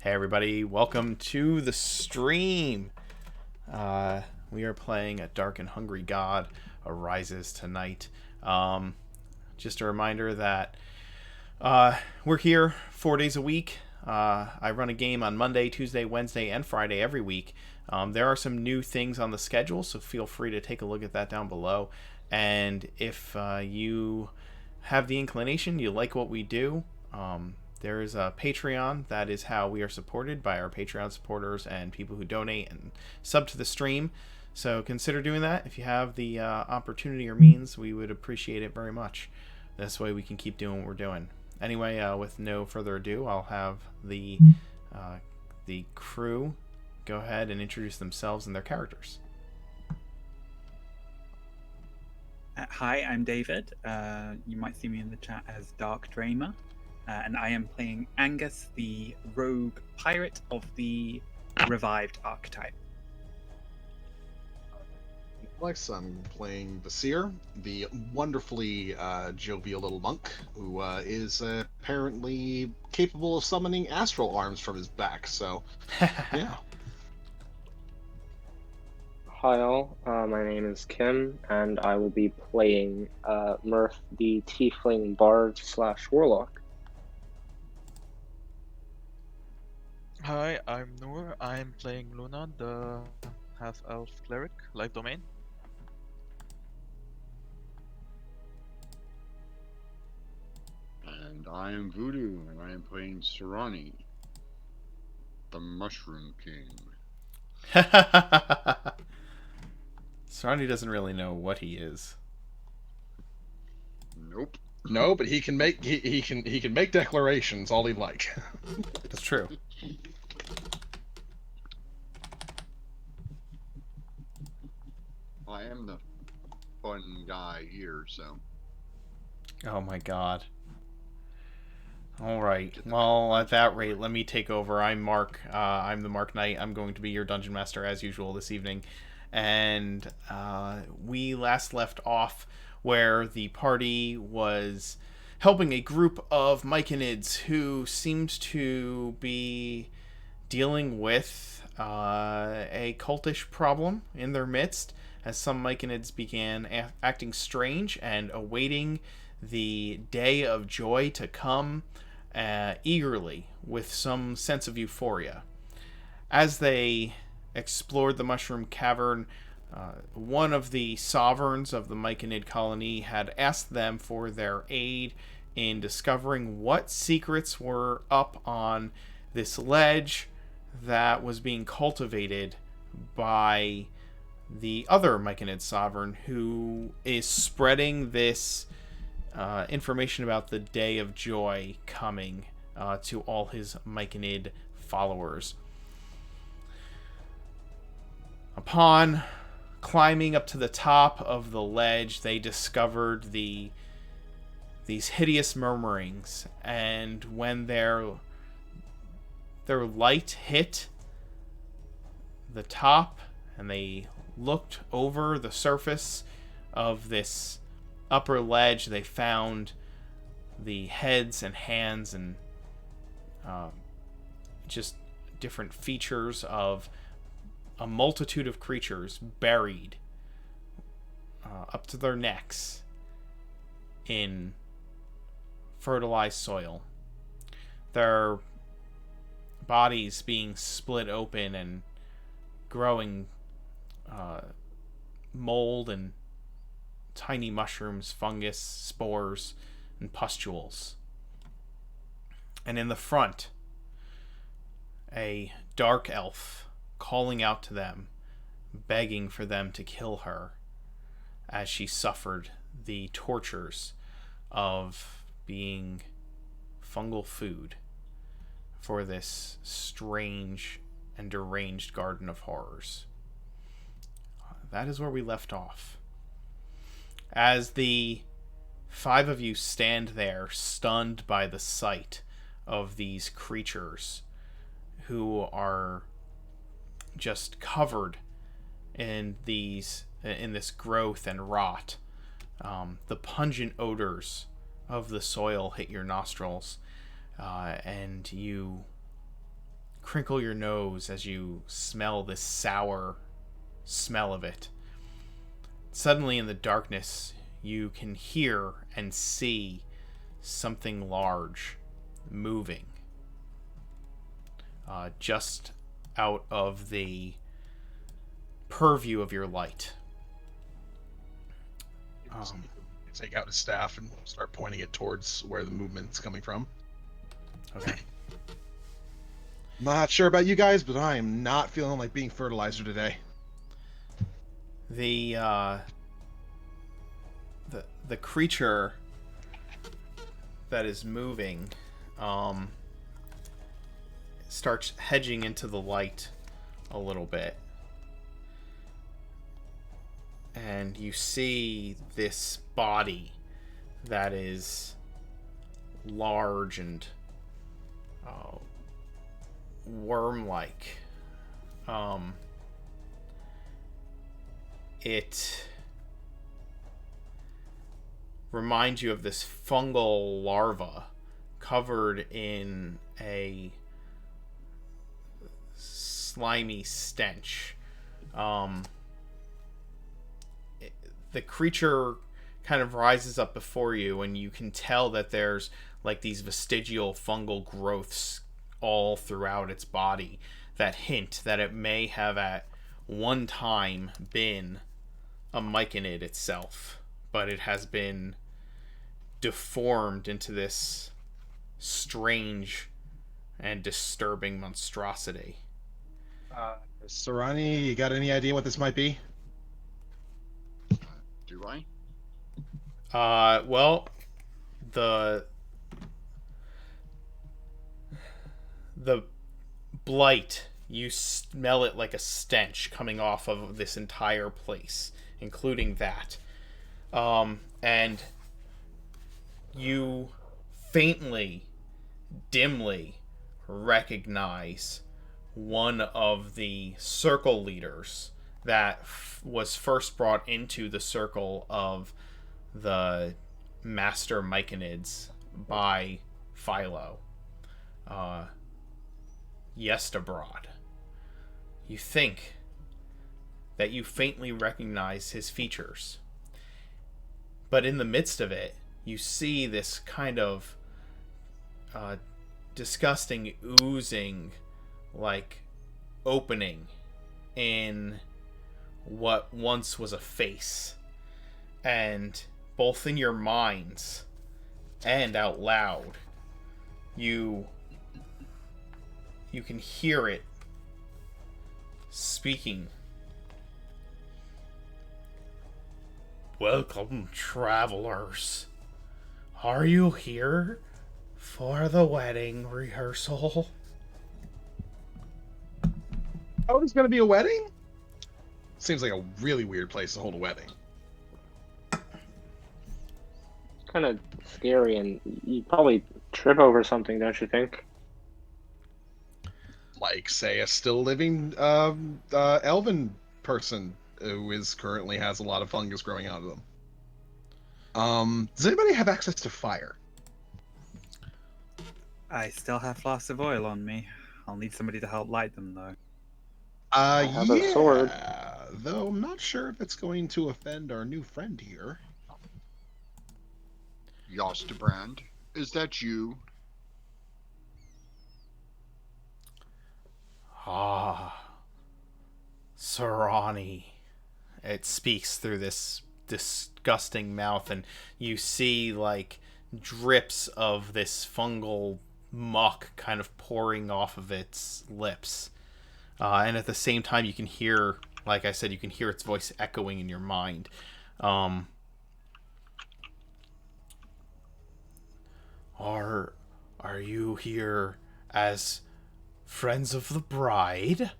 Hey everybody, welcome to the stream. We are playing A Dark and Hungry God Arises tonight. Just a reminder that we're here 4 days a week. I run a game on Monday, Tuesday, Wednesday, and Friday every week. There are some new things on the schedule, so feel free to take a look at that down below. And if you have the inclination, you like what we do, there is a Patreon. That is how we are supported, by our Patreon supporters and people who donate and sub to the stream. So consider doing that if you have the opportunity or means. We would appreciate it very much. This way we can keep doing what we're doing. Anyway, with no further ado, I'll have the crew go ahead and introduce themselves and their characters. Hi, I'm David. You might see me in the chat as Dark Dramer, and I am playing Angus, the rogue pirate of the revived archetype. Alex, I'm playing Vasir, the wonderfully jovial little monk who is apparently capable of summoning astral arms from his back. So, yeah. Hi all, my name is Kim, and I will be playing Murph, the Tiefling Bard / Warlock. Hi, I'm Noor. I'm playing Luna, the half-elf cleric, life domain. And I am Voodoo, and I am playing Serani, the Mushroom King. Sarani doesn't really know what he is. Nope. No, but he can make he can make declarations all he like. That's true. I am the fun guy here, so. Oh my god. Alright, well, at that rate, let me take over. I'm Mark. I'm the Mark Knight. I'm going to be your Dungeon Master as usual this evening. And we last left off where the party was helping a group of Myconids who seemed to be dealing with a cultish problem in their midst, as some Myconids began acting strange and awaiting the day of joy to come eagerly with some sense of euphoria. As they explored the Mushroom Cavern, one of the sovereigns of the Myconid colony had asked them for their aid in discovering what secrets were up on this ledge that was being cultivated by the other Myconid sovereign, who is spreading this information about the day of joy coming to all his Myconid followers. Upon climbing up to the top of the ledge, they discovered these hideous murmurings, and when their light hit the top and they looked over the surface of this upper ledge, they found the heads and hands and just different features of a multitude of creatures buried up to their necks in fertilized soil. Their bodies being split open and growing mold and tiny mushrooms, fungus, spores, and pustules. And in the front, a dark elf calling out to them, begging for them to kill her as she suffered the tortures of being fungal food for this strange and deranged garden of horrors. That is where we left off. As the 5 of you stand there, stunned by the sight of these creatures who are just covered in this growth and rot. The pungent odors of the soil hit your nostrils, and you crinkle your nose as you smell this sour smell of it. Suddenly, in the darkness, you can hear and see something large moving just out of the purview of your light. Take out his staff and start pointing it towards where the movement's coming from. Okay. Not sure about you guys, but I am not feeling like being fertilizer today. The creature that is moving starts hedging into the light a little bit. And you see this body that is large and worm-like. It reminds you of this fungal larva covered in a slimy stench. The creature kind of rises up before you, and you can tell that there's like these vestigial fungal growths all throughout its body that hint that it may have at one time been a myconid itself, but it has been deformed into this strange and disturbing monstrosity. Sarani, you got any idea what this might be? Do I? Well, the blight, you smell it like a stench coming off of this entire place, including that. And you faintly, dimly recognize one of the circle leaders that was first brought into the circle of the master myconids by Philo, Yestabrod. You think that you faintly recognize his features, but in the midst of it, you see this kind of disgusting oozing like opening in what once was a face, and both in your minds and out loud you can hear it speaking. Welcome, travelers. Are you here for the wedding rehearsal? Oh, there's gonna be a wedding? Seems like a really weird place to hold a wedding. Kind of scary, and you probably trip over something, don't you think? Like, say, a still living elven person who currently has a lot of fungus growing out of them. Does anybody have access to fire? I still have flasks of oil on me. I'll need somebody to help light them, though. I have a sword. Though I'm not sure if it's going to offend our new friend here. Yostabrand, is that you? Ah, Sarani. It speaks through this disgusting mouth, and you see like drips of this fungal muck kind of pouring off of its lips. And at the same time, you can hear, like I said, you can hear its voice echoing in your mind. Are you here as friends of the bride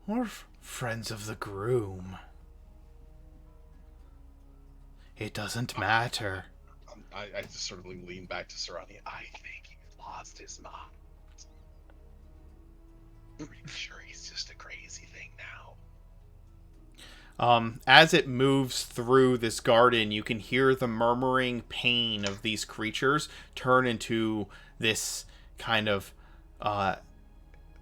or friends of the groom? It doesn't matter. I just sort of lean back to Sarani. I think he's lost his mind. Pretty sure he's just a crazy thing now. As it moves through this garden, you can hear the murmuring pain of these creatures turn into this kind of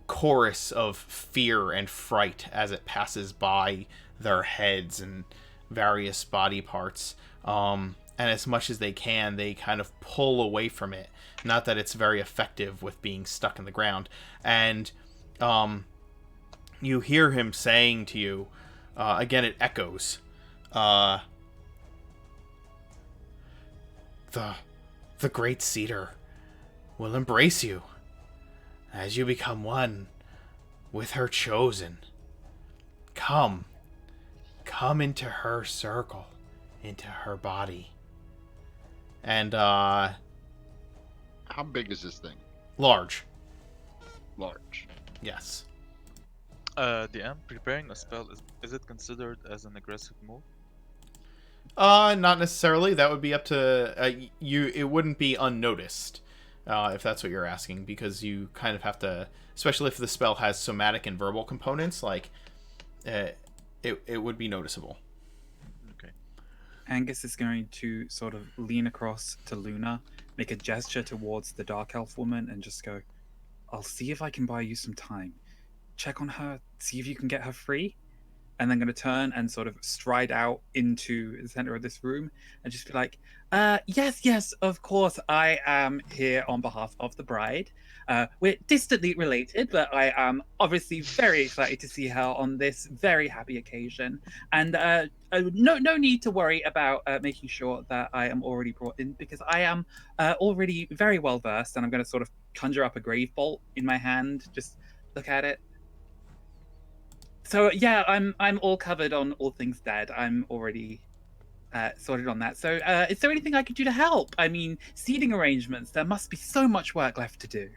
chorus of fear and fright as it passes by their heads and various body parts. And as much as they can, they kind of pull away from it. Not that it's very effective with being stuck in the ground. And you hear him saying to you, again, it echoes, the great cedar will embrace you as you become one with her chosen. Come into her circle, into her body. And How big is this thing? large. Large. Yes. DM, preparing a spell, is it considered as an aggressive move? Not necessarily. That would be up to you. It wouldn't be unnoticed, if that's what you're asking, because you kind of have to, especially if the spell has somatic and verbal components. Like, it would be noticeable. Okay. Angus is going to sort of lean across to Luna, make a gesture towards the Dark Elf woman, and just go, I'll see if I can buy you some time. Check on her, see if you can get her free. And then going to turn and sort of stride out into the center of this room and just be like, yes, of course, I am here on behalf of the bride. We're distantly related, but I am obviously very excited to see her on this very happy occasion. And no need to worry about making sure that I am already brought in, because I am already very well versed, and I'm going to sort of conjure up a grave bolt in my hand, just look at it. So yeah, I'm all covered on all things dead. I'm already sorted on that. So is there anything I could do to help? I mean, seating arrangements. There must be so much work left to do.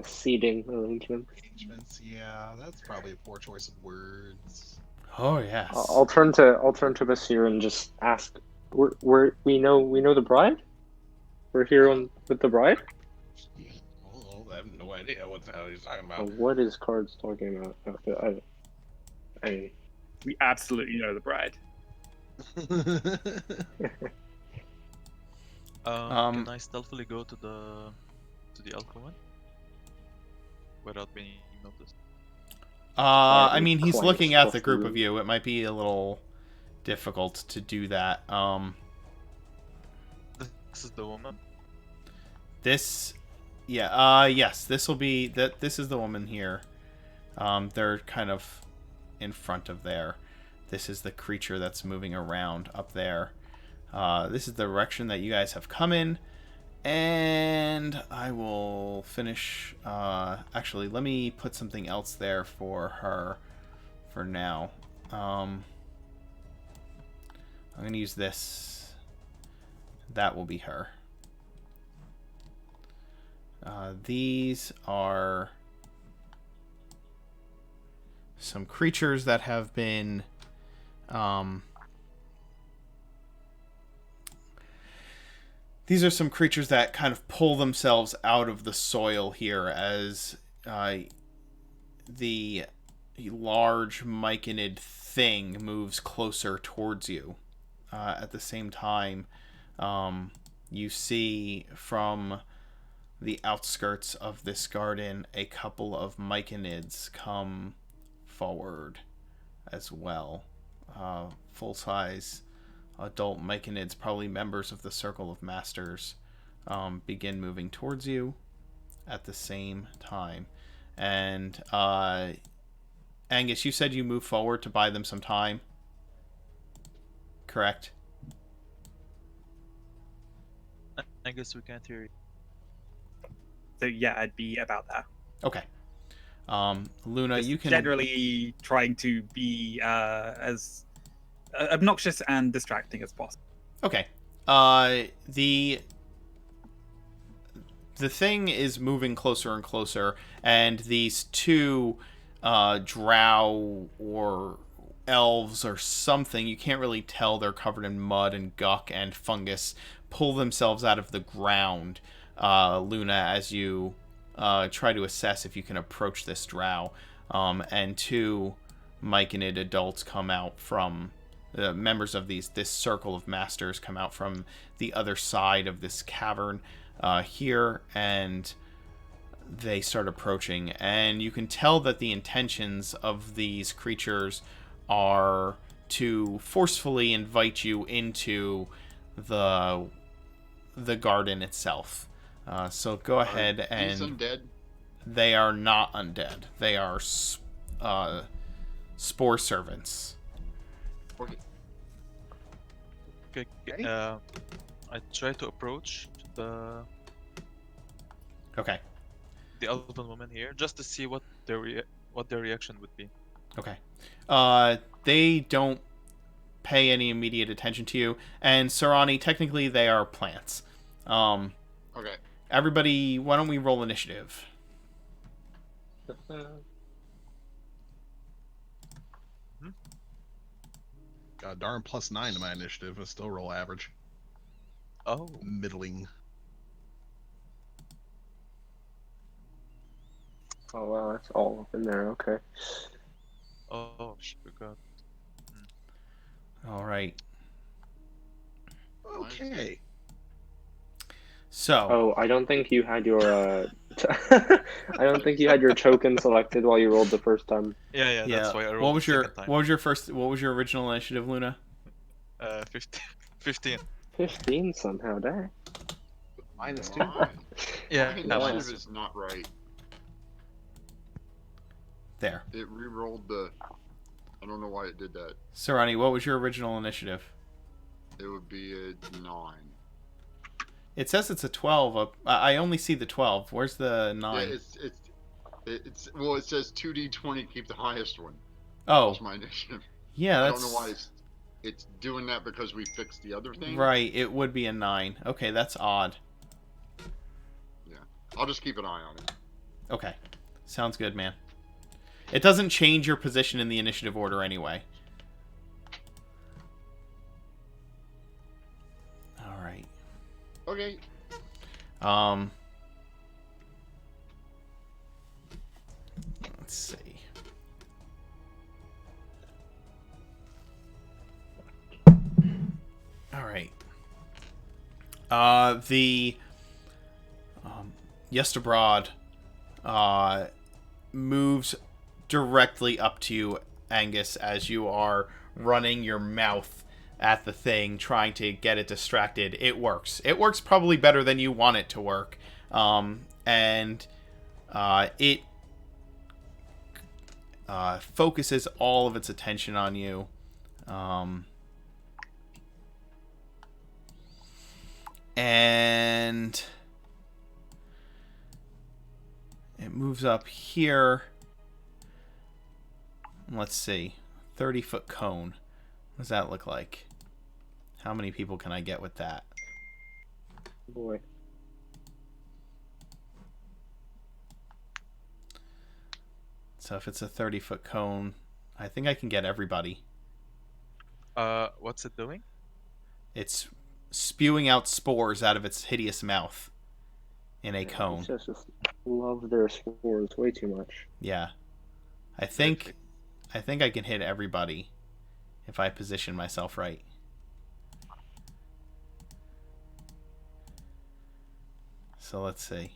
Seating arrangement. Arrangements, yeah, that's probably a poor choice of words. Oh yes. I'll turn to Basir and just ask. We know the bride. We're here with the bride. Oh, I have no idea what the hell he's talking about. What is Cards talking about? I We absolutely know the bride. Can I stealthily go to the alcove without being noticed? I mean, he's Quite looking at the stealthy group room. of you. It might be a little difficult to do that. This is the woman. Yes, this will be that. This is the woman here. They're kind of in front of there. This is the creature that's moving around up there. This is the direction that you guys have come in. And I will finish... actually, let me put something else there for her for now. I'm going to use this. That will be her. These are some creatures that have been... these are some creatures that kind of pull themselves out of the soil here as the large myconid thing moves closer towards you. At the same time, you see from the outskirts of this garden a couple of myconids come forward as well. Full-size adult myconids, probably members of the Circle of Masters, begin moving towards you at the same time. And Angus, you said you moved forward to buy them some time, correct? I guess we can't hear you. So yeah, I'd be about that. Okay. Luna, Just you can... generally trying to be as obnoxious and distracting as possible. Okay. The thing is moving closer and closer, and these two drow or elves or something, you can't really tell, they're covered in mud and guck and fungus, pull themselves out of the ground, Luna, as you try to assess if you can approach this drow. And two myconid adults come out from... the members of this Circle of Masters come out from the other side of this cavern here, and they start approaching, and you can tell that the intentions of these creatures are to forcefully invite you into the garden itself. So go ahead These and undead? they are not undead. They are spore servants. Okay. Okay. I try to approach the Okay. elven woman here just to see what their reaction would be. Okay. They don't pay any immediate attention to you, and Sarani, technically they are plants. Okay. Everybody, why don't we roll initiative? God darn, +9 to my initiative. I still roll average. Oh. Middling. Oh wow, that's all up in there. Okay. Oh, she forgot. All right. Okay. So, Oh, I don't think you had your I don't think you had your token selected while you rolled the first time. Yeah, yeah. that's why I rolled What was the your second time. what was your original initiative, Luna? 15. 15 somehow, dang. -2. Mine. Yeah, My yeah. initiative is not right. There. It re-rolled the... I don't know why it did that. Sarani, what was your original initiative? It would be a 9. It says it's a 12. I only see the 12. Where's the 9? Yeah, it's well, it says 2d20, keep the highest one. Oh, That's my initiative. yeah, I that's... don't know why it's doing that because we fixed the other thing. Right, it would be a 9. Okay, that's odd. Yeah, I'll just keep an eye on it. Okay, sounds good, man. It doesn't change your position in the initiative order anyway. All right. Okay. Let's see. All right. The Yestabrod moves directly up to you, Angus, as you are running your mouth at the thing, trying to get it distracted. It works. It works probably better than you want it to work. And it focuses all of its attention on you. And it moves up here. Let's see. 30-foot cone. What does that look like? How many people can I get with that? Boy. So if it's a 30-foot cone, I think I can get everybody. What's it doing? It's spewing out spores out of its hideous mouth in a These cone. guys just love their spores way too much. Yeah. I think I can hit everybody if I position myself right. So let's see.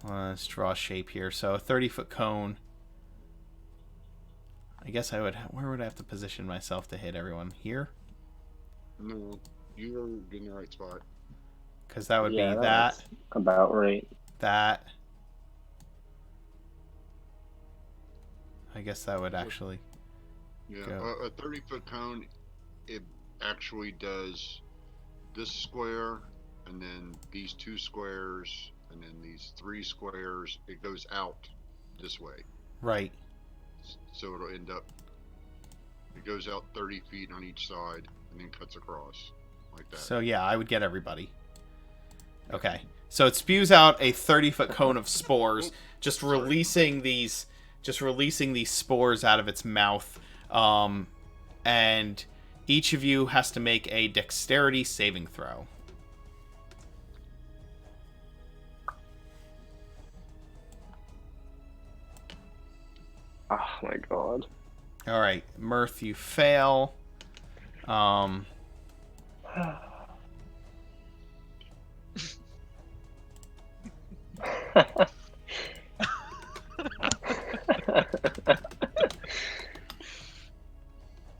Let's draw a shape here. So a 30-foot cone. I guess I would... Where would I have to position myself to hit everyone? Here? No, you're in the right spot. Because that would Yeah, be that's about right. that. I guess that would actually... Yeah, Go. a 30-foot cone, it actually does this square, and then these 2 squares, and then these 3 squares. It goes out this way. Right. So it'll end up, it goes out 30 feet on each side, and then cuts across, like that. So yeah, I would get everybody. Okay. So it spews out a 30-foot cone of spores, just releasing these spores out of its mouth. And each of you has to make a dexterity saving throw. Oh my god. All right, Mirth, you fail.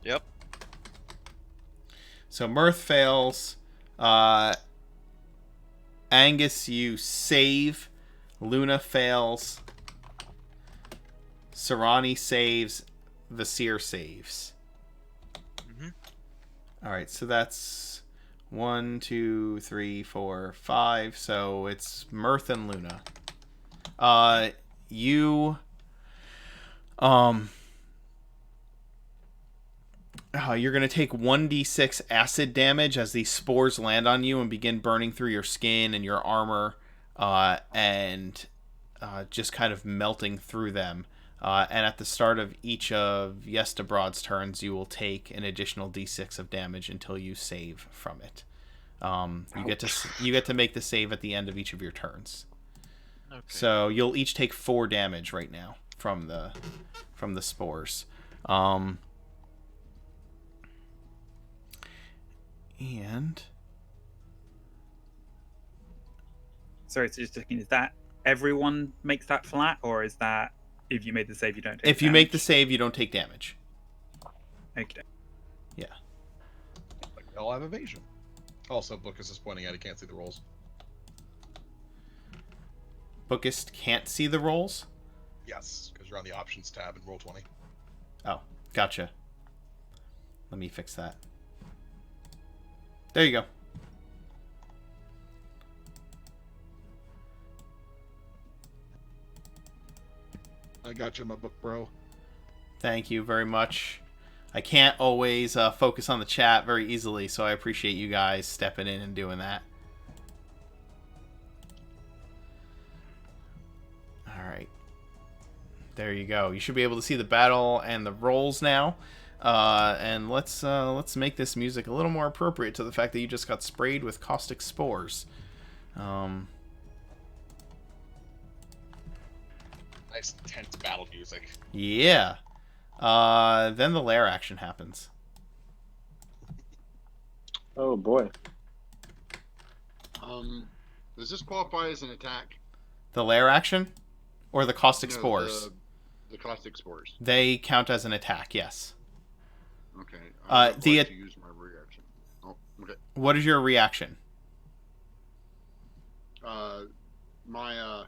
Yep. So Mirth fails. Angus, you save. Luna fails. Sarani saves. Vasir saves. Mm-hmm. All right, so that's 1, 2, 3, 4, 5. So it's Mirth and Luna. You're going to take 1d6 acid damage as these spores land on you and begin burning through your skin and your armor, and just kind of melting through them. And at the start of each of Yestabrod's turns, you will take an additional d6 of damage until you save from it. You get to make the save at the end of each of your turns. Okay. So you'll each take 4 damage right now from the spores. And Sorry, so just checking, is that everyone makes that flat, or is that if you made the save, you don't take if you damage? make the save, you don't take damage. Okay. Yeah. Like they all have evasion. Also, Bookus is pointing out he can't see the rolls. Bookist can't see the rolls? Yes, because you're on the options tab in roll 20. Oh, gotcha. Let me fix that. There you go. I got you in my book, bro. Thank you very much. I can't always focus on the chat very easily, so I appreciate you guys stepping in and doing that. Alright. There you go. You should be able to see the battle and the rolls now. And let's make this music a little more appropriate to the fact that you just got sprayed with caustic spores. Nice intense battle music. Yeah. Then the lair action happens. Oh boy. Does this qualify as an attack? The lair action? Or the caustic No, spores? The caustic spores. They count as an attack, yes. Okay. The I'd like to use my reaction. Oh, okay. What is your reaction? My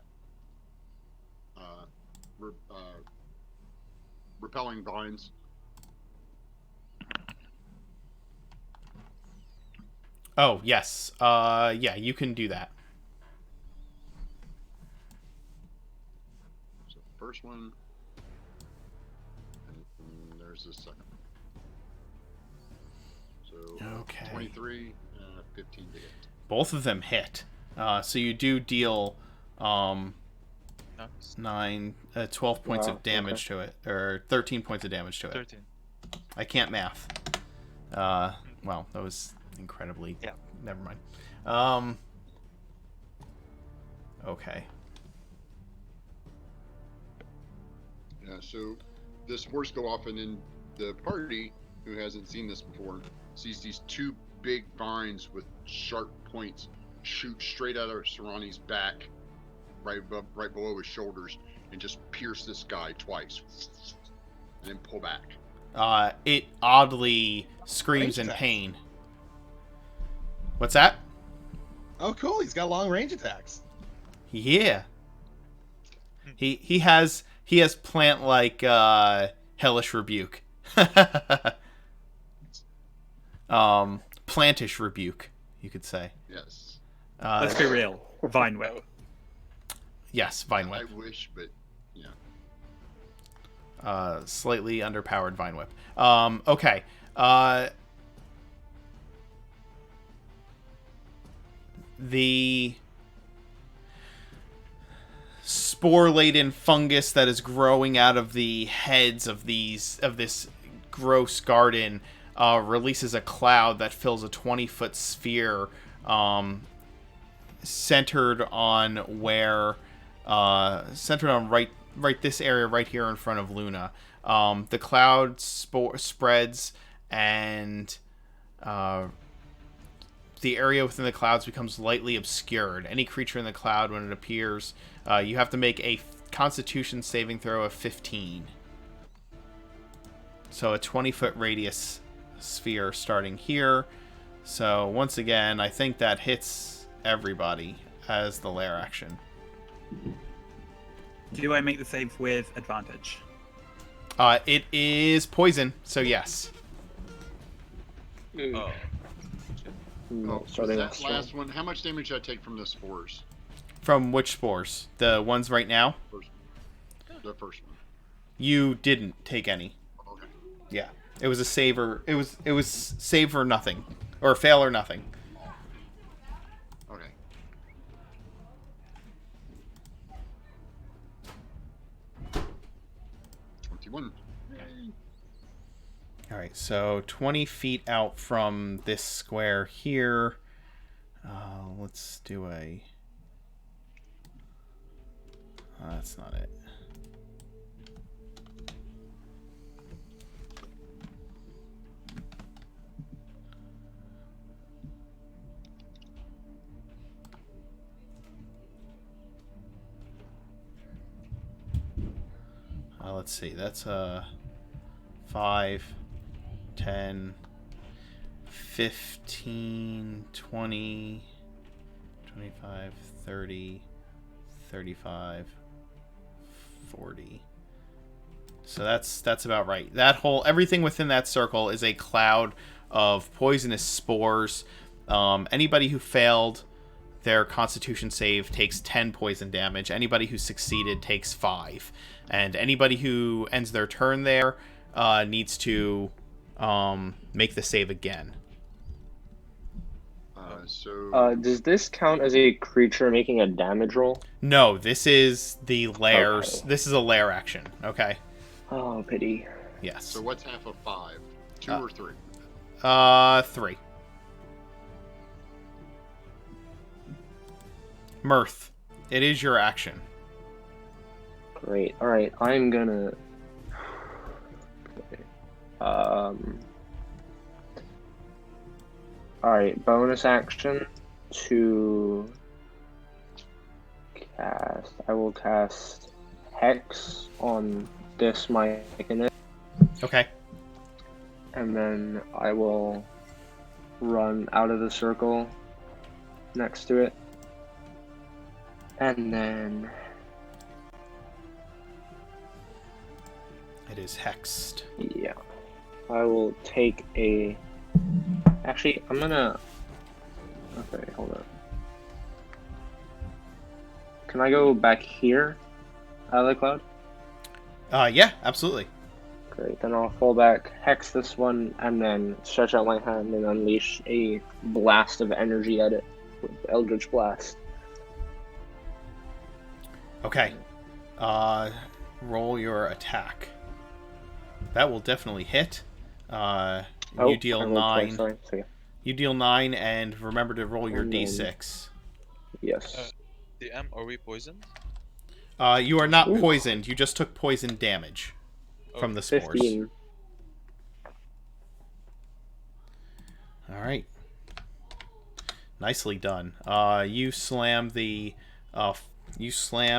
repelling vines. Oh, yes. Yeah, you can do that. So first one, and there's the second. So Okay. 23, 15 to hit. Both of them hit. So you do deal Nice. 12 points Wow, of damage to it, or 13 points of damage to it. 13. I can't math. Well, that was incredibly... Yeah. Never mind. Okay. Yeah, so the spores go off, and then the party, who hasn't seen this before, sees these 2 big vines with sharp points shoot straight out of Sarani's back, right below his shoulders, and just pierce this guy twice, and then pull back. It oddly screams in attack. pain. What's that? Oh, cool. He's got long range attacks. Yeah. He has plant like hellish rebuke. Plantish rebuke, you could say. Yes. Let's be real. Vine Whip. Yes, Vine I Whip. wish, but Slightly underpowered Vine Whip. Okay. The spore-laden fungus that is growing out of the heads of this gross garden releases a cloud that fills a 20-foot sphere, centered on right this area right here in front of Luna. The cloud spreads, and the area within the clouds becomes lightly obscured. Any creature in the cloud, when it appears, you have to make a Constitution saving throw of 15. So a 20-foot radius sphere starting here. So once again, I think that hits everybody as the lair action. Do I make the save with advantage? It is poison, so yes. Oh. Oh, Starting that off last one, how much damage did I take from the spores? From which spores? The ones right now? The first one. You didn't take any. Okay. Yeah. It was a save or it was save or nothing. Or fail or nothing. Okay. $21. Alright, so 20 feet out from this square here. Let's do a... that's not it. Let's see, that's 5, 10, 15, 20, 25, 30, 35, 40. So that's about right. That whole everything within that circle is a cloud of poisonous spores. Anybody who failed their Constitution save takes 10 poison damage. Anybody who succeeded takes 5. And anybody who ends their turn there needs to make the save again. Does this count as a creature making a damage roll? No, this is the lairs. Okay. This is a lair action. Okay. Oh, pity. Yes. So what's half of 5? 2 or 3? 3. Mirth, it is your action. Great. All right, I'm gonna. All right, bonus action to cast. I will cast Hex on this mechanic, Okay. and then I will run out of the circle next to it, and then. It is hexed. Yeah. I will take a... Actually, I'm gonna... Okay, hold on. Can I go back here out of the cloud? Yeah, absolutely. Great, then I'll fall back, hex this one, and then stretch out my hand and unleash a blast of energy at it with Eldritch Blast. Okay. Roll your attack. That will definitely hit. You deal I rolled 9. twice, sorry. So, yeah. You deal 9, and remember to roll your And then- d6. Yes. DM, are we poisoned? You are not Ooh. poisoned. You just took poison damage from the spores. 15. All right. Nicely done. You slam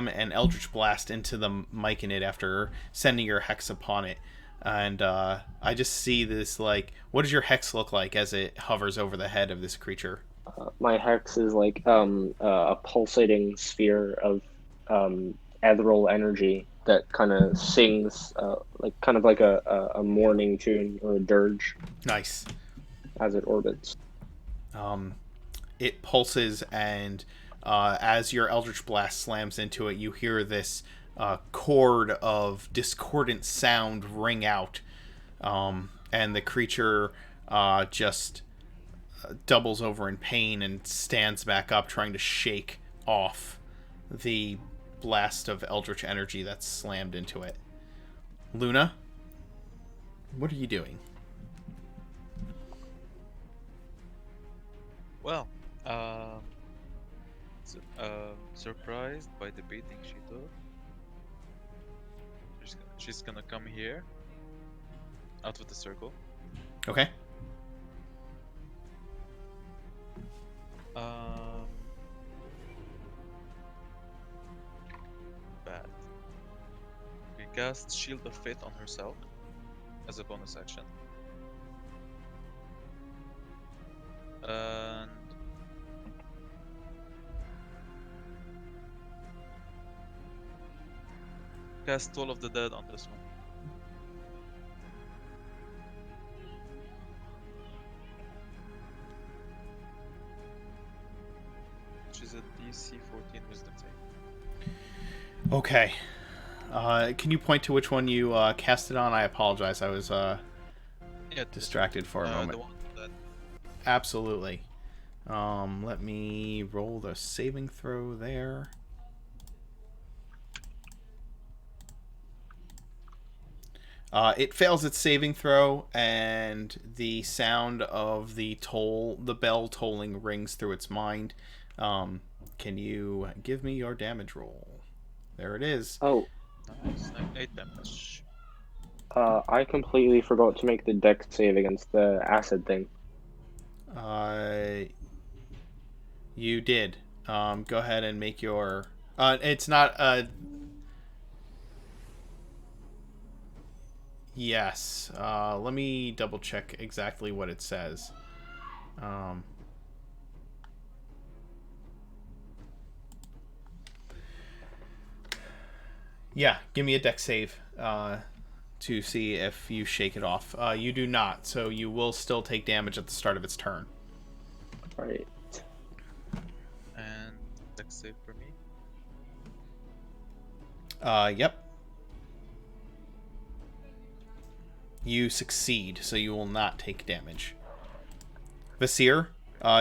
an Eldritch Blast into the Myconid after sending your hex upon it. And I just see this, like, what does your hex look like as it hovers over the head of this creature? My hex is like a pulsating sphere of ethereal energy that kind of sings like kind of like a morning tune or a dirge Nice. as it orbits. It pulses, and as your Eldritch Blast slams into it, you hear this chord of discordant sound ring out, and the creature just doubles over in pain and stands back up, trying to shake off the blast of eldritch energy that's slammed into it. Luna, what are you doing? Well, surprised by the beating she took. She's gonna come here, out of the circle. Okay. Bad. cast Shield of Faith on herself as a bonus action. And cast Toll of the Dead on this one. Which is a DC 14 Wisdom save. Okay. Can you point to which one you cast it on? I apologize. I was Yeah, distracted for a moment. the one that Absolutely. Let me roll the saving throw there. It fails its saving throw, and the sound of the bell tolling rings through its mind. Can you give me your damage roll? There it is. Oh, nice. 8 damage. I completely forgot to make the dex save against the acid thing. You did. Go ahead and make your. It's not. Yes. Let me double check exactly what it says. Yeah, give me a dex save to see if you shake it off. You do not, so you will still take damage at the start of its turn. Right. And dex save for me. Yep. You succeed, so you will not take damage. Vasir,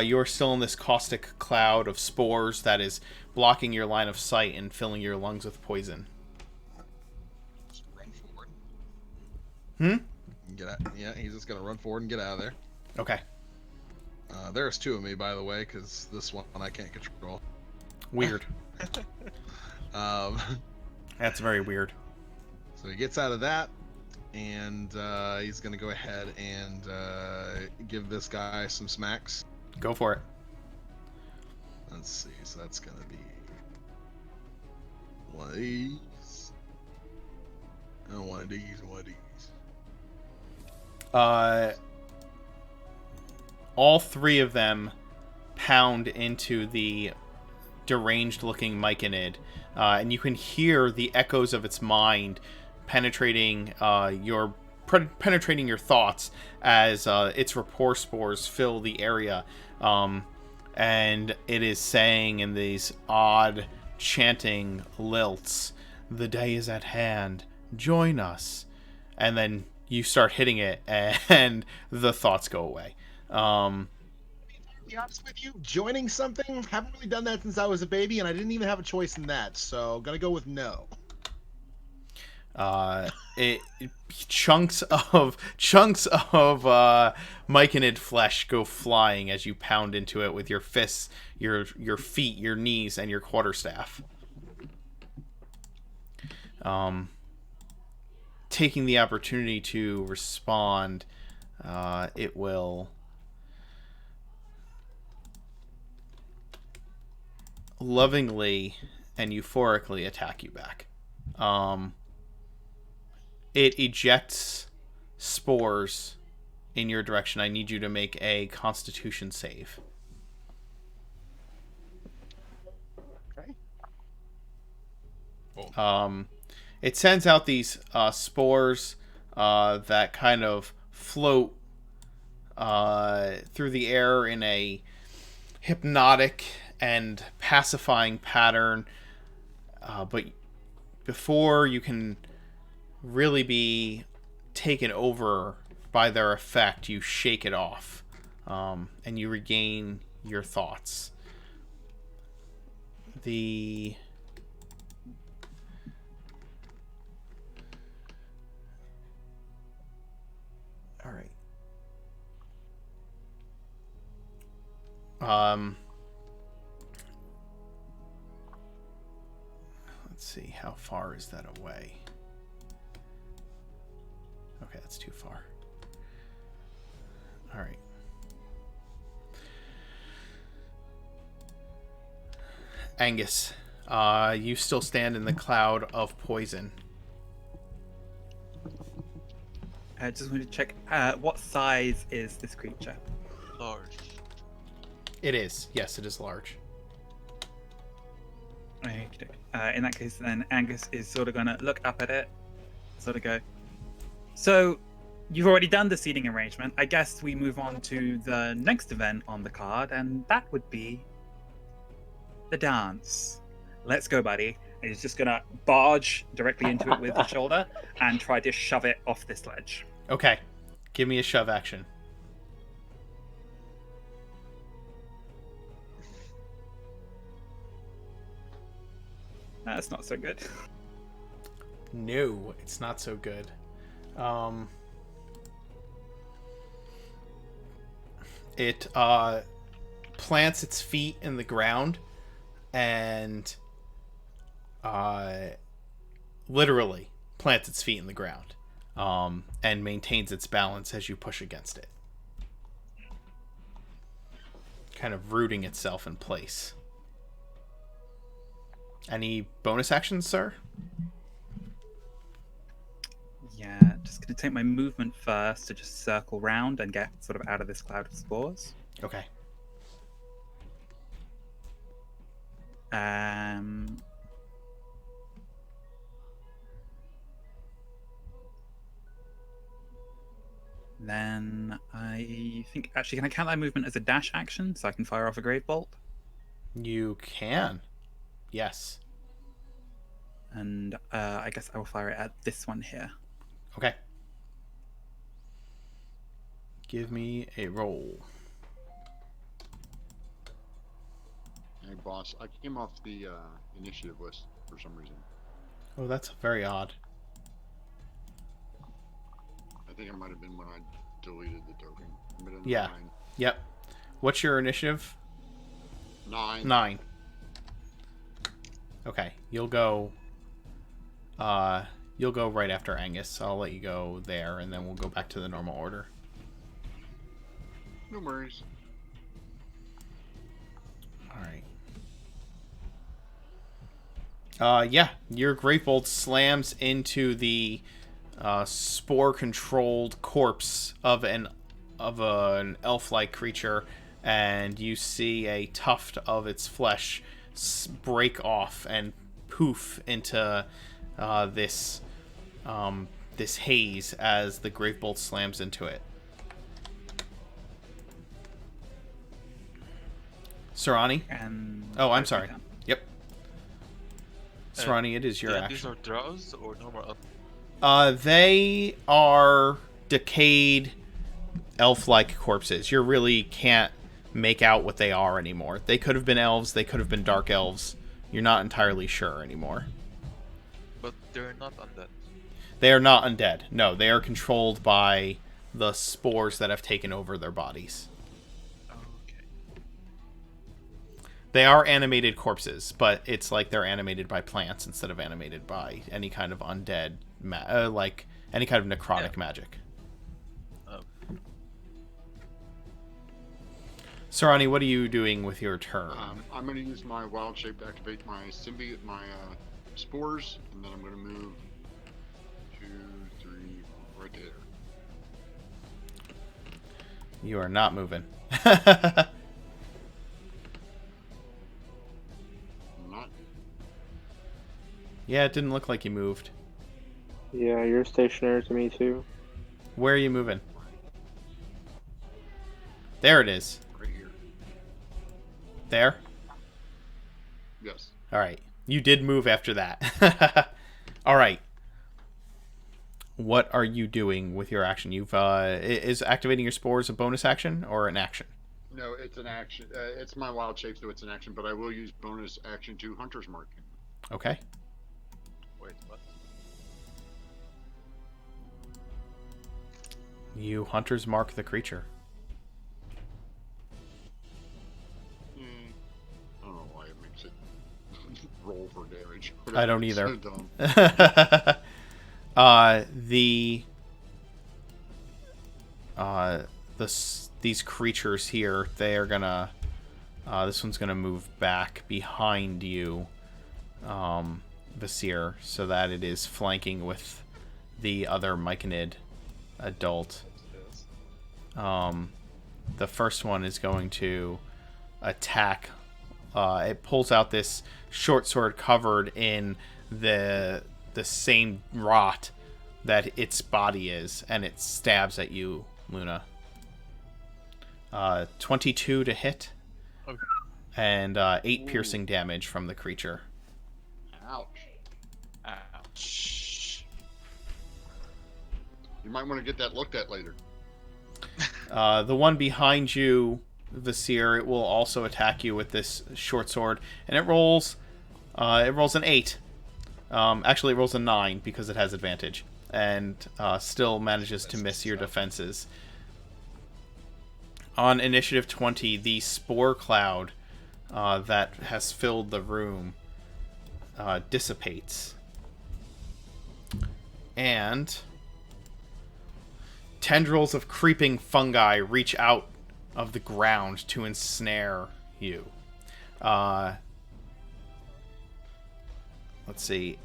you're still in this caustic cloud of spores that is blocking your line of sight and filling your lungs with poison. Just run forward. Hmm? Get out. Yeah, he's just gonna run forward and get out of there. Okay. There's two of me, by the way, because this one I can't control. Weird. Um, That's very weird. so he gets out of that, and he's gonna go ahead and give this guy some smacks. Go for it. Let's see. So that's gonna be one of these, and one of these, and one of these. All three of them pound into the deranged-looking Myconid, and you can hear the echoes of its mind penetrating your thoughts as its rapport spores fill the area, and it is saying in these odd chanting lilts, "The day is at hand. Join us," and then you start hitting it, and the thoughts go away. To be honest with you, joining something, haven't really done that since I was a baby, and I didn't even have a choice in that. So gonna go with no. Chunks of Myconid flesh go flying as you pound into it with your fists, your feet, your knees, and your quarterstaff. Taking the opportunity to respond, it will lovingly and euphorically attack you back. It ejects spores in your direction. I need you to make a Constitution save. Okay. It sends out these spores that kind of float through the air in a hypnotic and pacifying pattern, but before you can really be taken over by their effect, you shake it off, and you regain your thoughts. All right. Let's see, how far is that away? Okay, that's too far. All right. Angus, you still stand in the cloud of poison. I just want to check. What size is this creature? Large. It is. Yes, it is large. Okey-doke. In that case, then Angus is sort of going to look up at it, sort of go. So, you've already done the seating arrangement. I guess we move on to the next event on the card, and that would be the dance. Let's go, buddy. And he's just going to barge directly into it with his shoulder and try to shove it off this ledge. Okay. Give me a shove action. That's not so good. No, it's not so good. It plants its feet in the ground and literally plants its feet in the ground and maintains its balance as you push against it. Kind of rooting itself in place. Any bonus actions, sir? Yeah, just going to take my movement first to just circle round and get sort of out of this cloud of spores. Okay. Then I think, actually, can I count that movement as a dash action so I can fire off a Grave Bolt? You can. Yes. And I guess I will fire it at this one here. Okay. Give me a roll. Hey, boss, I came off the initiative list for some reason. Oh, that's very odd. I think it might have been when I deleted the token. Yeah. 9. Yep. What's your initiative? 9. 9. Okay, you'll go right after Angus. I'll let you go there, and then we'll go back to the normal order. No worries. Alright. Yeah, your Great Bolt slams into the spore-controlled corpse of an elf-like creature, and you see a tuft of its flesh break off and poof into this haze as the Grave Bolt slams into it. Sarani? Oh, I'm sorry. Yep. Sarani, it is your action. These are drows or normal? They are decayed elf-like corpses. You really can't make out what they are anymore. They could have been elves, they could have been dark elves. You're not entirely sure anymore. But they're not undead. They are not undead. No, they are controlled by the spores that have taken over their bodies. Okay. They are animated corpses, but it's like they're animated by plants instead of animated by any kind of undead, like any kind of necrotic magic. Sarani, what are you doing with your turn? I'm going to use my wild shape to activate my symbiote, my spores, and then I'm going to move 2, 3, right there. You are not moving. Not. Yeah, it didn't look like you moved. Yeah, you're stationary to me too. Where are you moving? There it is. Right here. There? Yes. Alright. You did move after that. Alright. What are you doing with your action? Is activating your spores a bonus action or an action? No, it's an action. It's my wild shape, so it's an action, but I will use bonus action to Hunter's Mark. Okay. Wait, what? You Hunter's Mark the creature. I don't know why it makes it roll for damage. I don't either. So dumb. These creatures here, they are gonna this one's gonna move back behind you, Vasir, so that it is flanking with the other Myconid adult. It is. The first one is going to attack. It pulls out this short sword covered in the same rot that its body is, and it stabs at you, Luna. 22 to hit, Okay. and 8 piercing damage from the creature. Ouch. Ouch. You might want to get that looked at later. The one behind you, Vasir, it will also attack you with this short sword, and it rolls an 8. Actually, it rolls a 9 because it has advantage, and still manages to miss your defenses. On initiative 20, the spore cloud that has filled the room dissipates, and tendrils of creeping fungi reach out of the ground to ensnare you. Let's see.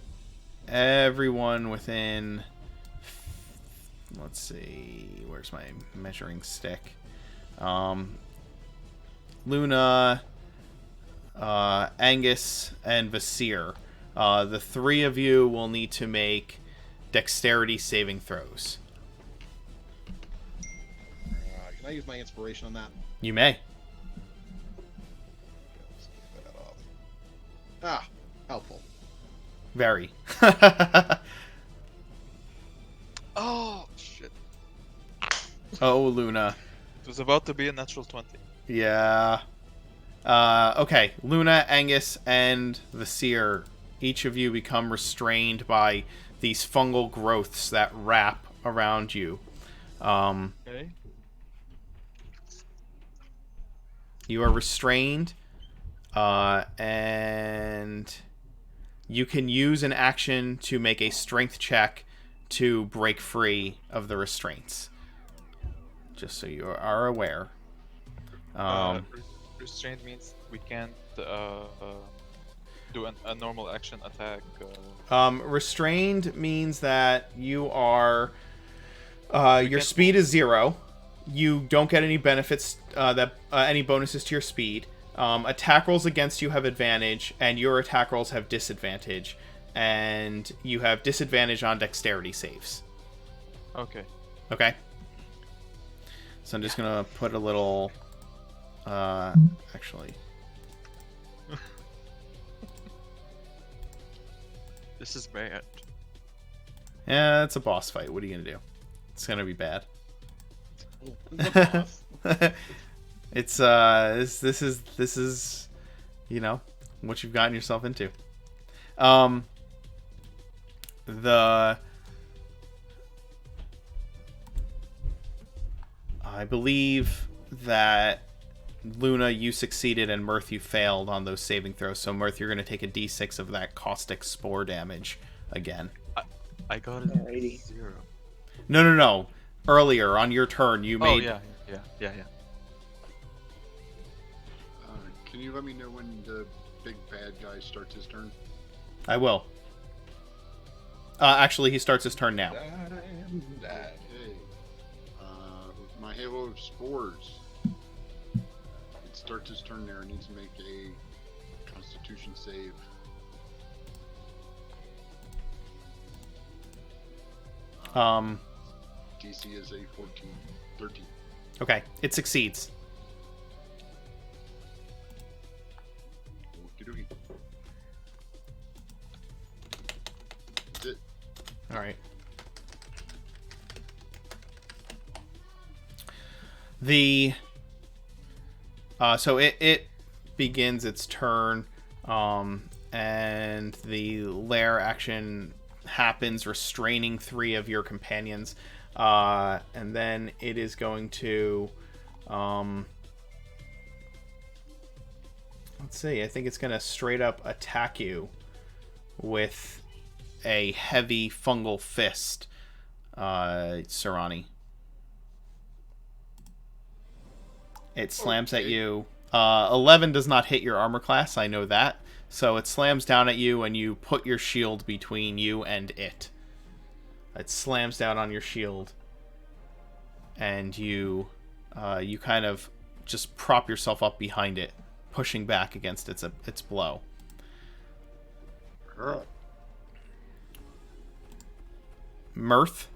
Everyone within... Let's see. Where's my measuring stick? Luna, Angus, and Vasir. The 3 of you will need to make dexterity saving throws. Can I use my inspiration on that? You may. Okay, let's get that off. Ah, helpful. Very. Oh, shit. Oh, Luna. It was about to be a natural 20. Yeah. Okay. Luna, Angus, and Vasir, each of you become restrained by these fungal growths that wrap around you. Okay. You are restrained, and you can use an action to make a strength check to break free of the restraints. Just so you are aware. Restrained means we can't do a normal action attack. Restrained means that you are... your speed is 0. You don't get any benefits, any bonuses to your speed. Attack rolls against you have advantage, and your attack rolls have disadvantage. And you have disadvantage on dexterity saves. Okay. Okay? So I'm just gonna put a little... actually... This is bad. Yeah, it's a boss fight. What are you gonna do? It's gonna be bad. It's this is you know what you've gotten yourself into. I believe that Luna, you succeeded, and Mirth, you failed on those saving throws. So Mirth, you're gonna take a d6 of that caustic spore damage again. I got it. Alrighty. 0. No. Earlier on your turn, you made. Oh yeah. Can you let me know when the big bad guy starts his turn? I will. Actually, he starts his turn now. Dad. Okay. With my Halo of Spores, it starts his turn there. It needs to make a Constitution save. DC is a 13. Okay, it succeeds. Okie dokie. That's it. All right. So it begins its turn, and the lair action happens, restraining 3 of your companions, and then it is going to, let's see, I think it's going to straight up attack you with a heavy fungal fist, Sarani. It slams at you. 11 does not hit your armor class, I know that. So it slams down at you, and you put your shield between you and it. It slams down on your shield. and you kind of just prop yourself up behind it, pushing back against its blow. Mirth.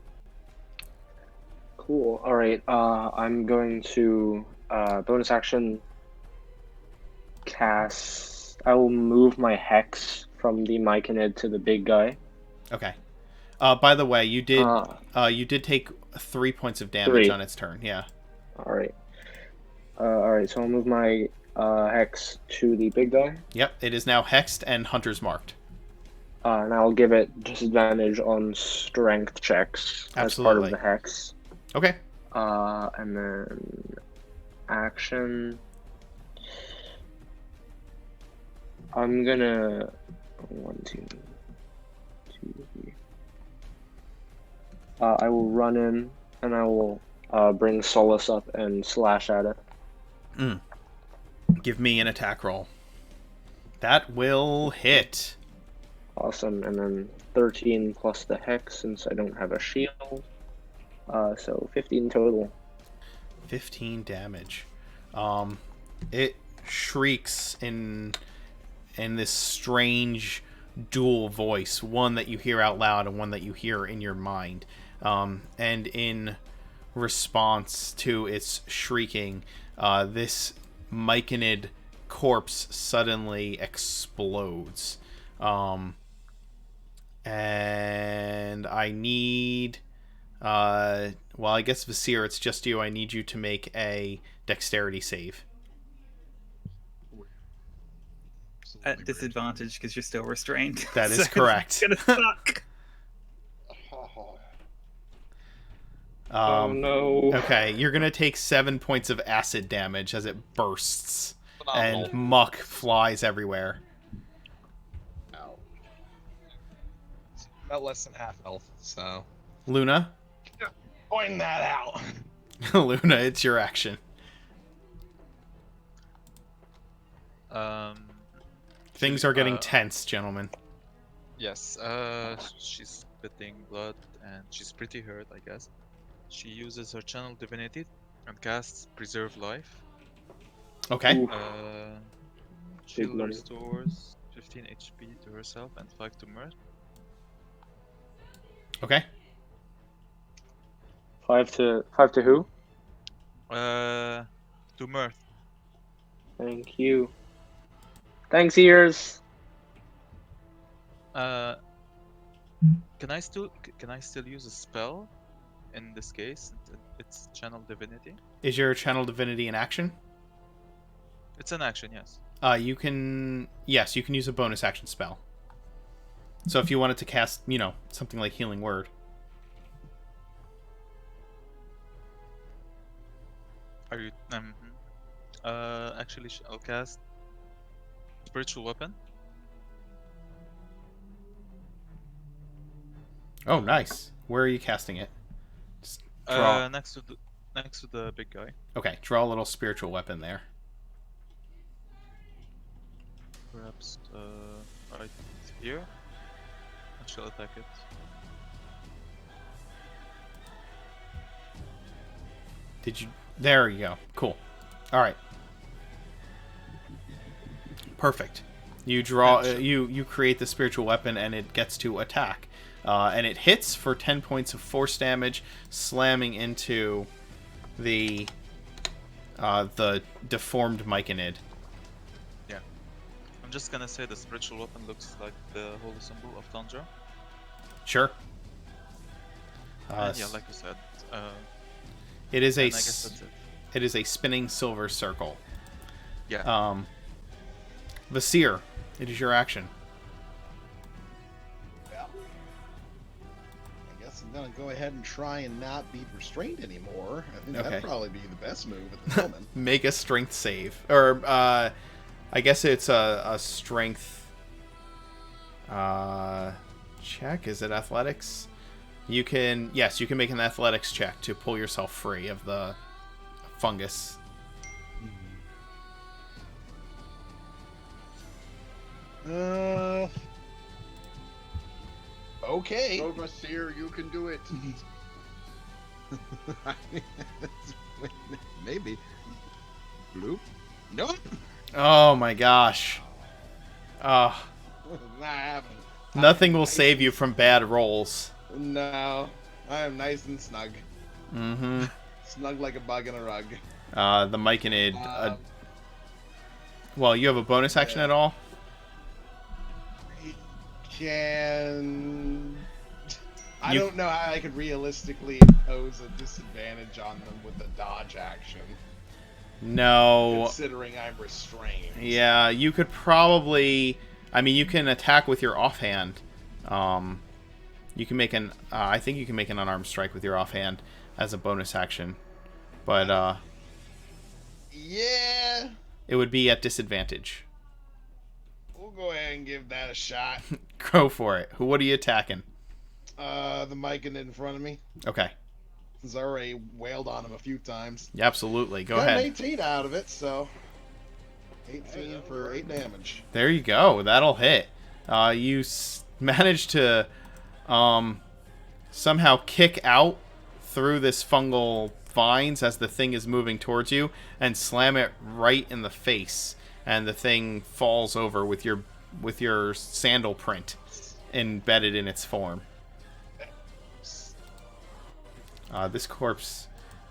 Cool. All right. I'm going to bonus action cast. I will move my hex from the Myconid to the big guy. Okay. By the way, you did take 3 points of damage 3. on its turn. Yeah. All right. All right. So I'll move my hex to the big guy. Yep. It is now hexed and hunter's marked. And I'll give it disadvantage on strength checks as part Absolutely. of the hex. Okay. And then action. I'm gonna 1, 2, 3. I will run in and I will bring Solace up and slash at it. Give me an attack roll. That will hit. Awesome. And then 13 plus the hex since I don't have a shield. So 15 total. 15 damage. It shrieks in this strange dual voice, one that you hear out loud and one that you hear in your mind. And in response to its shrieking, this Myconid corpse suddenly explodes. And I need... well, I guess Vasir, it's just you. I need you to make a dexterity save. At disadvantage because you're still restrained. That is So correct. It's gonna suck. Oh no. Okay, you're going to take 7 points of acid damage as it bursts. Phenomenal. And muck flies everywhere. Ow. About less than half health, so. Luna? Point that out. Luna, it's your action. Things are getting tense, gentlemen. Yes, she's spitting blood and she's pretty hurt, I guess. She uses her channel divinity and casts Preserve Life. Okay. Ooh. She Big money. restores 15 HP to herself and 5 to Mirth. Okay. 5 to who? To Mirth. Thank you. Thanks, ears. Can I still use a spell in this case? It's channel divinity. Is your channel divinity in action? It's an action, yes. You can use a bonus action spell. So if you wanted to cast, something like Healing Word. Are you? Actually, I'll cast Spiritual Weapon. Oh, nice. Where are you casting it? Just draw. Next to the big guy. Okay, draw a little spiritual weapon there. Perhaps right here. I shall attack it. Did you? There you go. Cool. All right. Perfect. You draw. You create the spiritual weapon, and it gets to attack, and it hits for 10 points of force damage, slamming into the deformed Myconid. Yeah. I'm just gonna say the spiritual weapon looks like the holy symbol of Tundra. Sure. And yeah, like you said. It is a. I guess that's it. It is a spinning silver circle. Yeah. Vasir, it is your action. Well, I guess I'm gonna go ahead and try and not be restrained anymore. I think Okay. that'd probably be the best move at the moment. Make a strength save, or I guess it's a strength check. Is it athletics? You can make an athletics check to pull yourself free of the fungus. Okay. Overseer, you can do it. Maybe. Bloop. Nope. Oh my gosh. Not happening. Nothing will Nice save and you from bad rolls. No, I am nice and snug. Mm-hmm. Snug like a bug in a rug. The Myconid. Well, you have a bonus action yeah. at all? I You- don't know how I could realistically impose a disadvantage on them with a dodge action, No. considering I'm restrained. Yeah, you could probably... I mean, you can attack with your offhand. You can make an... I think you can make an unarmed strike with your offhand as a bonus action. But, Yeah, it would be at disadvantage. we'll go ahead and give that a shot. Go for it. What are you attacking? The Myconid in front of me. Okay. Since I already wailed on him a few times. Yeah, absolutely. Go Got an ahead. 18 out of it, so 18 for 8 damage. There you go. That'll hit. You managed to somehow kick out through this fungal vines as the thing is moving towards you and slam it right in the face, and the thing falls over with your sandal print embedded in its form. This corpse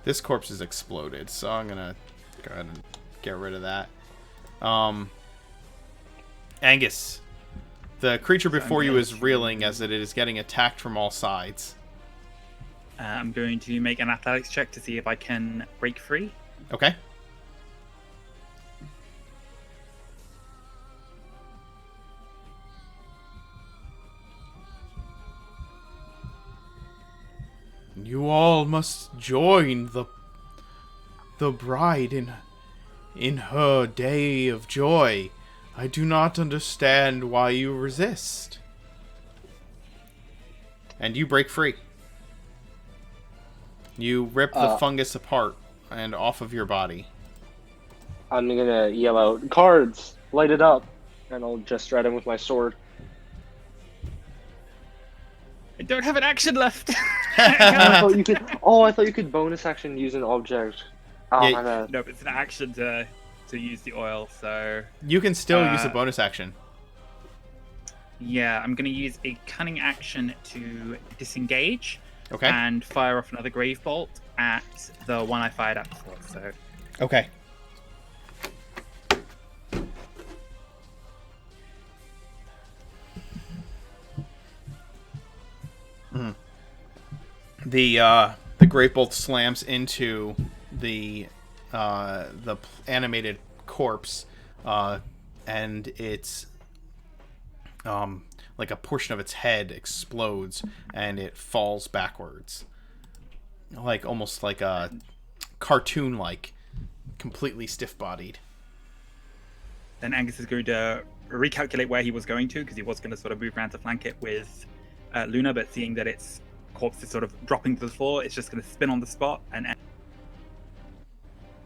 is exploded, so I'm gonna go ahead and get rid of that. Angus, the creature before you is reeling as it is getting attacked from all sides. I'm going to make an athletics check to see if I can break free. Okay. You all must join the bride in her day of joy. I do not understand why you resist. And you break free. You rip the fungus apart and off of your body. I'm gonna yell out, "Cards, light it up," and I'll gesture at him with my sword. I don't have an action left. I thought you could bonus action use an object. Oh Yeah, my bad. No, it's an action to use the oil. So You can still use a bonus action. yeah, I'm going to use a cunning action to disengage Okay. and fire off another grave bolt at the one I fired at before. So Okay. The great bolt slams into the animated corpse, and it's like a portion of its head explodes and it falls backwards, like almost like a cartoon-like, completely stiff-bodied. then Angus is going to recalculate where he was going to, because he was going to sort of move around to flank it with Luna, but seeing that its corpse is sort of dropping to the floor, it's just going to spin on the spot and end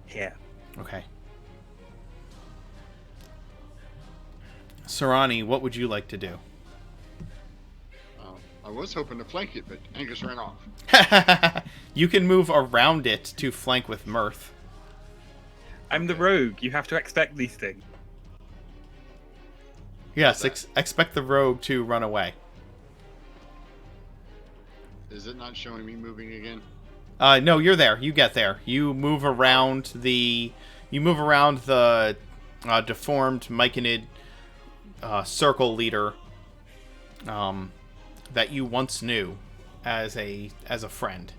here. Okay. Sarani, what would you like to do? I was hoping to flank it, but Angus ran off. You can move around it to flank with Mirth. I'm the rogue. You have to expect these things. Yes, expect the rogue to run away. Is it not showing me moving again? No, you're there. You get there. You move around the deformed Myconid circle leader that you once knew as a friend.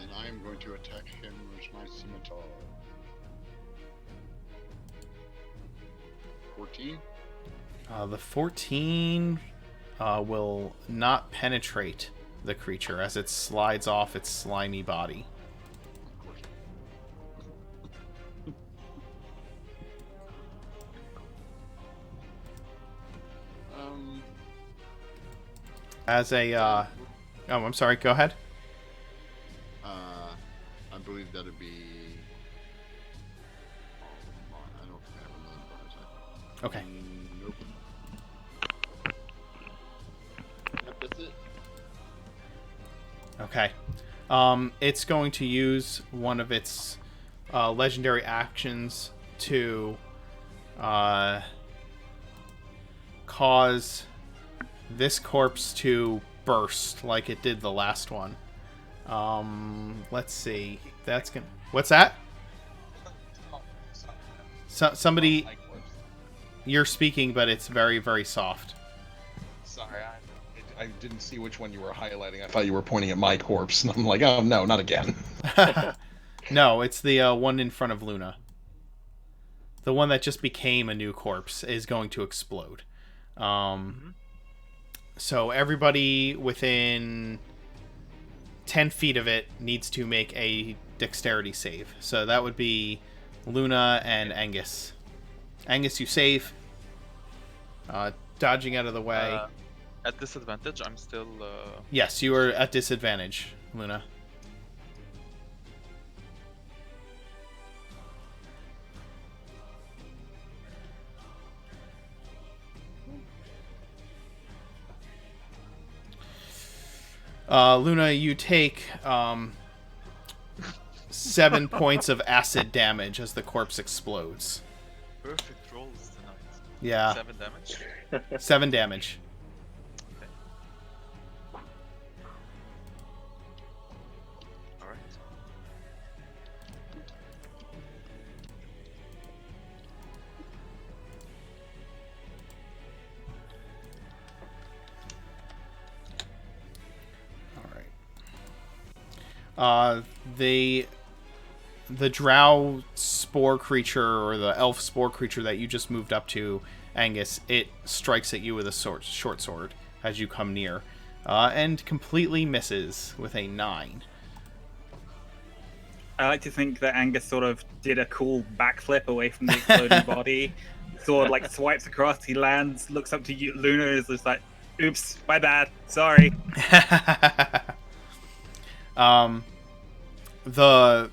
And I am going to attack him with my scimitar. 14? The 14 will not penetrate the creature as it slides off its slimy body. Of course. As a oh, I'm sorry. Go ahead. I believe that'd be. Oh, I don't think I have another bonus. Okay. Nope. Yep, that's it. Okay. It's going to use one of its legendary actions to cause this corpse to burst like it did the last one. Let's see. That's gonna. What's that? Somebody. You're speaking, but it's very, very soft. Sorry, I didn't see which one you were highlighting. I thought you were pointing at my corpse, and I'm like, oh no, not again. No, it's the one in front of Luna. The one that just became a new corpse is going to explode. So everybody within 10 feet of it needs to make a dexterity save. So that would be Luna and Angus. Angus, you save. Dodging out of the way. At disadvantage, I'm still... Yes, you are at disadvantage, Luna. Luna, you take 7 points of acid damage as the corpse explodes. Perfect rolls tonight. Yeah. 7 damage. 7 damage. Okay. Alright. The drow spore creature, or the elf spore creature that you just moved up to, Angus, it strikes at you with a short sword as you come near, and completely misses with a 9. I like to think that Angus sort of did a cool backflip away from the exploding body. Sword like swipes across, he lands, looks up to you, Luna is just like, oops, my bad, sorry. The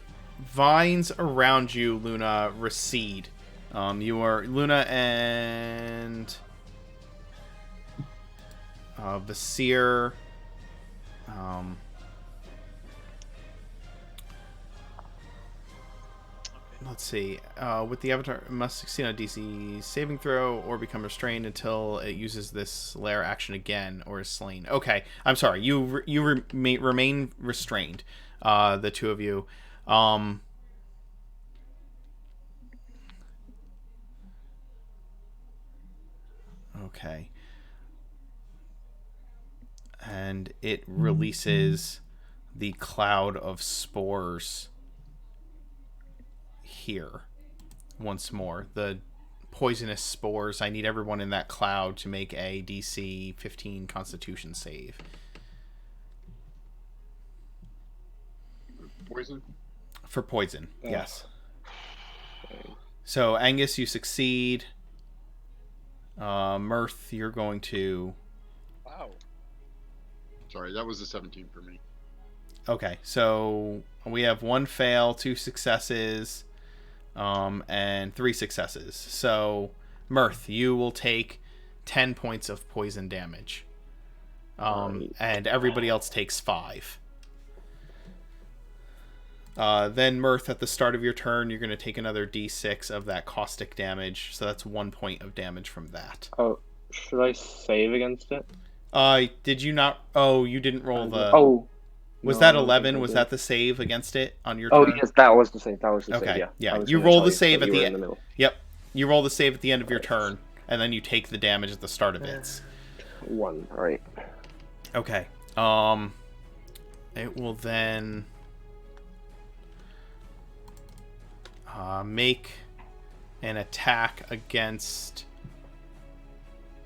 vines around you, Luna, recede. You are Luna and Vasir. Let's see. With the avatar, it must succeed on a DC saving throw or become restrained until it uses this lair action again or is slain. Okay, I'm sorry. You remain restrained. The two of you. Okay. And it releases the cloud of spores here once more. The poisonous spores. I need everyone in that cloud to make a DC 15 Constitution save. Poison? For poison, Oh. yes. So, Angus, you succeed. Mirth, you're going to... Wow. Sorry, that was a 17 for me. Okay, so we have 1 fail, 2 successes, and 3 successes. So, Mirth, you will take 10 points of poison damage. And everybody else takes 5. Then, Mirth, at the start of your turn, you're going to take another d6 of that caustic damage. So that's 1 point of damage from that. Oh, should I save against it? Did you not... Oh, you didn't roll the... Oh. Was No, that I don't think 11? I Was did. that the save against it on your Oh, turn? yes, that was the save. That was the Okay, save, yeah. I was You gonna roll tell the you, save but at you the were end. in the middle. Yep. You roll the save at the end of your turn, and then you take the damage at the start of its. 1, right. Okay. It will then make an attack against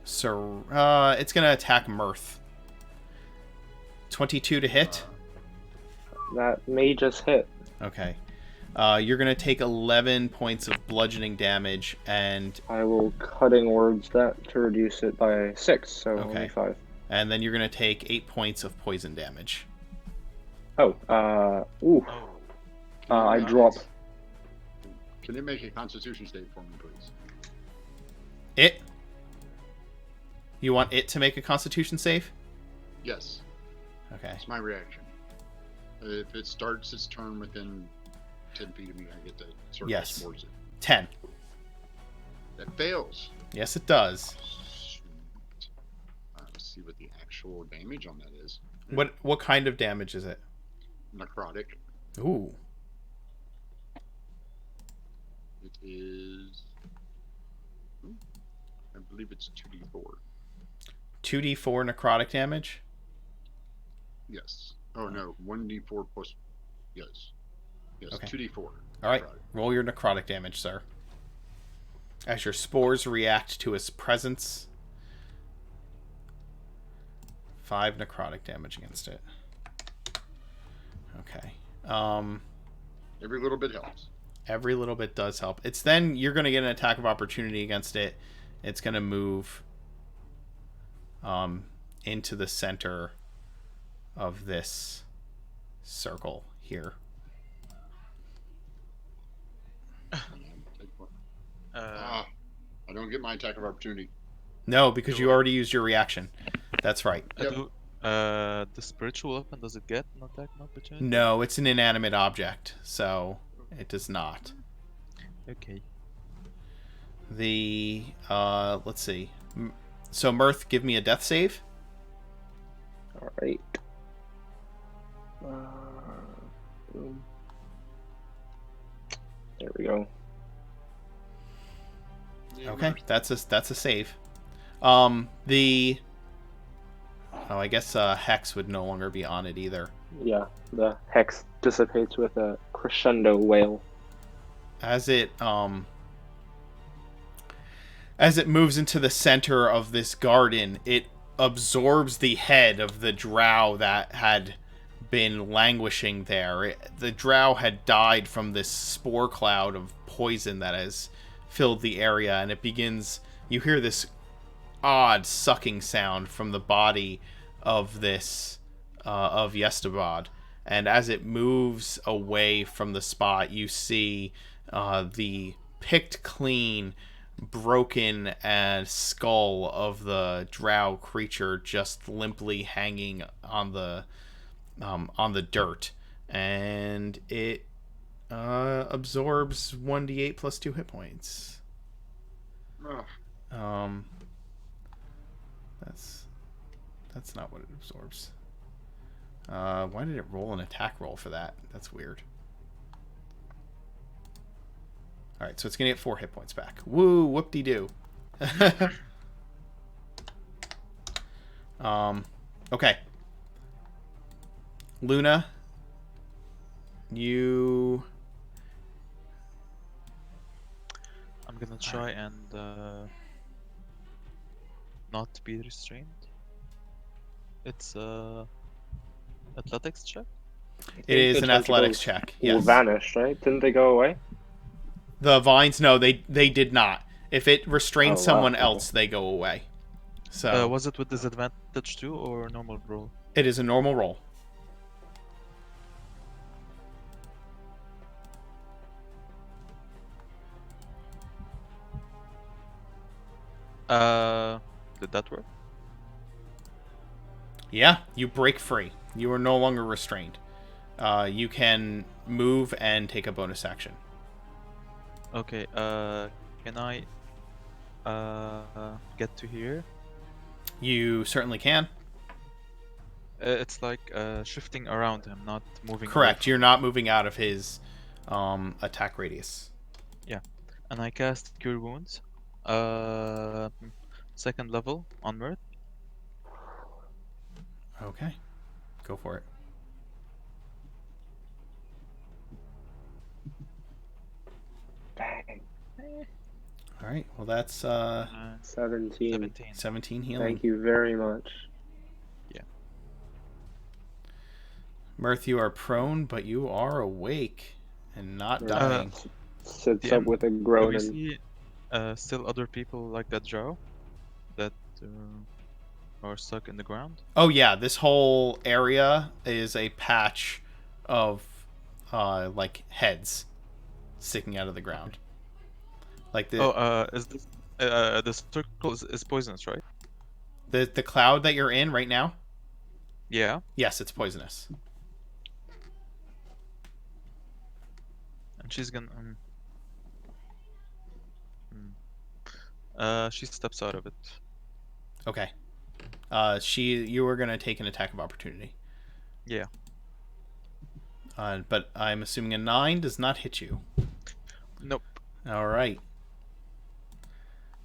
it's going to attack Mirth. 22 to hit. That may just hit. Okay. You're going to take 11 points of bludgeoning damage, and I will cutting words that to reduce it by 6, so Okay. only 5. then you're going to take 8 points of poison damage. Oh, ooh. Oh. I Nice. drop. Can you make a Constitution save for me, please? It? You want it to make a Constitution save? Yes, Okay. that's my reaction. If it starts its turn within 10 feet of me, I get to circle Yes. spores it. 10. That fails. Yes, it does. Let's see what the actual damage on that is. What kind of damage is it? Necrotic. Ooh. It is. I believe it's 2d4. 2d4 necrotic damage? Yes. Oh no, 1d4 plus. Yes. Yes, Okay. 2d4. All right. Necrotic. Roll your necrotic damage, sir. As your spores react to its presence. 5 necrotic damage against it. Okay. Every little bit helps. Every little bit does help. It's then you're going to get an attack of opportunity against it. It's going to move into the center of this circle here. I don't get my attack of opportunity. No, because you already used your reaction. That's right. Yep. The spiritual weapon, does it get an attack of opportunity? No, it's an inanimate object, so it does not. Okay. The let's see. So Mirth, give me a death save. All right. Boom. There we go. Yeah, Okay, that's a save. I guess Hex would no longer be on it either. Yeah, the hex dissipates with a crescendo wail. As it moves into the center of this garden, it absorbs the head of the drow that had been languishing there. The drow had died from this spore cloud of poison that has filled the area, and it begins. You hear this odd sucking sound from the body of this of Yestabad, and as it moves away from the spot, you see the picked clean, broken skull of the drow creature just limply hanging on the dirt, and it absorbs 1d8 plus 2 hit points. Ugh. That's not what it absorbs. Why did it roll an attack roll for that? That's weird. Alright, so it's gonna get 4 hit points back. Woo, whoop-de-doo. Okay. Luna, you... I'm gonna try and not be restrained. It's athletics check. It is The an athletics tentacles check, yes. vanished, right? Didn't they go away? The vines, no, they did not. If it restrains Oh, wow. someone else, they go away. So Was it with disadvantage too, or normal roll? it is a normal roll. Did that work? Yeah, you break free. You are no longer restrained. You can move and take a bonus action. Okay. Can I get to here? You certainly can. It's like shifting around him, not moving. away Correct. from You're not moving out of his attack radius. him. And I cast Cure Wounds. Second level on Mirth. Okay. Go for it. Dang. All right. Well, that's 17. 17. 17 healing. Thank you very much. Mirth, you are prone, but you are awake and not Uh, dying. Sits DM, up with a Do groan we and see still other people like that drow that are stuck in the ground? Oh yeah, this whole area is a patch of like heads sticking out of the ground. Like the Is this the circle is poisonous, right? the cloud that you're in right now? Yeah. Yes, it's poisonous. She's gonna. She steps out of it. Okay. You were gonna take an attack of opportunity. Yeah. But I'm assuming a 9 does not hit you. Nope. All right.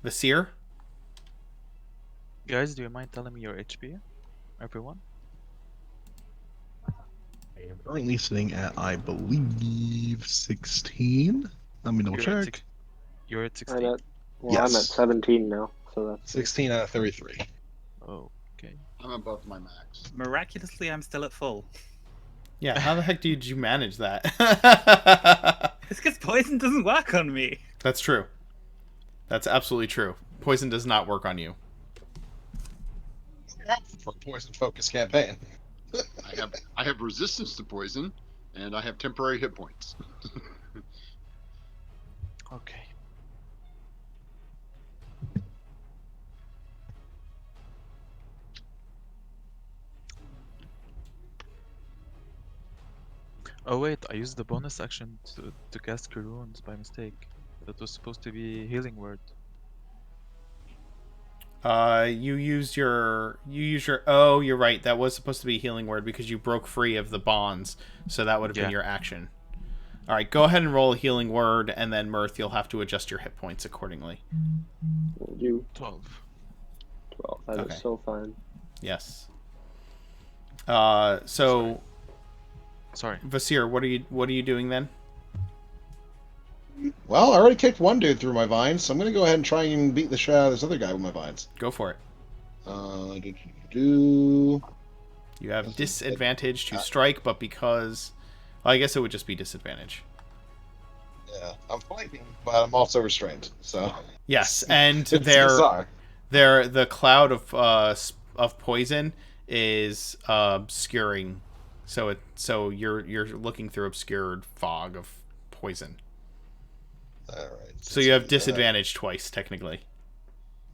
Vasir? Guys, do you mind telling me your HP? Everyone? I am currently sitting at, I believe, 16. Let me double You're at check. You're at I'm 16. at, well, Yes. I'm at 17 now, so that's 16 out of 33. Oh, okay. I'm above my max. Miraculously, I'm still at full. Yeah, how the heck did you manage that? It's because poison doesn't work on me. That's true. That's absolutely true. Poison does not work on you. For a poison focus campaign. I have resistance to poison, and I have temporary hit points. Okay. Oh wait, I used the bonus action to cast Cure Wounds by mistake. That was supposed to be Healing Word. You used your oh, you're right. That was supposed to be a healing word because you broke free of the bonds. So that would have been Yeah. your action. All right, go ahead and roll a healing word, and then Mirth, you'll have to adjust your hit points accordingly. we'll do 12. 12. That Okay. is so fine. Yes. So Sorry. Vasir, what are you doing then? Well, I already kicked one dude through my vines, so I'm going to go ahead and try and beat the shit out of this other guy with my vines. Go for it. Do. You have This is- disadvantage to strike, but because well, I guess it would just be disadvantage. Yeah, I'm flanking, but I'm also restrained, so. Yes, and It's bizarre. the cloud of poison is obscuring, so you're looking through obscured fog of poison. All right. So you have disadvantage twice technically.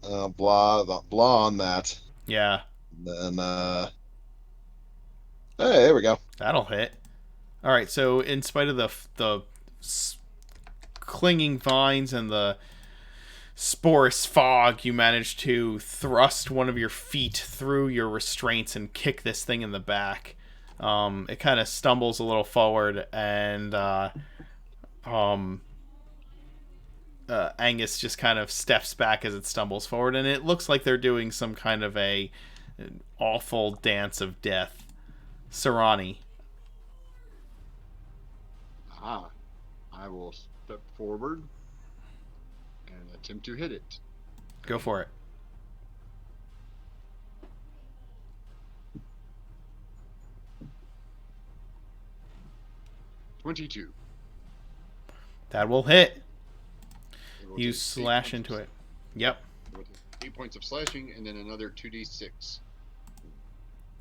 Blah on that. Yeah, Then hey, there we go. that'll hit. All right, so in spite of the clinging vines and the sporous fog, you manage to thrust one of your feet through your restraints and kick this thing in the back. It kind of stumbles a little forward, and Angus just kind of steps back as it stumbles forward, and it looks like they're doing some kind of an awful dance of death. Sarani. I will step forward and attempt to hit it. Go for it. $22. That will hit. It will You take 8 slash points into of- it. Yep. it will take 8 points of slashing, and then another 2d6.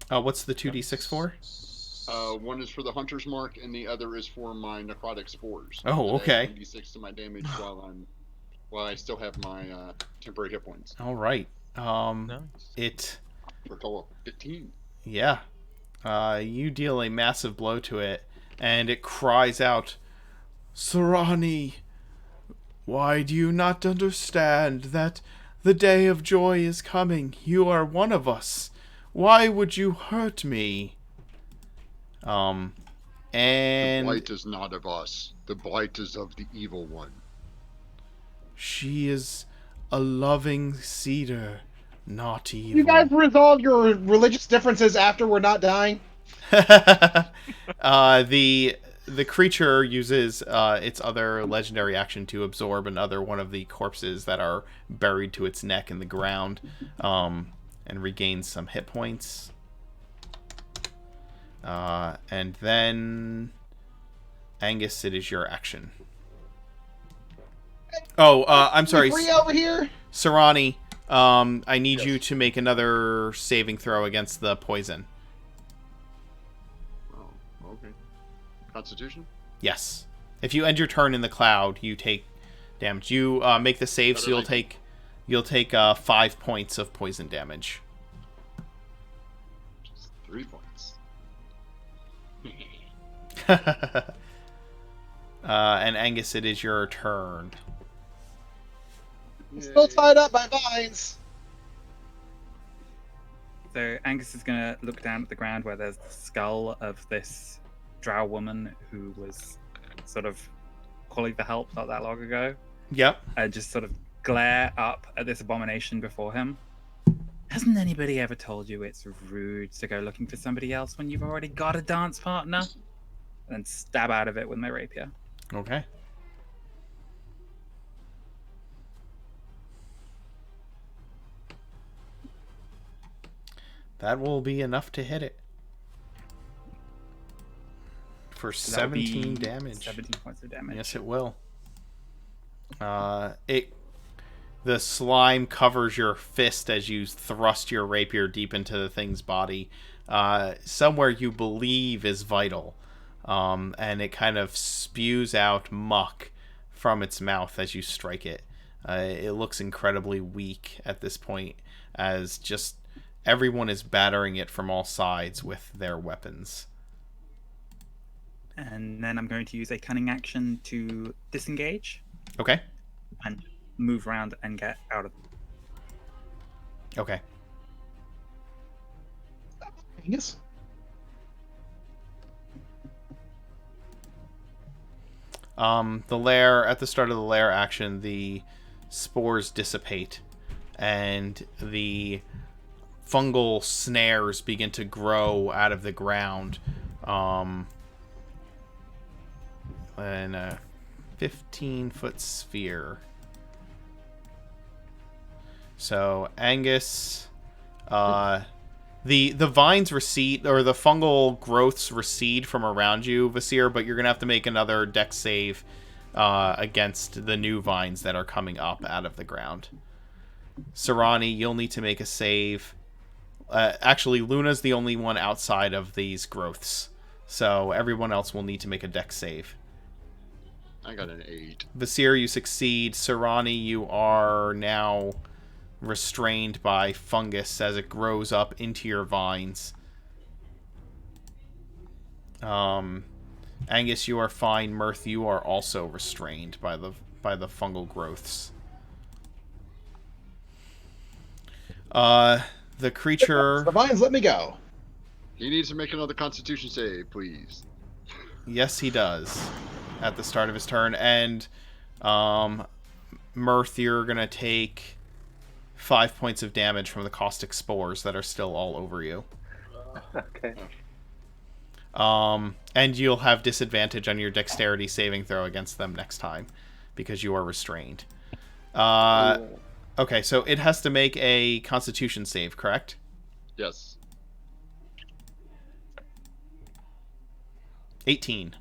What's the 2d6 for? One is for the hunter's mark, and the other is for my necrotic spores. Oh, That okay. adds 1d6 to my damage while I still have my temporary hit points. All right. Nice. It. For a total of 15. Yeah. You deal a massive blow to it, and it cries out, Sarani, why do you not understand that the day of joy is coming? You are one of us. Why would you hurt me? The And blight is not of us. The blight is of the evil one. she is a loving cedar, not evil. You guys resolve your religious differences after we're not dying? The creature uses its other legendary action to absorb another one of the corpses that are buried to its neck in the ground, and regains some hit points. And then Angus, it is your action. Oh, I'm sorry, Free over here? Sarani. I need Yes. you to make another saving throw against the poison. Oh, okay. Constitution? Yes. If you end your turn in the cloud, you take damage. You make the save, so you'll take 5 points of poison damage. Just 3 points. And And Angus, it is your turn. I'm still tied up by vines. So Angus is going to look down at the ground where there's the skull of this drow woman who was sort of calling for help not that long ago. Yep. Just sort of glare up at this abomination before him. Hasn't anybody ever told you it's rude to go looking for somebody else when you've already got a dance partner? And then stab out of it with my rapier. Okay. That will be enough to hit it. For So that would be 17 damage. 17 points of damage. Yes, it will. The slime covers your fist as you thrust your rapier deep into the thing's body, somewhere you believe is vital, and it kind of spews out muck from its mouth as you strike it. It looks incredibly weak at this point, as just everyone is battering it from all sides with their weapons. And then I'm going to use a cunning action to disengage Okay. and move around and get out of. Okay. Yes. The lair, at the start of the lair action, the spores dissipate and the fungal snares begin to grow out of the ground. In a 15-foot sphere. So Angus, the vines recede, or the fungal growths recede from around you, Vasir, but you're gonna have to make another dex save against the new vines that are coming up out of the ground. Sarani, you'll need to make a save. Actually, Luna's the only one outside of these growths, so everyone else will need to make a dex save. I got an 8. Vasir, you succeed. Sarani, you are now restrained by fungus as it grows up into your vines. Angus, you are fine. Mirth, you are also restrained by the fungal growths. The creature. The vines let me go. He needs to make another Constitution save, please. Yes, he does. At the start of his turn, and Mirth, you're gonna take 5 points of damage from the caustic spores that are still all over you. Okay. And you'll have disadvantage on your dexterity saving throw against them next time because you are restrained. Okay, so it has to make a Constitution save, correct? Yes. 18.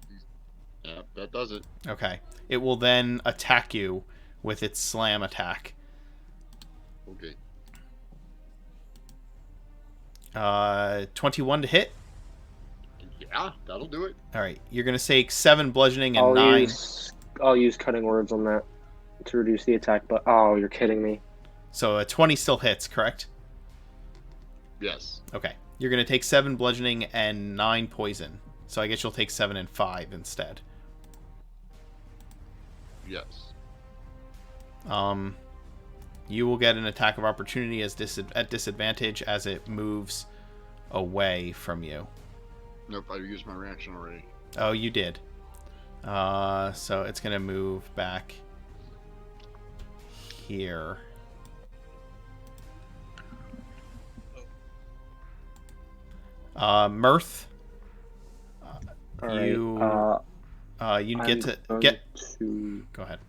Yeah, that does it. Okay. It will then attack you with its slam attack. Okay. 21 to hit. Yeah, that'll do it. All right. You're going to take 7 bludgeoning and 9. I'll use cutting words on that to reduce the attack, but oh, you're kidding me. So a 20 still hits, correct? Yes. Okay. You're going to take 7 bludgeoning and 9 poison. So I guess you'll take 7 and 5 instead. Yes. You will get an attack of opportunity at disadvantage as it moves away from you. Nope, I used my reaction already. Oh, you did. So it's going to move back here. Mirth. All right. You get to. Go ahead.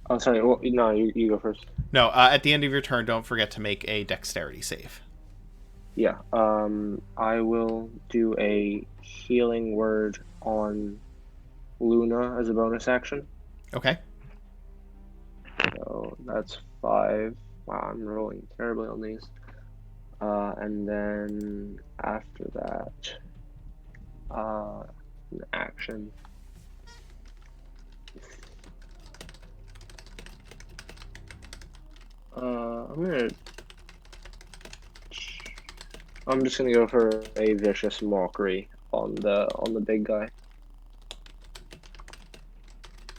Oh, sorry. Well, no, you go first. No, at the end of your turn, don't forget to make a dexterity save. Yeah. I will do a healing word on Luna as a bonus action. Okay. So that's 5. Wow, I'm rolling terribly on these. And then after that, an action. I'm just gonna go for a vicious mockery on the big guy.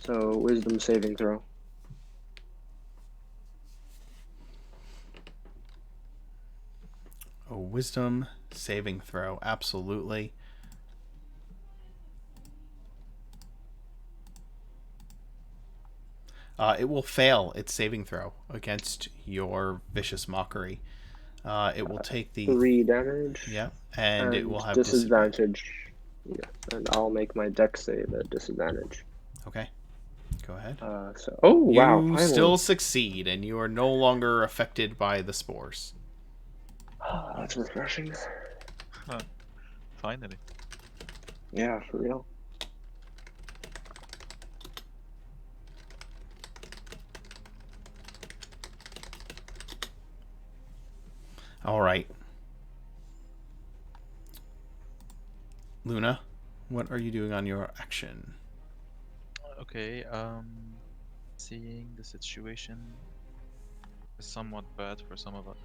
So wisdom saving throw. A wisdom saving throw, absolutely. It will fail its saving throw against your vicious mockery. It will take the 3 damage. yeah, and it And will have disadvantage. Yeah, and I'll make my dex save at disadvantage. Okay, go ahead. Oh wow! You Finally. still succeed, and you are no longer affected by the spores. That's refreshing. Finally. Yeah, for real. All right, Luna, what are you doing on your action? Okay, seeing the situation is somewhat bad for some of us.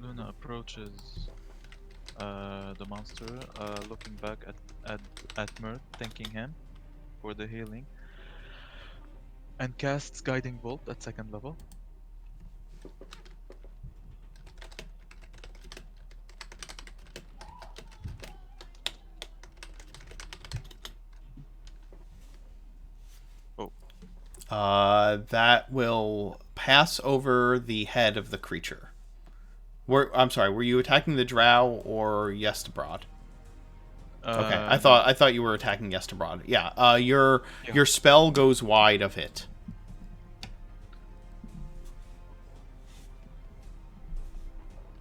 Luna approaches the monster, looking back at Mirth, thanking him for the healing, and casts Guiding Bolt at 2nd level. That will pass over the head of the creature. I'm sorry. Were you attacking the Drow or Yestabrod? Okay, I thought you were attacking Yestabrod. Yeah. Your spell goes wide of it.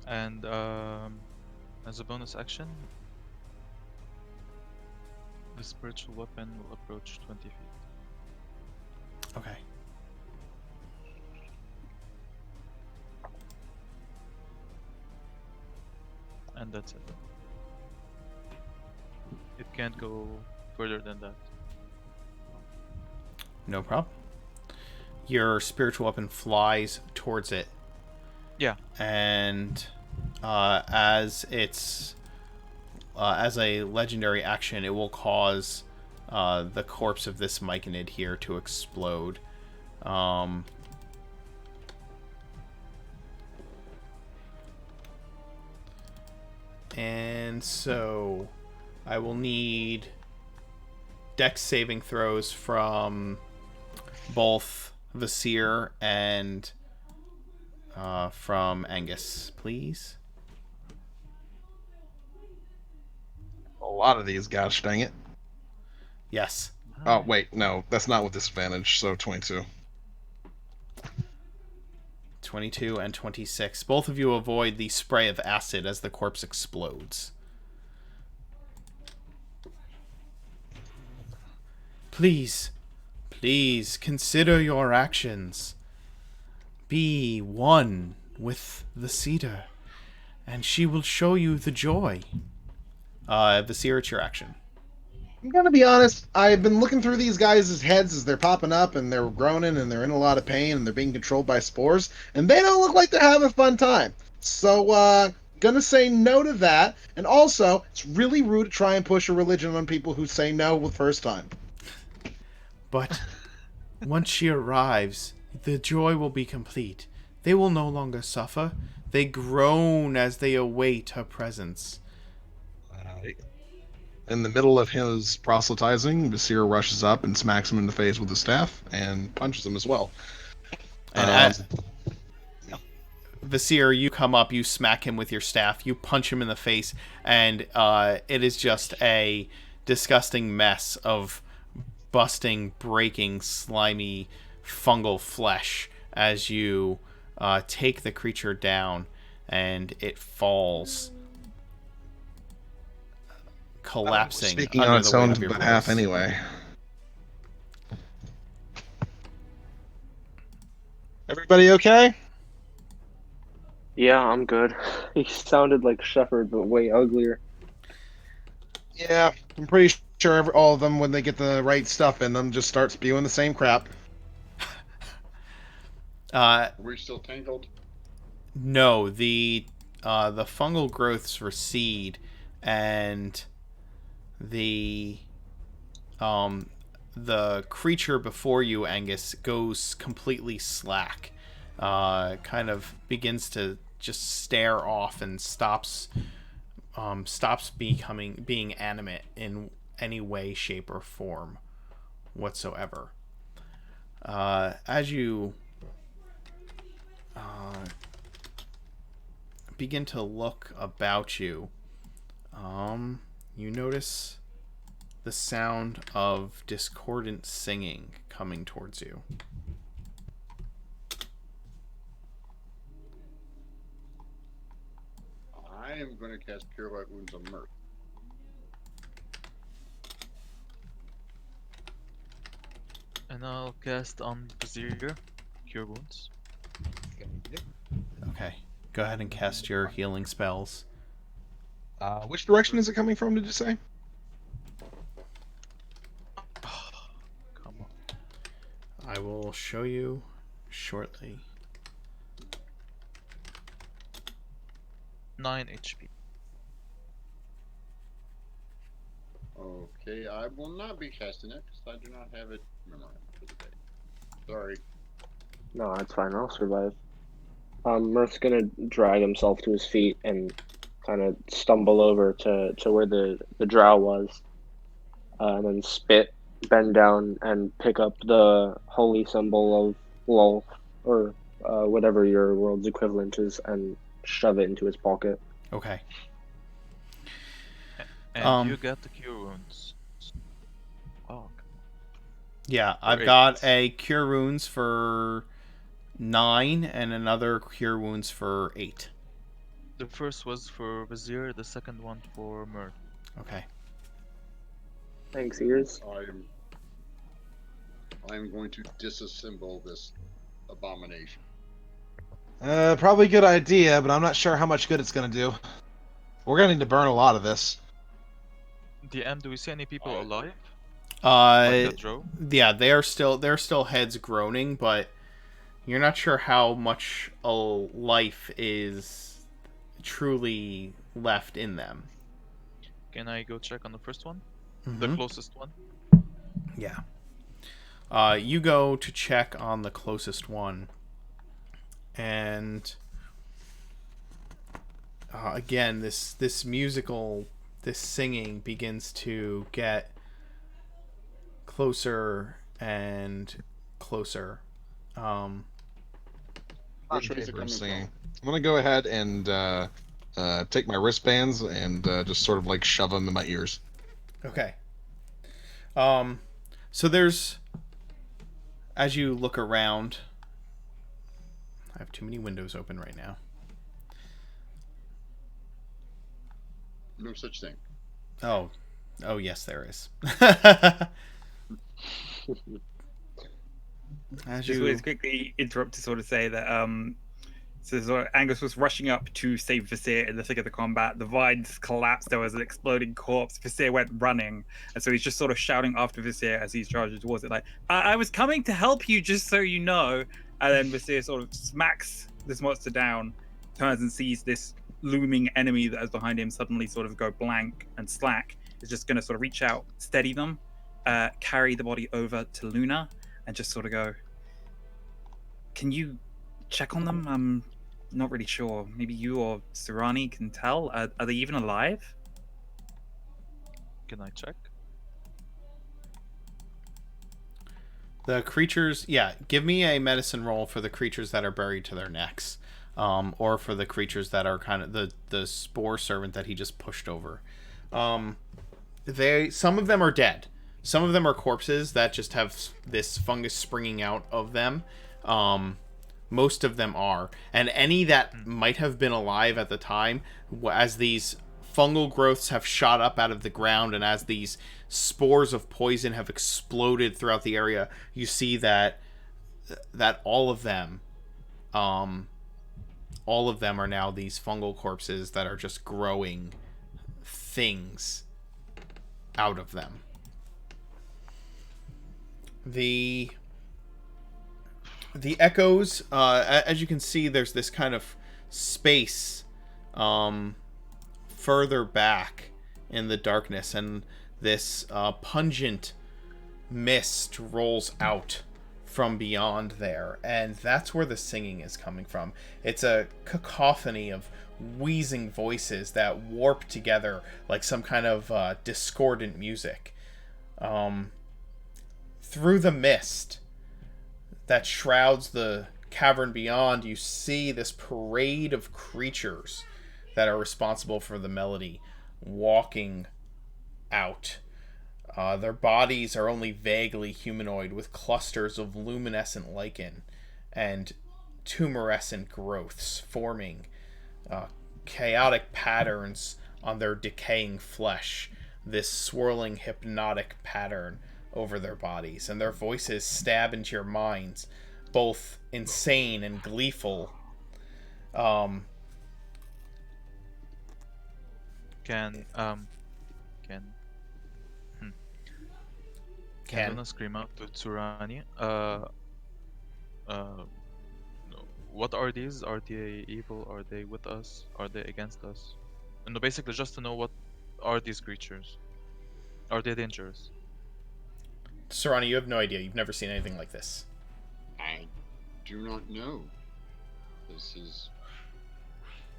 And as a bonus action, the spiritual weapon will approach 20 feet. Okay. And that's it. It can't go further than that. No problem. Your spiritual weapon flies towards it. Yeah. And as a legendary action, it will cause the corpse of this Myconid here to explode. And so I will need dex saving throws from both Vasir and from Angus, please. A lot of these, gosh dang it. Yes. Oh, wait, no, that's not with disadvantage, so 22. 22 and 26. Both of you avoid the spray of acid as the corpse explodes. Please, please consider your actions. Be one with the cedar, and she will show you the joy. Vasir, it's your action. I'm gonna be honest, I've been looking through these guys' heads as they're popping up and they're groaning and they're in a lot of pain and they're being controlled by spores, and they don't look like they're having a fun time. So, gonna say no to that, and also, it's really rude to try and push a religion on people who say no the first time. But once she arrives, the joy will be complete. They will no longer suffer. They groan as they await her presence. In the middle of his proselytizing, Vasir rushes up and smacks him in the face with his staff and punches him as well. And Vasir, you come up, you smack him with your staff, you punch him in the face, and it is just a disgusting mess of busting, breaking, slimy, fungal flesh as you take the creature down, and it falls, collapsing speaking under on its the weight own of your behalf blows. anyway. Everybody okay? Yeah, I'm good. He sounded like Shepard, but way uglier. Yeah, I'm pretty sure all of them, when they get the right stuff in them, just start spewing the same crap. Are we still tangled? No, the fungal growths recede, and the the creature before you, Angus, goes completely slack. Kind of begins to just stare off and stops being animate in any way, shape, or form whatsoever. As you begin to look about you, you notice the sound of discordant singing coming towards you. I am going to cast Cure Light Wounds on Mirth. And I'll cast on Vizier, Cure Wounds. Okay. Go ahead and cast your healing spells. Which direction is it coming from, did you say? Come on. I will show you shortly. 9 HP. Okay, I will not be casting it because I do not have it memorized for the day. Sorry. No, that's fine. I'll survive. Murph's gonna drag himself to his feet and kind of stumble over to where the drow was, and then spit, bend down, and pick up the holy symbol of Lol, or whatever your world's equivalent is, and shove it into his pocket. Okay. And you got the Cure Wounds. Oh, Yeah, I've eight. got a Cure Wounds for 9 and another Cure Wounds for 8. the first was for Vizier, the second one for Mirth. Okay. Thanks, ears. I'm going to disassemble this abomination. Probably a good idea, but I'm not sure how much good it's gonna do. We're gonna need to burn a lot of this. DM, do we see any people alive? Uh, Like a drow? yeah, they're still heads groaning, but you're not sure how much a life is truly left in them. Can I go check on the first one? Mhm. The closest one? Yeah. You go to check on the closest one, and again, this singing begins to get closer and closer. Which way is it I'm coming from? gonna go ahead and take my wristbands and just sort of like shove them in my ears. Okay. So there's, as you look around, I have too many windows open right now. No such thing. Oh yes, there is. As Just you, always quickly interrupt to sort of say that so sort of Angus was rushing up to save Vizier in the thick of the combat. The vines collapsed. There was an exploding corpse. Vizier went running, and so he's just sort of shouting after Vizier as he's charging towards it, like, "I was coming to help you, just so you know." And then Vizier sort of smacks this monster down, turns and sees this looming enemy that is behind him suddenly sort of go blank and slack. Is just going to sort of reach out, steady them, carry the body over to Luna, and just sort of go, "Can you check on them? I'm not really sure. Maybe you or Surani can tell. Are they even alive?" Can I check? the creatures, yeah, give me a medicine roll for the creatures that are buried to their necks, or for the creatures that are kind of the spore servant that he just pushed over. Some of them are dead. Some of them are corpses that just have this fungus springing out of them. Most of them are. And any that might have been alive at the time, as these fungal growths have shot up out of the ground and as these spores of poison have exploded throughout the area, you see that all of them are now these fungal corpses that are just growing things out of them. The echoes, as you can see, there's this kind of space further back in the darkness, and this pungent mist rolls out from beyond there, and that's where the singing is coming from. It's a cacophony of wheezing voices that warp together like some kind of discordant music. Through the mist that shrouds the cavern beyond, you see this parade of creatures that are responsible for the melody walking out. Their bodies are only vaguely humanoid, with clusters of luminescent lichen and tumorescent growths forming chaotic patterns on their decaying flesh, this swirling hypnotic pattern over their bodies. And their voices stab into your minds, both insane and gleeful. Can Luna scream out to Tsurani? What are these? Are they evil? Are they with us? Are they against us? And basically, just to know, what are these creatures? Are they dangerous? Sarani, you have no idea. You've never seen anything like this. I do not know. This is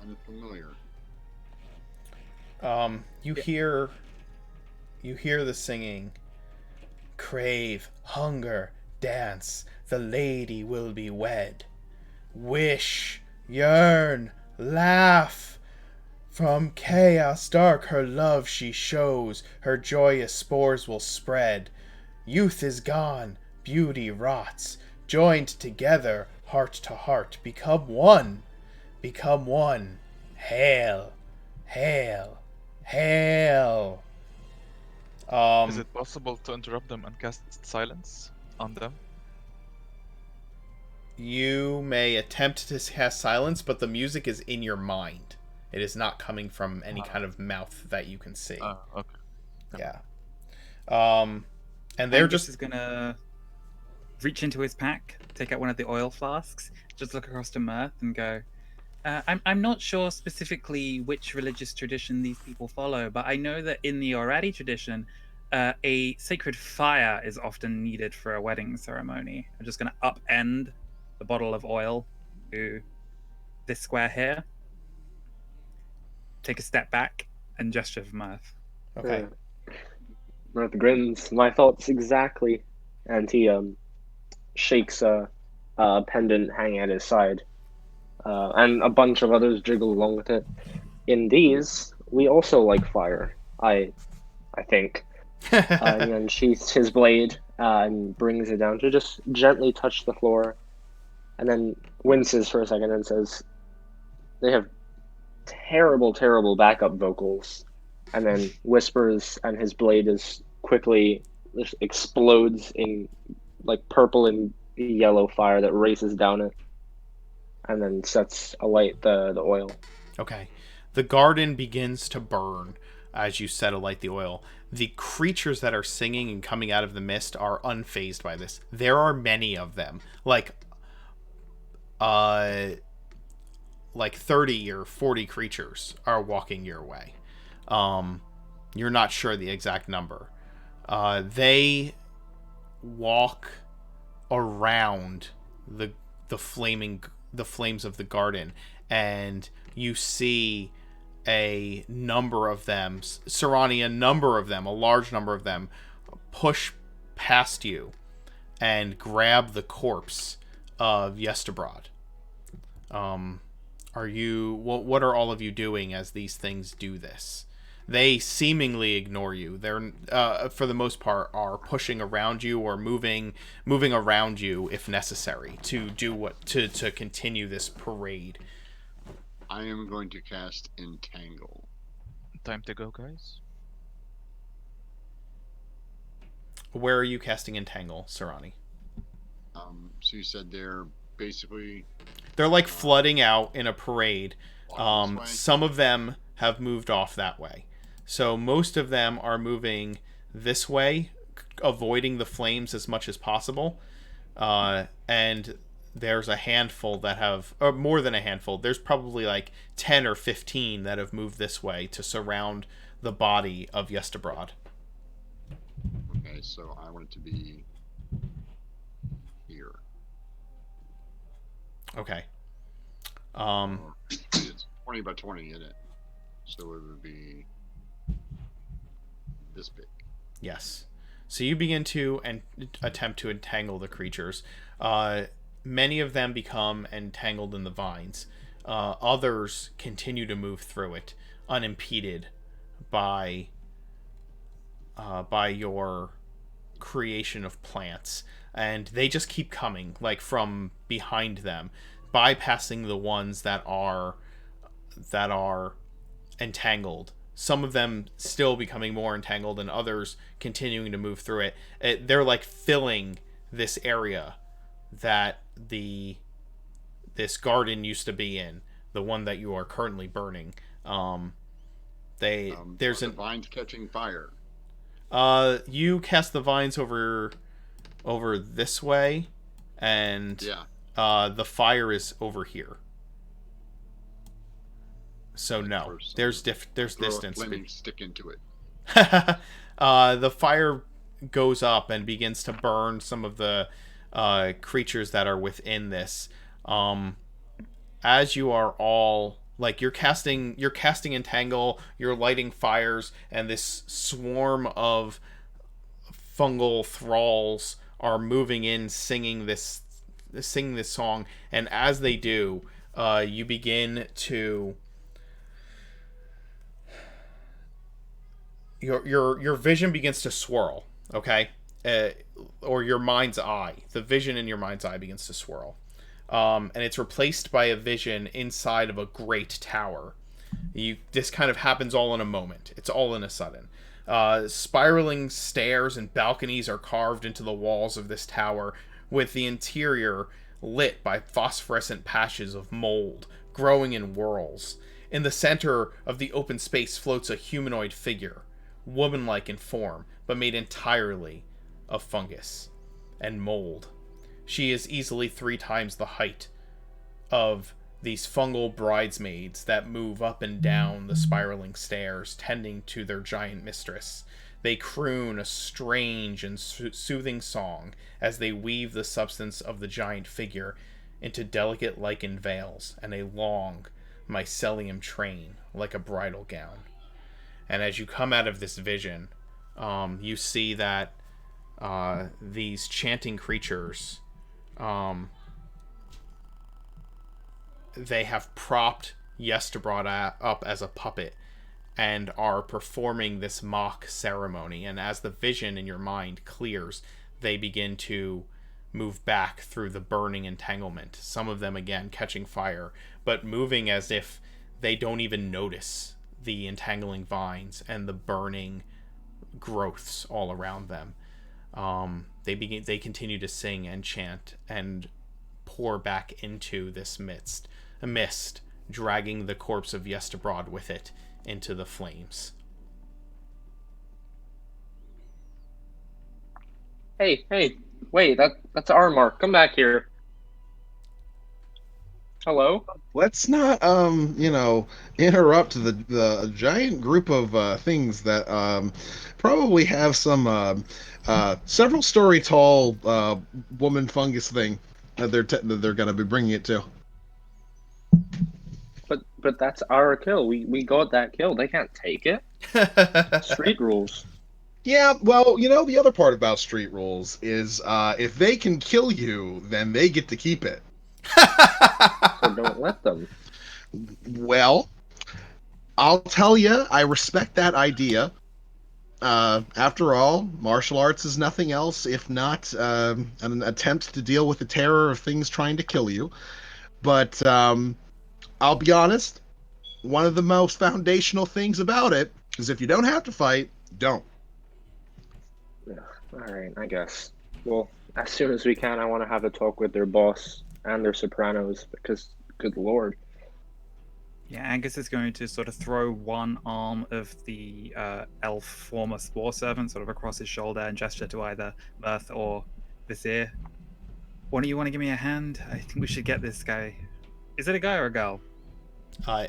unfamiliar. You hear the singing. Crave, hunger, dance, the lady will be wed. Wish, yearn, laugh. From chaos dark her love she shows, her joyous spores will spread. Youth is gone, beauty rots, joined together, heart to heart, become one. Become one. Hail, hail, hail. Is it possible to interrupt them and cast silence on them? You may attempt to cast silence, but the music is in your mind. It is not coming from any kind of mouth that you can see. Okay. Yeah. And they're Angus just is gonna reach into his pack, take out one of the oil flasks, just look across to Mirth and go, I'm not sure specifically which religious tradition these people follow, but I know that in the Oradi tradition, a sacred fire is often needed for a wedding ceremony. I'm just going to upend the bottle of oil to this square here, take a step back, and gesture for Mirth. Okay. Mirth grins. My thoughts exactly. And he shakes a pendant hanging at his side. And a bunch of others jiggle along with it. In these, we also like fire, I think. And then sheaths his blade and brings it down to just gently touch the floor, and then winces for a second and says, "They have terrible, terrible backup vocals." And then whispers, and his blade is quickly just explodes in like purple and yellow fire that races down it, and then sets alight the oil. Okay. The garden begins to burn as you set alight the oil. The creatures that are singing and coming out of the mist are unfazed by this. There are many of them. Like 30 or 40 creatures are walking your way. You're not sure the exact number. They walk around the flames of the garden, and you see a number of them, Sarani, a large number of them, push past you and grab the corpse of Yestabrod. What are all of you doing as these things do this? They seemingly ignore you. They're, for the most part, are pushing around you or moving around you if necessary to continue this parade. I am going to cast Entangle. Time to go, guys. Where are you casting Entangle, Sarani? So you said they're basically... They're like flooding out in a parade. This way? Some of them have moved off that way. So most of them are moving this way, avoiding the flames as much as possible. And there's a handful that have, or more than a handful, there's probably like 10 or 15 that have moved this way to surround the body of Yestabrod. Okay, so I want it to be here. Okay. It's 20 by 20 in it, so it would be this big. Yes. So you begin to attempt to entangle the creatures. Many of them become entangled in the vines. Others continue to move through it, unimpeded by your creation of plants, and they just keep coming, like from behind them, bypassing the ones that are entangled. Some of them still becoming more entangled, and others continuing to move through it. They're like filling this area that this garden used to be in, the one that you are currently burning. There's the vines catching fire. You cast the vines over this way, and the fire is over here. So no, there's distance. Flaming stick into it. The fire goes up and begins to burn some of the creatures that are within this. As you are all like you're casting entangle, you're lighting fires, and this swarm of fungal thralls are moving in, singing this song, and as they do, you begin to your vision begins to swirl, okay? Or your mind's eye. The vision in your mind's eye begins to swirl. And it's replaced by a vision inside of a great tower. This kind of happens all in a moment. It's all in a sudden. Spiraling stairs and balconies are carved into the walls of this tower, with the interior lit by phosphorescent patches of mold growing in whorls. In the center of the open space floats a humanoid figure, woman-like in form, but made entirely of fungus and mold. She is easily 3 times the height of these fungal bridesmaids that move up and down the spiraling stairs, tending to their giant mistress. They croon a strange and soothing song as they weave the substance of the giant figure into delicate lichen veils and a long mycelium train like a bridal gown. And as you come out of this vision, you see that these chanting creatures, they have propped Yestabrod up as a puppet and are performing this mock ceremony. And as the vision in your mind clears, they begin to move back through the burning entanglement. Some of them, again, catching fire, but moving as if they don't even notice the entangling vines and the burning growths all around them. They continue to sing and chant and pour back into this mist, dragging the corpse of Yestabrod with it into the flames. Hey, wait, that's our mark. Come back here. Hello? Let's not, interrupt the giant group of things that probably have some several story tall woman fungus thing that they're going to be bringing it to. But that's our kill. We got that kill. They can't take it. Street rules. Yeah, well, the other part about street rules is if they can kill you, then they get to keep it. So don't let them. Well, I'll tell you, I respect that idea. After all, martial arts is nothing else if not an attempt to deal with the terror of things trying to kill you. But I'll be honest, one of the most foundational things about it is if you don't have to fight, don't. Yeah, all right, I guess. Well, as soon as we can, I want to have a talk with their boss and their sopranos because, good lord. Yeah, Angus is going to sort of throw one arm of the elf former spore servant sort of across his shoulder and gesture to either Mirth or Vizier. One of you want to give me a hand? I think we should get this guy. Is it a guy or a girl?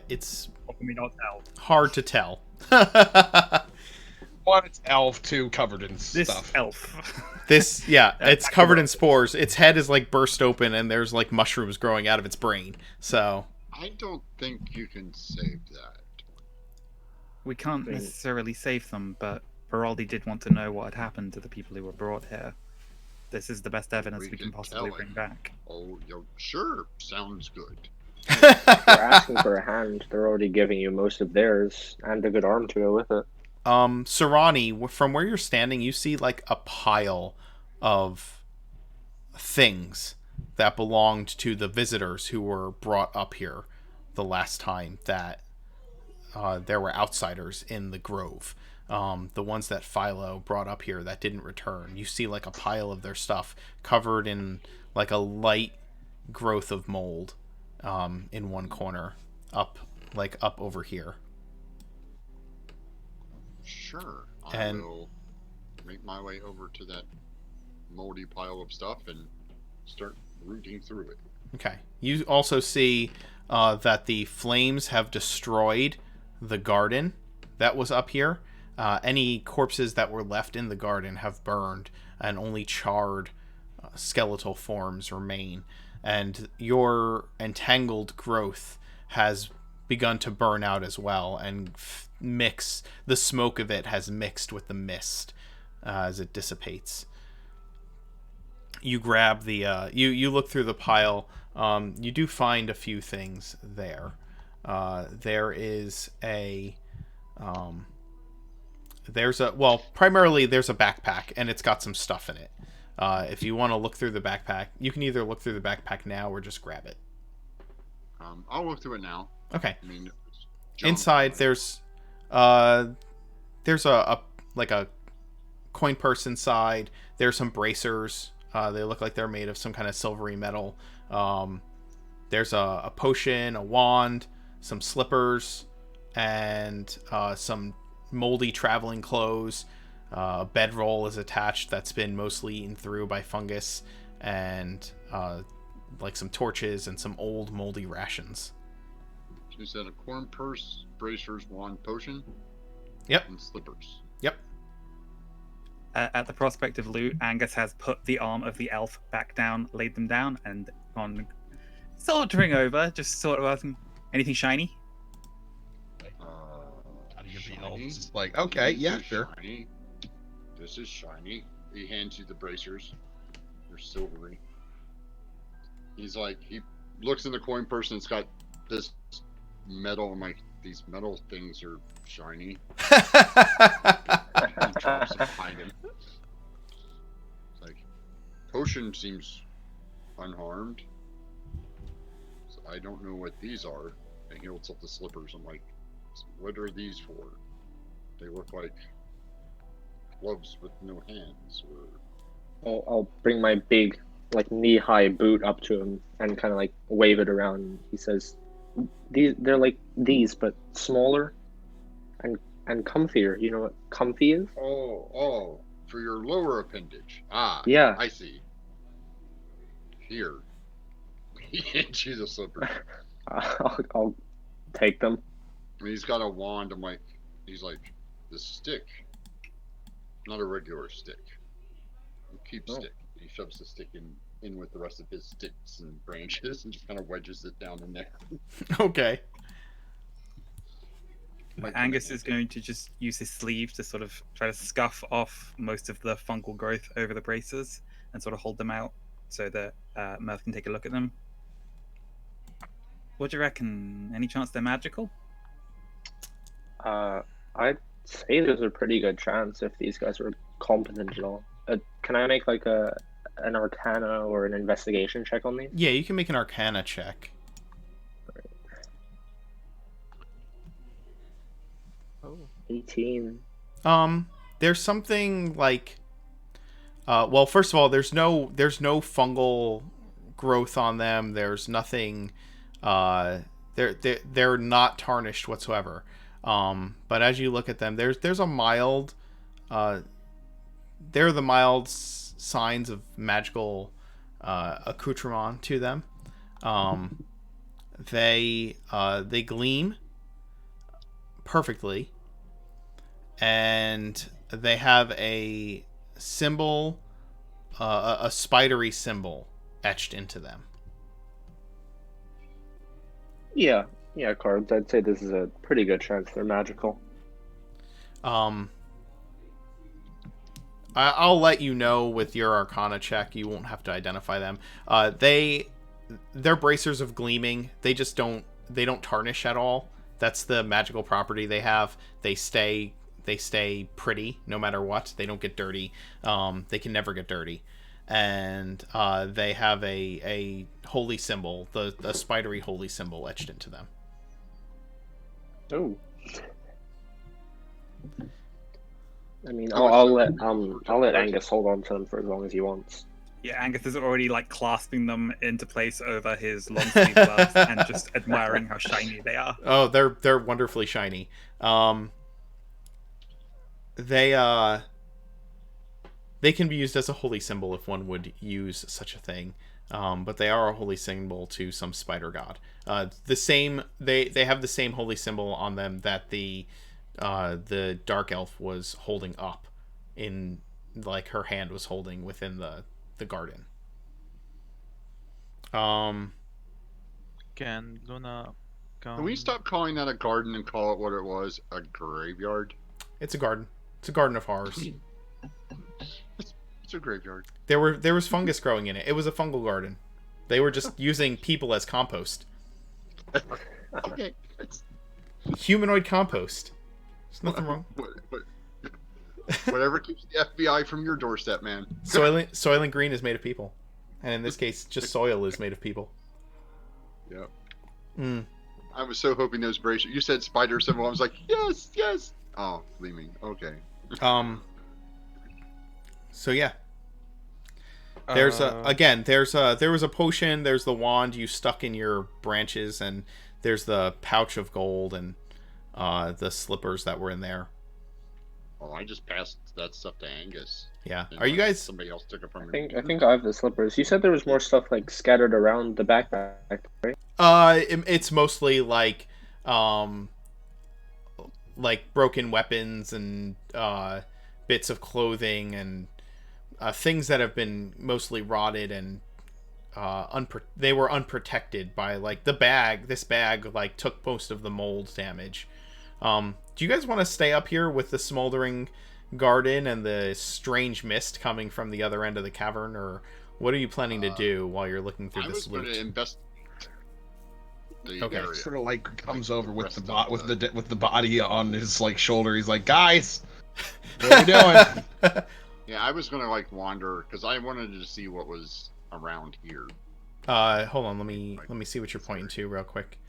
It's Or can we not tell? hard to tell. One, it's elf. Two, covered in This stuff. elf. This, yeah, it's covered in spores. Its head is like burst open, and there's like mushrooms growing out of its brain. So I don't think you can save that. We can't Great. necessarily save them, but Baraldi did want to know what had happened to the people who were brought here. This is the best evidence we can could possibly tell bring him. back. Oh, sure, sounds good. They're asking for a hand. They're already giving you most of theirs and a good arm to go with it. Sarani, from where you're standing, you see like a pile of things that belonged to the visitors who were brought up here the last time that there were outsiders in the grove. The ones that Philo brought up here that didn't return. You see like a pile of their stuff covered in like a light growth of mold in one corner, up over here. Sure, And- I will make my way over to that moldy pile of stuff and start rooting through it. Okay. You also see that the flames have destroyed the garden that was up here. Any corpses that were left in the garden have burned, and only charred skeletal forms remain. And your entangled growth has begun to burn out as well, and the smoke of it has mixed with the mist as it dissipates. You grab the you look through the pile. You do find a few things there. There is a primarily there's a backpack, and it's got some stuff in it. If you want to look through the backpack, you can either look through the backpack now or just grab it. I'll look through it now. Okay. I mean, Inside there's a coin purse inside. There's some bracers. They look like they're made of some kind of silvery metal. There's a potion, a wand, some slippers, and some moldy traveling clothes. A bedroll is attached that's been mostly eaten through by fungus, and like some torches and some old moldy rations. Is that a corn purse, bracers, wand, potion? Yep. And slippers. Yep. At the prospect of loot, Angus has put the arm of the elf back down, laid them down, and gone sauntering over, just sort of asking, anything shiny? Shiny? It's like, okay, This yeah, is sure. Shiny. This is shiny. He hands you the bracers. They're silvery. He's like, he looks in the coin purse and it's got this metal. I'm like, these metal things are shiny. He drops it behind him. It's like, potion seems unharmed. So I don't know what these are. And he holds up the slippers. I'm like, what are these for? They look like gloves with no hands. Or I'll bring my big, like knee-high boot up to him and kind of like wave it around. He says, they're like these, but smaller and comfier. You know what comfy is? oh, for your lower appendage. Ah, Yeah. I see. Here, he hands you the slipper. I'll take them. And he's got a wand. I'm like, he's like, this stick, not a regular stick. Keep Oh. stick. He shoves the stick in with the rest of his sticks and branches and just kind of wedges it down in there. Okay. Like Angus is going to just use his sleeve to sort of try to scuff off most of the fungal growth over the bracers and sort of hold them out so that Mirth can take a look at them. What do you reckon? Any chance they're magical? I'd say there's a pretty good chance if these guys were competent at all. Can I make like an Arcana or an investigation check on these? Yeah, you can make an Arcana check. Oh. 18. There's something like, well, first of all, there's no fungal growth on them. There's nothing. They're not tarnished whatsoever. But as you look at them, there's a mild. There are the mild signs of magical accoutrement to them. They gleam perfectly, and they have a symbol, a spidery symbol etched into them. Yeah, cards. I'd say this is a pretty good chance they're magical. I'll let you know with your Arcana check. You won't have to identify them. They're bracers of gleaming. They just don't tarnish at all. That's the magical property they have. They stay pretty no matter what. They don't get dirty. They can never get dirty. And they have a holy symbol, the spidery holy symbol etched into them. Oh. I mean, I'll let Angus hold on to them for as long as he wants. Yeah, Angus is already like clasping them into place over his long sleeve gloves and just admiring how shiny they are. Oh, they're wonderfully shiny. They can be used as a holy symbol if one would use such a thing. But they are a holy symbol to some spider god. They have the same holy symbol on them that the dark elf was holding up in, like, her hand was holding within the garden. Can Luna come? Can we stop calling that a garden and call it what it was? A graveyard? It's a garden. It's a garden of horrors. It's a graveyard. There was fungus growing in it. It was a fungal garden. They were just using people as compost. Okay. Humanoid compost. There's nothing wrong. Whatever keeps the FBI from your doorstep, man. Soylent Green is made of people. And in this case, just soil is made of people. Yep. Mm. I was so hoping those bracers. You said spider symbol. I was like, yes, yes. Oh, gleaming. Okay. So yeah. There's there was a potion. There's the wand you stuck in your branches, and there's the pouch of gold and the slippers that were in there. Oh, I just passed that stuff to Angus. Yeah. And, Are you guys? Somebody else took it from me. I think I have the slippers. You said there was more stuff like scattered around the backpack, right? It's mostly like broken weapons and bits of clothing and things that have been mostly rotted and they were unprotected by, like, the bag. This bag, like, took most of the mold damage. Do you guys want to stay up here with the smoldering garden and the strange mist coming from the other end of the cavern, or what are you planning to do while you're looking through this loot? I was going to invest the Okay. area. Sort of like comes over with the body on his, like, shoulder. He's like, guys, what are we doing? Yeah, I was going to, like, wander because I wanted to see what was around here. Hold on, let me see what you're pointing to real quick.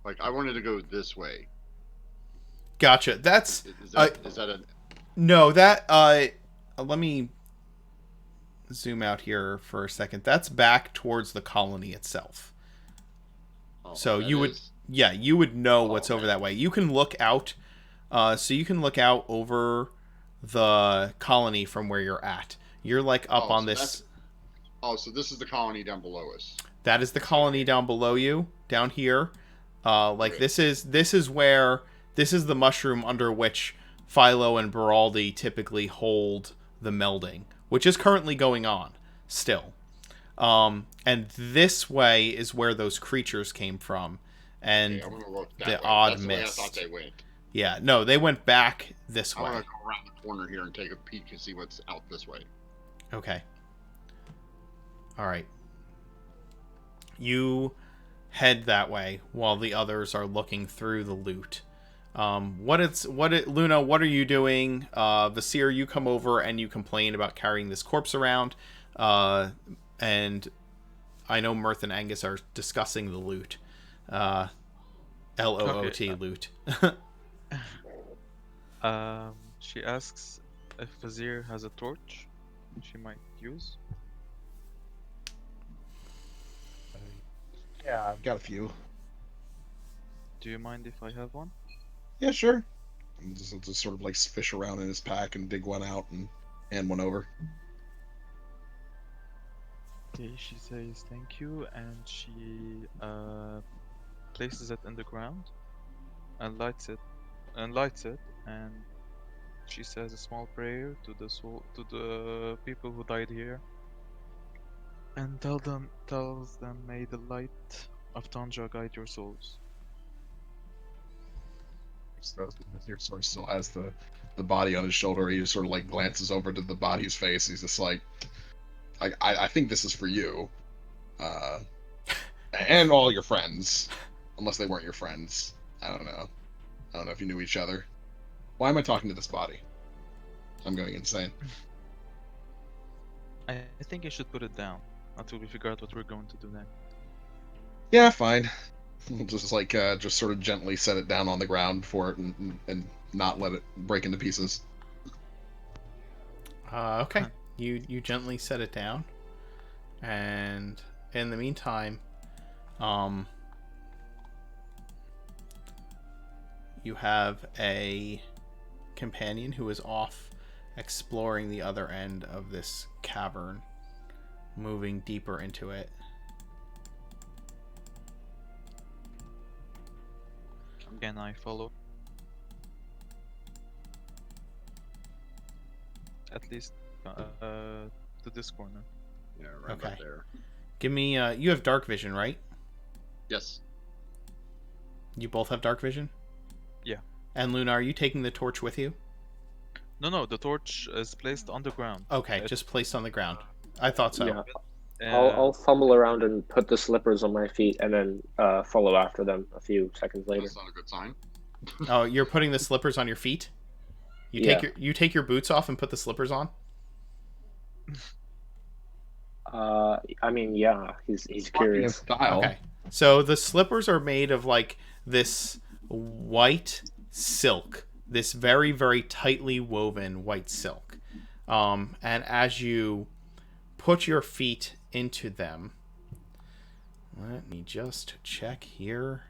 Like, I wanted to go this way. Gotcha. That's is that a no, that let me zoom out here for a second. That's back towards the colony itself. oh, So that you would is- you would know what's okay. over that way. You can look out so you can look out over the colony from where you're at. You're, like, up on so this. so this is the colony down below us. That is the colony down below you, down here. Right. This is the mushroom under which Philo and Baraldi typically hold the melding, which is currently going on still. And this way is where those creatures came from, and Okay, I want to look that the way. odd That's the way I mist. thought they went. Yeah, no, they went back this I way. want to go around the corner here and take a peek and see what's out this way. Okay. All right. You head that way while the others are looking through the loot. Luna, what are you doing? Vasir, you come over and you complain about carrying this corpse around. And I know Mirth and Angus are discussing the loot. LOOT Okay. loot. She asks if Vizier has a torch she might use. Yeah, I've got a few. Do you mind if I have one? Yeah, sure. And just sort of, like, fish around in his pack and dig one out and hand one over. Okay, she says thank you, and she places it in the ground and lights it, and she says a small prayer to the people who died here, and tells them, may the light of Tanja guide your souls. So your sword still has the body on his shoulder. He just sort of like glances over to the body's face. He's just like, I think this is for you, and all your friends, unless they weren't your friends. I don't know. I don't know if you knew each other. Why am I talking to this body? I'm going insane. I think you should put it down until we figure out what we're going to do next. Yeah, fine. We'll just like just sort of gently set it down on the ground for it and not let it break into pieces. Okay. You gently set it down, and in the meantime, you have a companion who is off exploring the other end of this cavern, moving deeper into it. Can I follow? At least to this corner. Yeah, right Okay. about there. Give me. You have dark vision, right? Yes. You both have dark vision? Yeah. And Luna, are you taking the torch with you? No, the torch is placed on the ground. Okay, just placed on the ground. I thought so. Yeah. Uh, I'll fumble around and put the slippers on my feet, and then follow after them a few seconds later. That's not a good sign. Oh, you're putting the slippers on your feet? You take your boots off and put the slippers on? I mean, yeah, he's curious. Style. Okay. So the slippers are made of like this white silk, this very, very tightly woven white silk. And as you put your feet into them, let me just check here.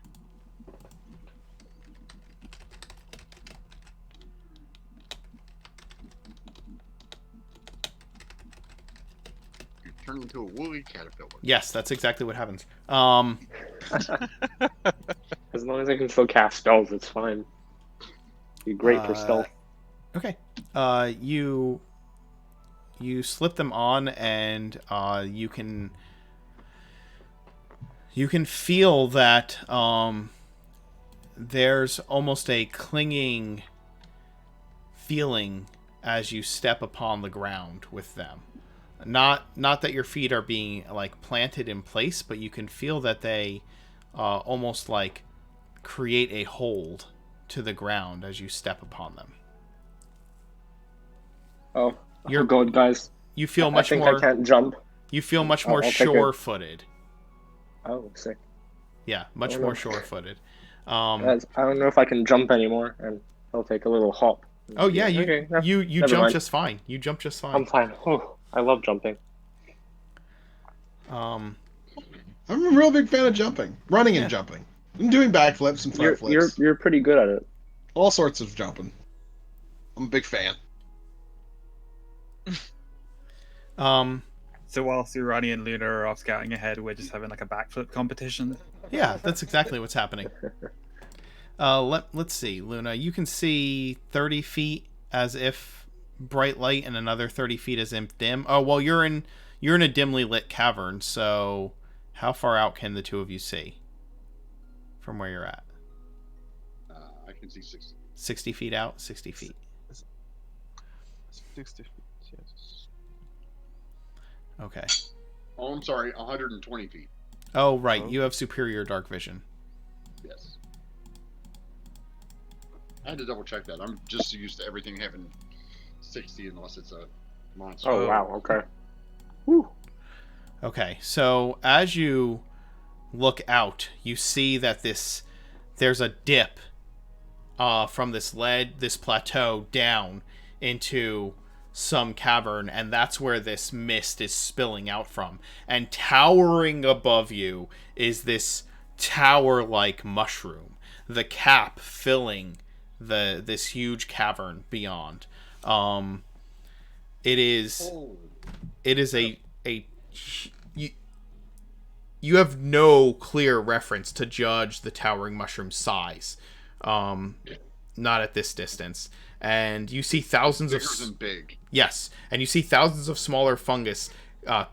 You turn into a woolly caterpillar. Yes, that's exactly what happens. As long as I can still cast spells, it's fine. Be great for stealth. Okay. You slip them on, and you can feel that there's almost a clinging feeling as you step upon the ground with them. Not that your feet are being like planted in place, but you can feel that they almost like create a hold to the ground as you step upon them. Oh, You're- God, guys. You feel I much think more. I can't jump. You feel much more I'll take it. sure-footed. Oh, sick. Yeah, much Oh, more no. sure-footed. Guys, I don't know if I can jump anymore, and I'll take a little hop. Oh yeah, you Okay, no, you never jump mind. just fine. You jump just I'm fine. fine. Oh, I love jumping. I'm a real big fan of jumping, running Yeah. and jumping, and doing backflips and front flips, You're pretty good at it. all sorts of jumping. I'm a big fan. So whilst Urani and Luna are off scouting ahead, we're just having like a backflip competition. Yeah, that's exactly what's happening. Let's see, Luna. You can see 30 feet as if bright light, and another 30 feet as if dim. Oh well, you're in a dimly lit cavern. So how far out can the two of you see from where you're at? I can see 60. 60 feet out. 60 feet. 60 feet, yes. Okay. Oh, I'm sorry, 120 feet. Oh right, Oh. you have superior dark vision. Yes. I had to double check that. I'm just used to everything having 60 unless it's a monster. Oh, wow, okay. Whew. Okay, so as you look out, you see that there's a dip from this plateau down into some cavern, and that's where this mist is spilling out from. And towering above you is this tower-like mushroom, the cap filling this huge cavern beyond. It is you have no clear reference to judge the towering mushroom's size. not at this distance. And you see thousands Bigger of than big. yes, and you see thousands of smaller fungus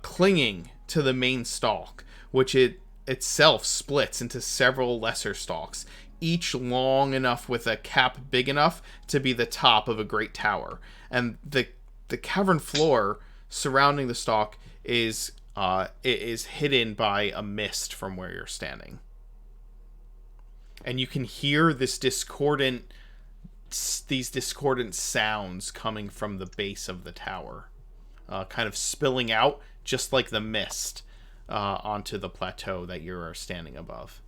clinging to the main stalk, which it itself splits into several lesser stalks, each long enough with a cap big enough to be the top of a great tower. And the cavern floor surrounding the stalk is it is hidden by a mist from where you're standing. And you can hear these discordant sounds coming from the base of the tower, kind of spilling out just like the mist onto the plateau that you're standing above.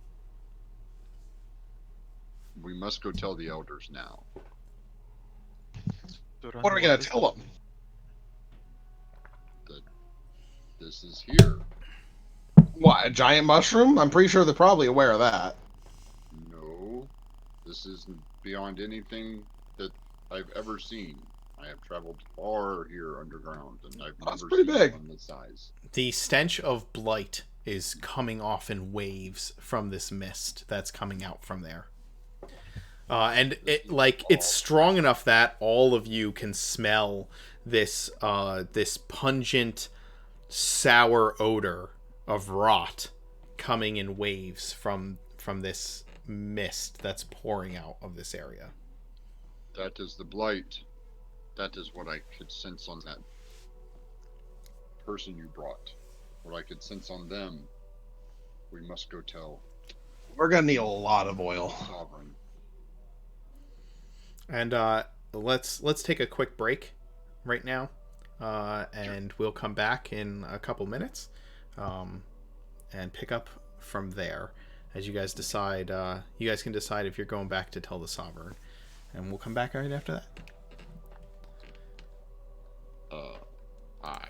We must go tell the elders now. Turan, What are we gonna is tell them? That this is here. What, a giant mushroom? I'm pretty sure they're probably aware of that. No, this is beyond anything that I've ever seen. I have traveled far here underground, and I've That's never pretty seen big. one this size. The stench of blight is coming off in waves from this mist that's coming out from there. And it's strong enough that all of you can smell this this pungent, sour odor of rot coming in waves from this mist that's pouring out of this area. That is the blight. That is what I could sense on that person you brought. What I could sense on them. We must go tell We're gonna need a lot of oil. Sovereign. And let's take a quick break right now, and we'll come back in a couple minutes, and pick up from there as you guys decide. You guys can decide if you're going back to tell the Sovereign, and we'll come back right after that. Aye.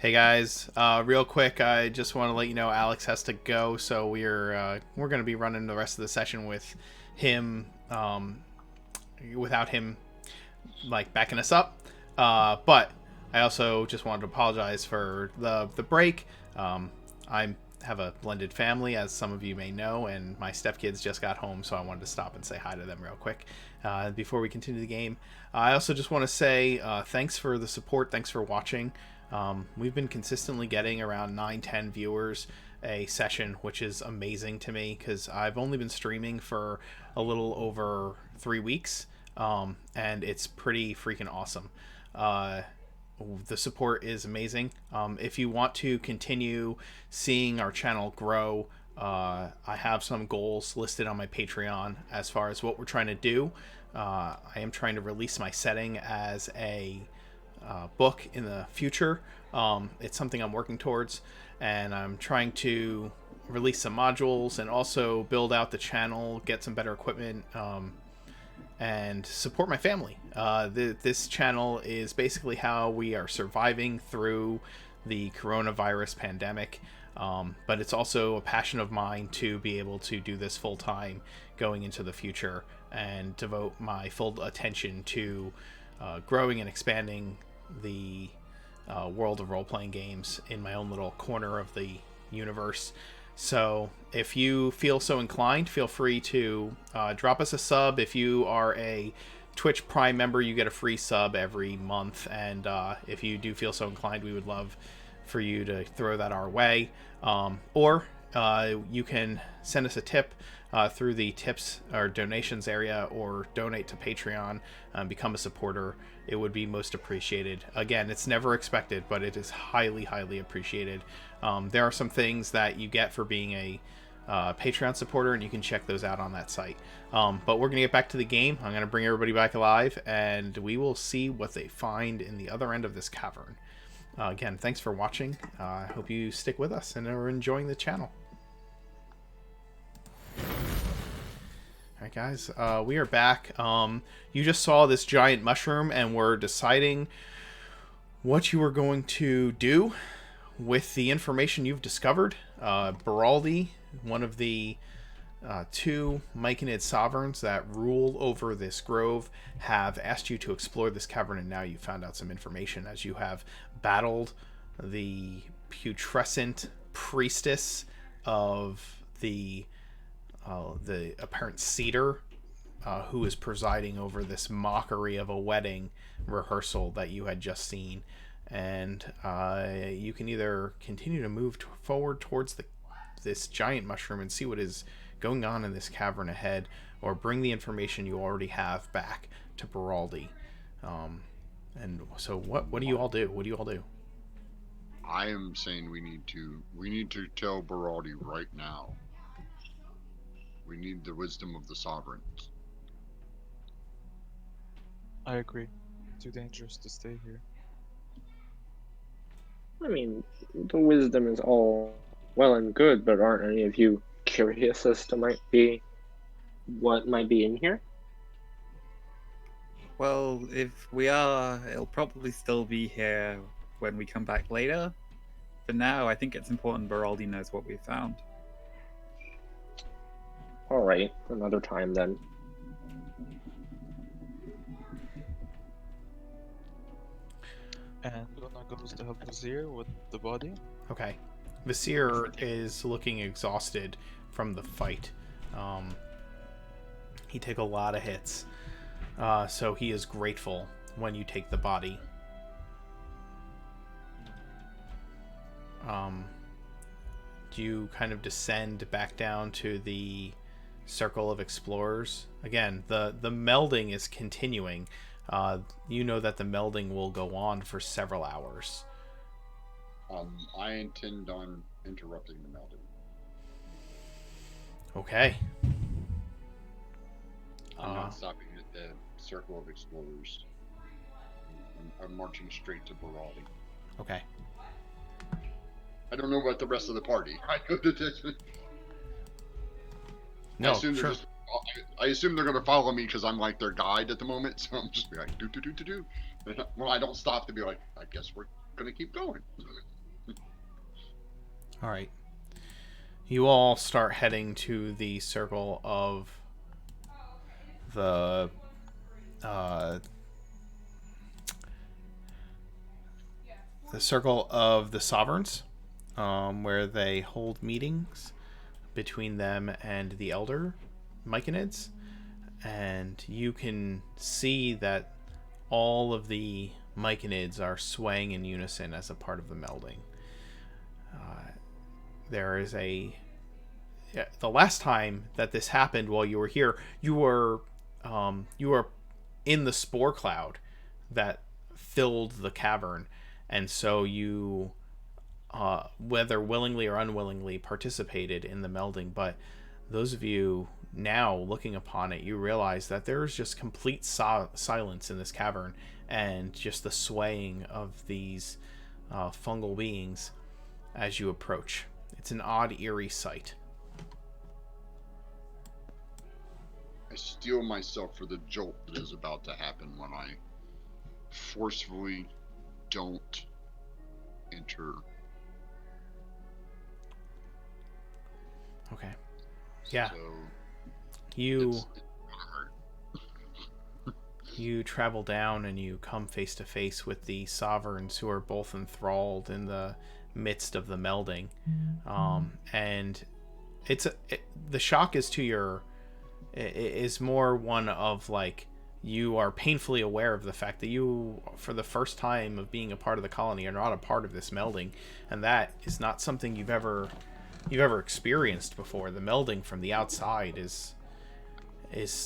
Hey guys, real quick, I just want to let you know Alex has to go, so we're going to be running the rest of the session with him, without him like backing us up. But I also just wanted to apologize for the break. I have a blended family, as some of you may know, and my stepkids just got home, so I wanted to stop and say hi to them real quick before we continue the game. I also just want to say thanks for the support. Thanks for watching. We've been consistently getting around 9-10 viewers a session, which is amazing to me because I've only been streaming for a little over 3 weeks, and it's pretty freaking awesome. The support is amazing. If you want to continue seeing our channel grow, I have some goals listed on my Patreon as far as what we're trying to do. I am trying to release my setting as a book in the future. It's something I'm working towards, and I'm trying to release some modules and also build out the channel, get some better equipment, and support my family. This channel is basically how we are surviving through the coronavirus pandemic, but it's also a passion of mine to be able to do this full time going into the future and devote my full attention to growing and expanding the world of role-playing games in my own little corner of the universe. So if you feel so inclined, feel free to drop us a sub. If you are a Twitch Prime member, you get a free sub every month, and if you do feel so inclined, we would love for you to throw that our way. Or you can send us a tip through the tips or donations area, or donate to Patreon and become a supporter. It would be most appreciated. Again, it's never expected, but it is highly, highly appreciated. There are some things that you get for being a Patreon supporter, and you can check those out on that site. But we're going to get back to the game. I'm going to bring everybody back alive, and we will see what they find in the other end of this cavern. Again, thanks for watching. I hope you stick with us and are enjoying the channel. Alright guys, we are back. You just saw this giant mushroom, and we're deciding what you are going to do with the information you've discovered. Baraldi, one of the 2 Myconid sovereigns that rule over this grove, have asked you to explore this cavern, and now you've found out some information as you have battled the putrescent priestess of the apparent cedar, who is presiding over this mockery of a wedding rehearsal that you had just seen. And you can either continue to move forward towards this giant mushroom and see what is going on in this cavern ahead, or bring the information you already have back to Baraldi. And so what do you all do? What do you all do? I am saying we need to tell Baraldi right now. We need the wisdom of the sovereigns. I agree. Too dangerous to stay here. I mean, the wisdom is all well and good, but aren't any of you curious as to what might be in here? Well, if we are, it'll probably still be here when we come back later. For now, I think it's important Baraldi knows what we found. Alright, another time then. And Luna goes to help Vizier with the body. Okay. Vizier is looking exhausted from the fight. He took a lot of hits. So he is grateful when you take the body. Do you kind of descend back down to the circle of explorers? Again, the melding is continuing. You know that the melding will go on for several hours. I intend on interrupting the melding. Okay. I'm not stopping at the circle of explorers. I'm marching straight to Baraldi. Okay. I don't know about the rest of the party. No, sure. I assume they're going to follow me because I'm like their guide at the moment. So I'm just be like, do. Well, I don't stop to be like, I guess we're going to keep going. All right. You all start heading to the circle of the uh, sovereigns, where they hold meetings between them and the elder Myconids, and you can see that all of the Myconids are swaying in unison as a part of the melding. There is a the last time that this happened while you were here, you were in the spore cloud that filled the cavern, and so you, whether willingly or unwillingly, participated in the melding. But those of you now looking upon it, you realize that there is just complete silence in this cavern, and just the swaying of these fungal beings as you approach. It's an odd, eerie sight. I steel myself for the jolt that is about to happen when I forcefully don't enter. Okay. Yeah. So You it's hard. you travel down and you come face to face with the sovereigns, who are both enthralled in the midst of the melding. And the shock is to your is more one of, like, you are painfully aware of the fact that you, for the first time of being a part of the colony, are not a part of this melding, and that is not something you've ever experienced before. The melding from the outside is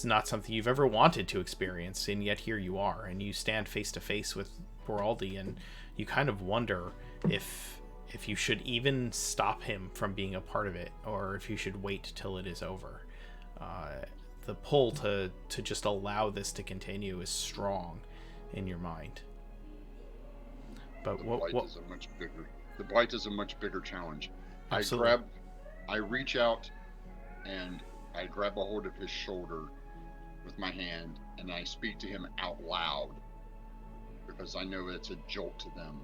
not something you've ever wanted to experience, and yet here you are, and you stand face to face with Boraldi, and you kind of wonder if you should even stop him from being a part of it, or if you should wait till it is over. The pull to just allow this to continue is strong in your mind. But the blight is a much bigger challenge. Absolutely. I reach out and I grab a hold of his shoulder with my hand, and I speak to him out loud because I know it's a jolt to them.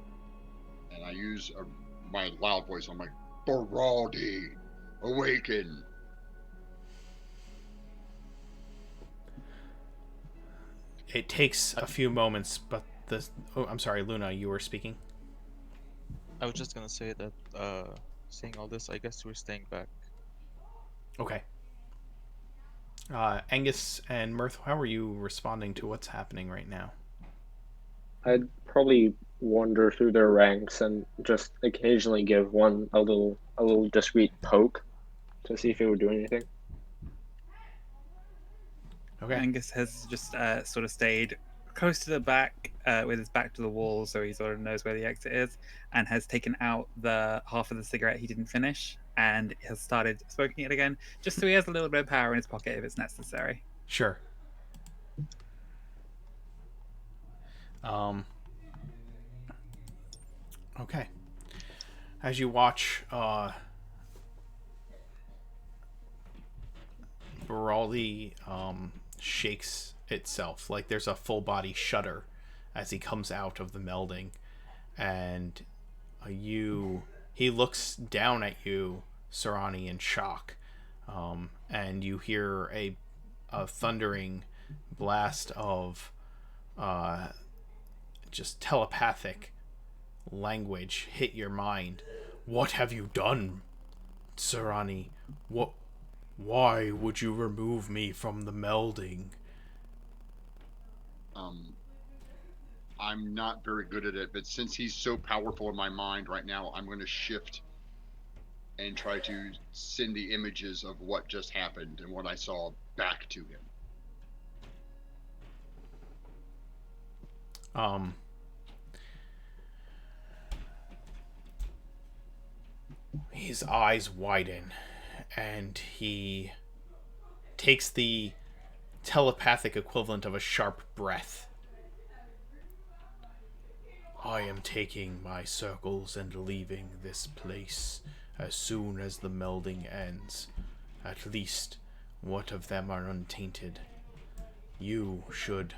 And I use my loud voice. I'm like, Boraldi, awaken. It takes a few moments, but I'm sorry, Luna, you were speaking? I was just gonna say that, seeing all this, I guess we're staying back. Okay. Angus and Mirth, how are you responding to what's happening right now? I'd probably wander through their ranks and just occasionally give one a little discreet poke to see if it would do anything. Okay. Angus has just sort of stayed close to the back with his back to the wall, so he sort of knows where the exit is, and has taken out the half of the cigarette he didn't finish and has started smoking it again, just so he has a little bit of power in his pocket if it's necessary. Sure. Okay. As you watch Boraldi shakes itself, like there's a full body shudder as he comes out of the melding, and he looks down at you, Sarani, in shock, and you hear a thundering blast of just telepathic language hit your mind. What have you done, Sarani? Why would you remove me from the melding? I'm not very good at it, but since he's so powerful in my mind right now, I'm going to shift and try to send the images of what just happened and what I saw back to him. His eyes widen, and he takes the telepathic equivalent of a sharp breath. I am taking my circles and leaving this place as soon as the melding ends. At least, what of them are untainted? You should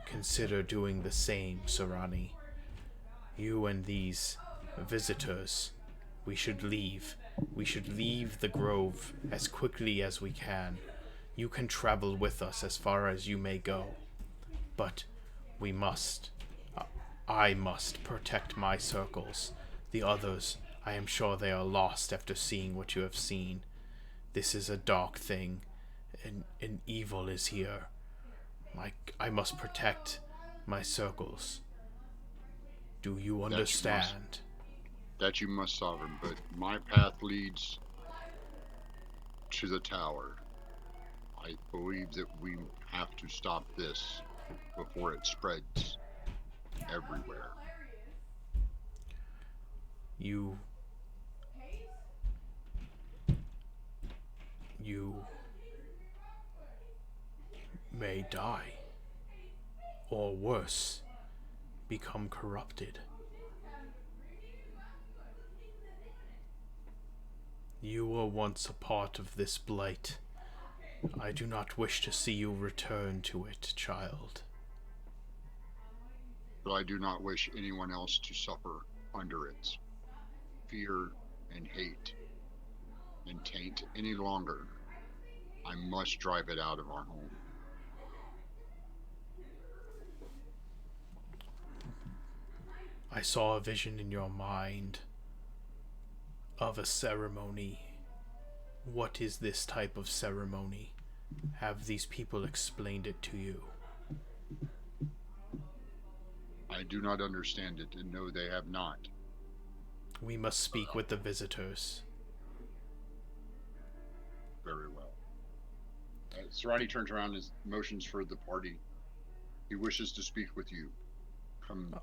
consider doing the same, Sarani. You and these visitors We should leave. We should leave the grove as quickly as we can. You can travel with us as far as you may go. But we must. I must protect my circles. The others, I am sure they are lost after seeing what you have seen. This is a dark thing. An evil is here. I must protect my circles. Do you understand? That you must, Sovereign, but my path leads to the tower. I believe that we have to stop this before it spreads everywhere. You may die, or worse, become corrupted. You were once a part of this blight. I do not wish to see you return to it, child. But I do not wish anyone else to suffer under its fear and hate and taint any longer. I must drive it out of our home. I saw a vision in your mind of a ceremony. What is this type of ceremony? Have these people explained it to you? I do not understand it, and no, they have not. We must speak with the visitors. Very well. Serrani turns around and motions for the party. He wishes to speak with you. Come.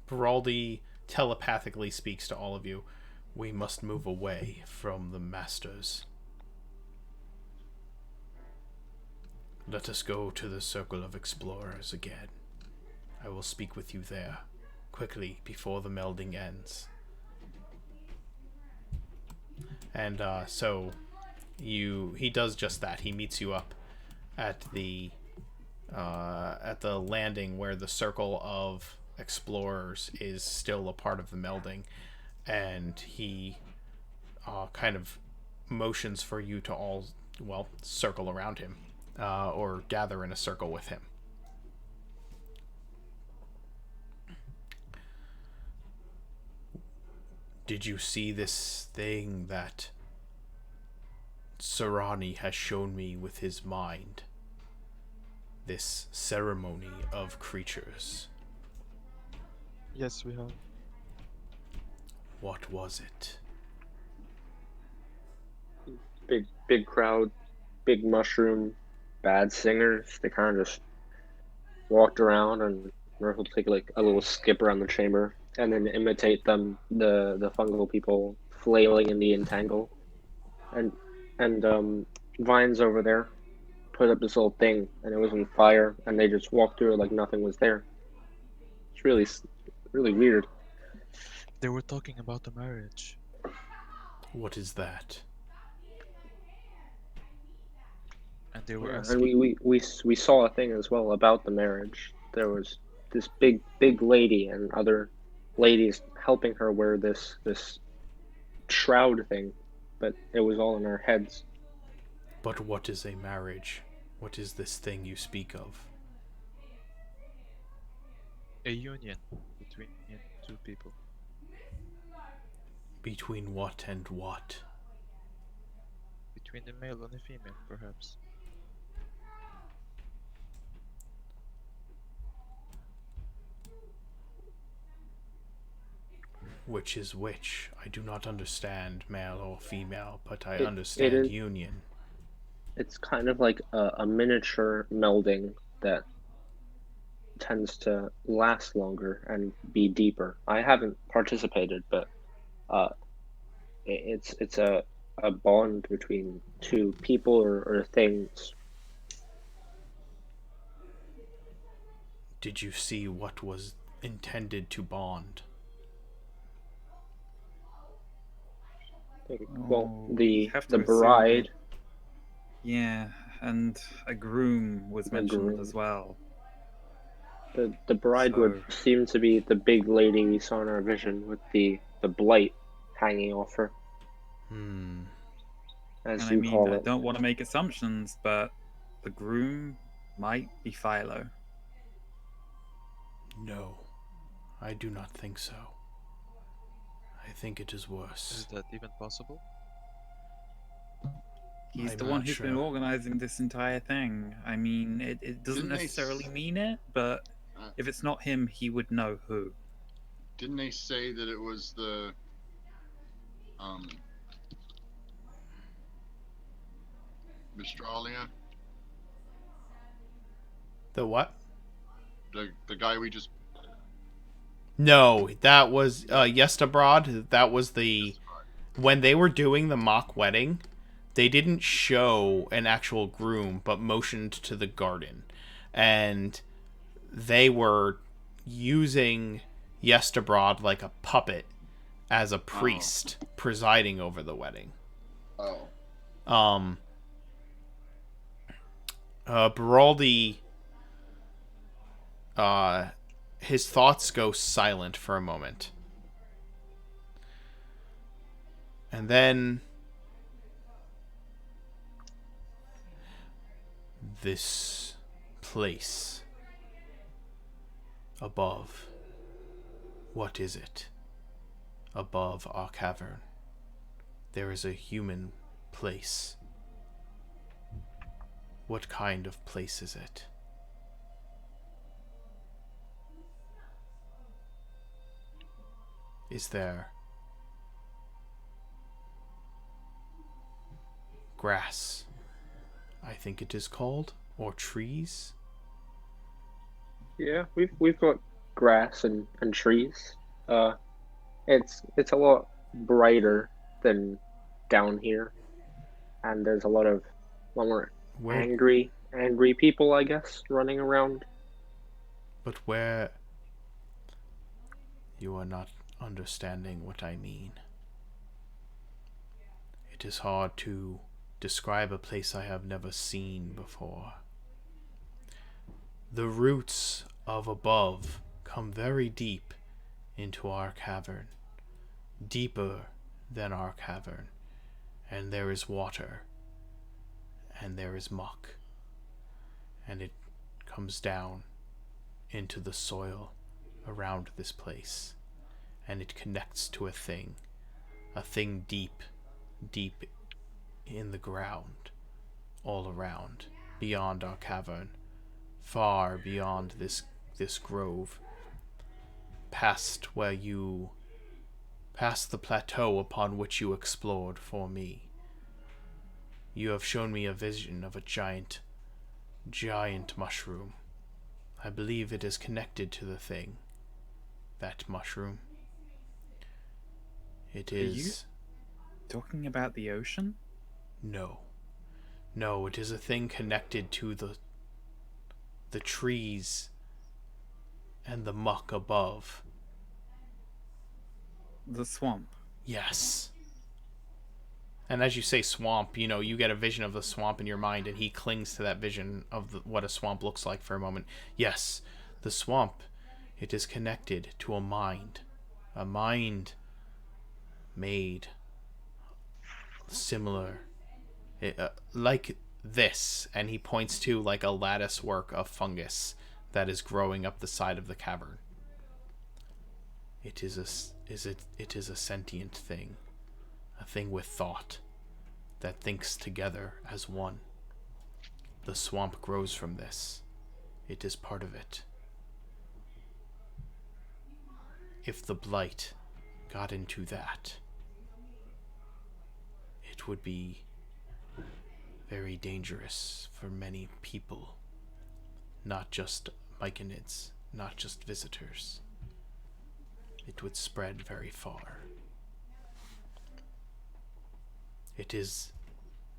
Baraldi telepathically speaks to all of you. We must move away from the masters. Let us go to the Circle of Explorers again. I will speak with you there, quickly, before the melding ends. And so he does just that. He meets you up at the landing where the Circle of Explorers is still a part of the melding, and he kind of motions for you to all, circle around him, or gather in a circle with him. Did you see this thing that Serrani has shown me with his mind? This ceremony of creatures. Yes, we have. What was it? Big crowd, big mushroom, bad singers. They kind of just walked around, and Murph will take like a little skip around the chamber and then imitate them, the fungal people flailing in the entangle. And Vine's over there put up this little thing, and it was on fire, and they just walked through it like nothing was there. It's really weird. They were talking about the marriage. What is that? And they were Yeah, asking. and we saw a thing as well about the marriage. There was this big lady and other ladies helping her wear this shroud thing, but it was all in our heads. But what is a marriage? What is this thing you speak of? A union between two people. Between what and what? Between a male and a female, perhaps. Which is which? I do not understand male or female, but I It understand is. union. It's kind of like a miniature melding that tends to last longer and be deeper. I haven't participated, but it's a bond between two people or things. Did you see what was intended to bond? Well, Oh, the have to the assume bride, Yeah, and a groom was mentioned groom. as well. the bride would So- seem to be the big lady we saw in our vision with the blight hanging off her, as And I you mean, call I it. don't want to make assumptions, but the groom might be Philo. No, I do not think so. I think it is worse. Is that even possible? He's I'm the one not who's been sure. organizing this entire thing. I mean, it doesn't Didn't they necessarily mean it, but uh, if it's not him, he would know who. didn't they say that it was the Mistralia? The what? The guy we just No, that was Yestabrod. That was the when they were doing the mock wedding. They didn't show an actual groom, but motioned to the garden, and they were using Yestabrod like a puppet as a priest presiding over the wedding. Oh. Baraldi, his thoughts go silent for a moment. And then this place above. What is it? Above our cavern. There is a human place. What kind of place is it? Is there grass, I think it is called, or trees? Yeah, we've got grass and trees. It's a lot brighter than down here, and there's a lot more Where, angry people, I guess, running around. but where? You are not understanding what I mean. It is hard to describe a place I have never seen before. The roots of above come very deep into our cavern, deeper than our cavern, and there is water, and there is muck, and it comes down into the soil around this place, and it connects to a thing deep, deep in the ground, all around, beyond our cavern, far beyond this grove, past the plateau upon which you explored for me. You have shown me a vision of a giant mushroom. I believe it is connected to the thing. That mushroom. It is. Talking about the ocean? No. No, it is a thing connected to the trees and the muck above. The swamp. Yes. And as you say swamp, you get a vision of the swamp in your mind, and he clings to that vision of what a swamp looks like for a moment. Yes, the swamp, it is connected to a mind. A mind made similar, like this, and he points to like a lattice work of fungus that is growing up the side of the cavern. It is a sentient thing, a thing with thought that thinks together as one. The swamp grows from this. It is part of it. If the blight got into that, it would be very dangerous for many people. Not just myconids, not just visitors. It would spread very far. It is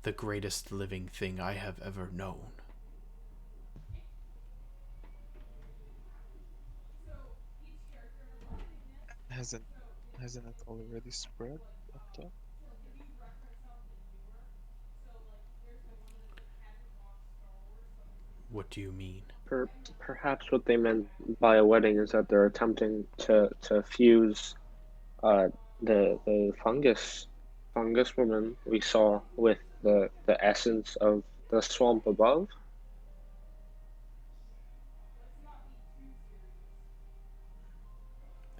the greatest living thing I have ever known. Hasn't it already spread up top? What do you mean? Perhaps what they meant by a wedding is that they're attempting to fuse the fungus woman we saw with the essence of the swamp above?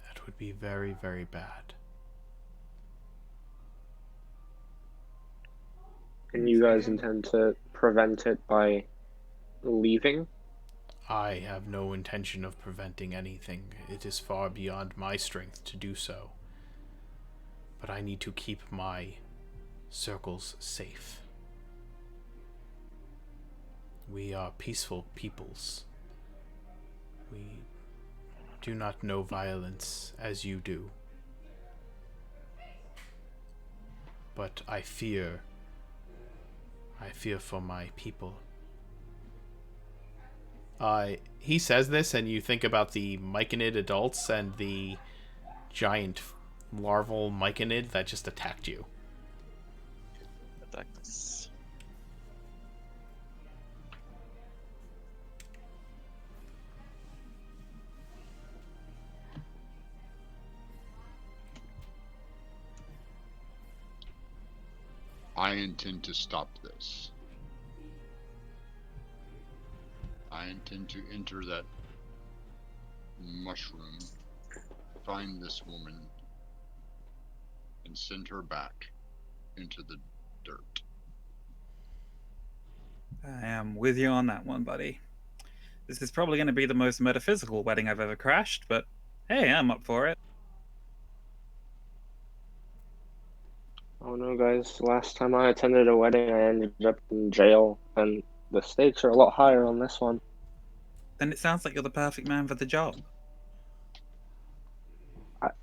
That would be very, very bad. And you guys intend to prevent it by leaving? I have no intention of preventing anything. It is far beyond my strength to do so. But I need to keep my circles safe. We are peaceful peoples. We do not know violence as you do. But I fear for my people. He says this, and you think about the myconid adults and the giant larval myconid that just attacked you. Attack us. I intend to stop this. I intend to enter that mushroom, find this woman, and send her back into the dirt. I am with you on that one, buddy. This is probably going to be the most metaphysical wedding I've ever crashed, but hey, I'm up for it. Oh no, guys, last time I attended a wedding, I ended up in jail, and the stakes are a lot higher on this one. Then it sounds like you're the perfect man for the job.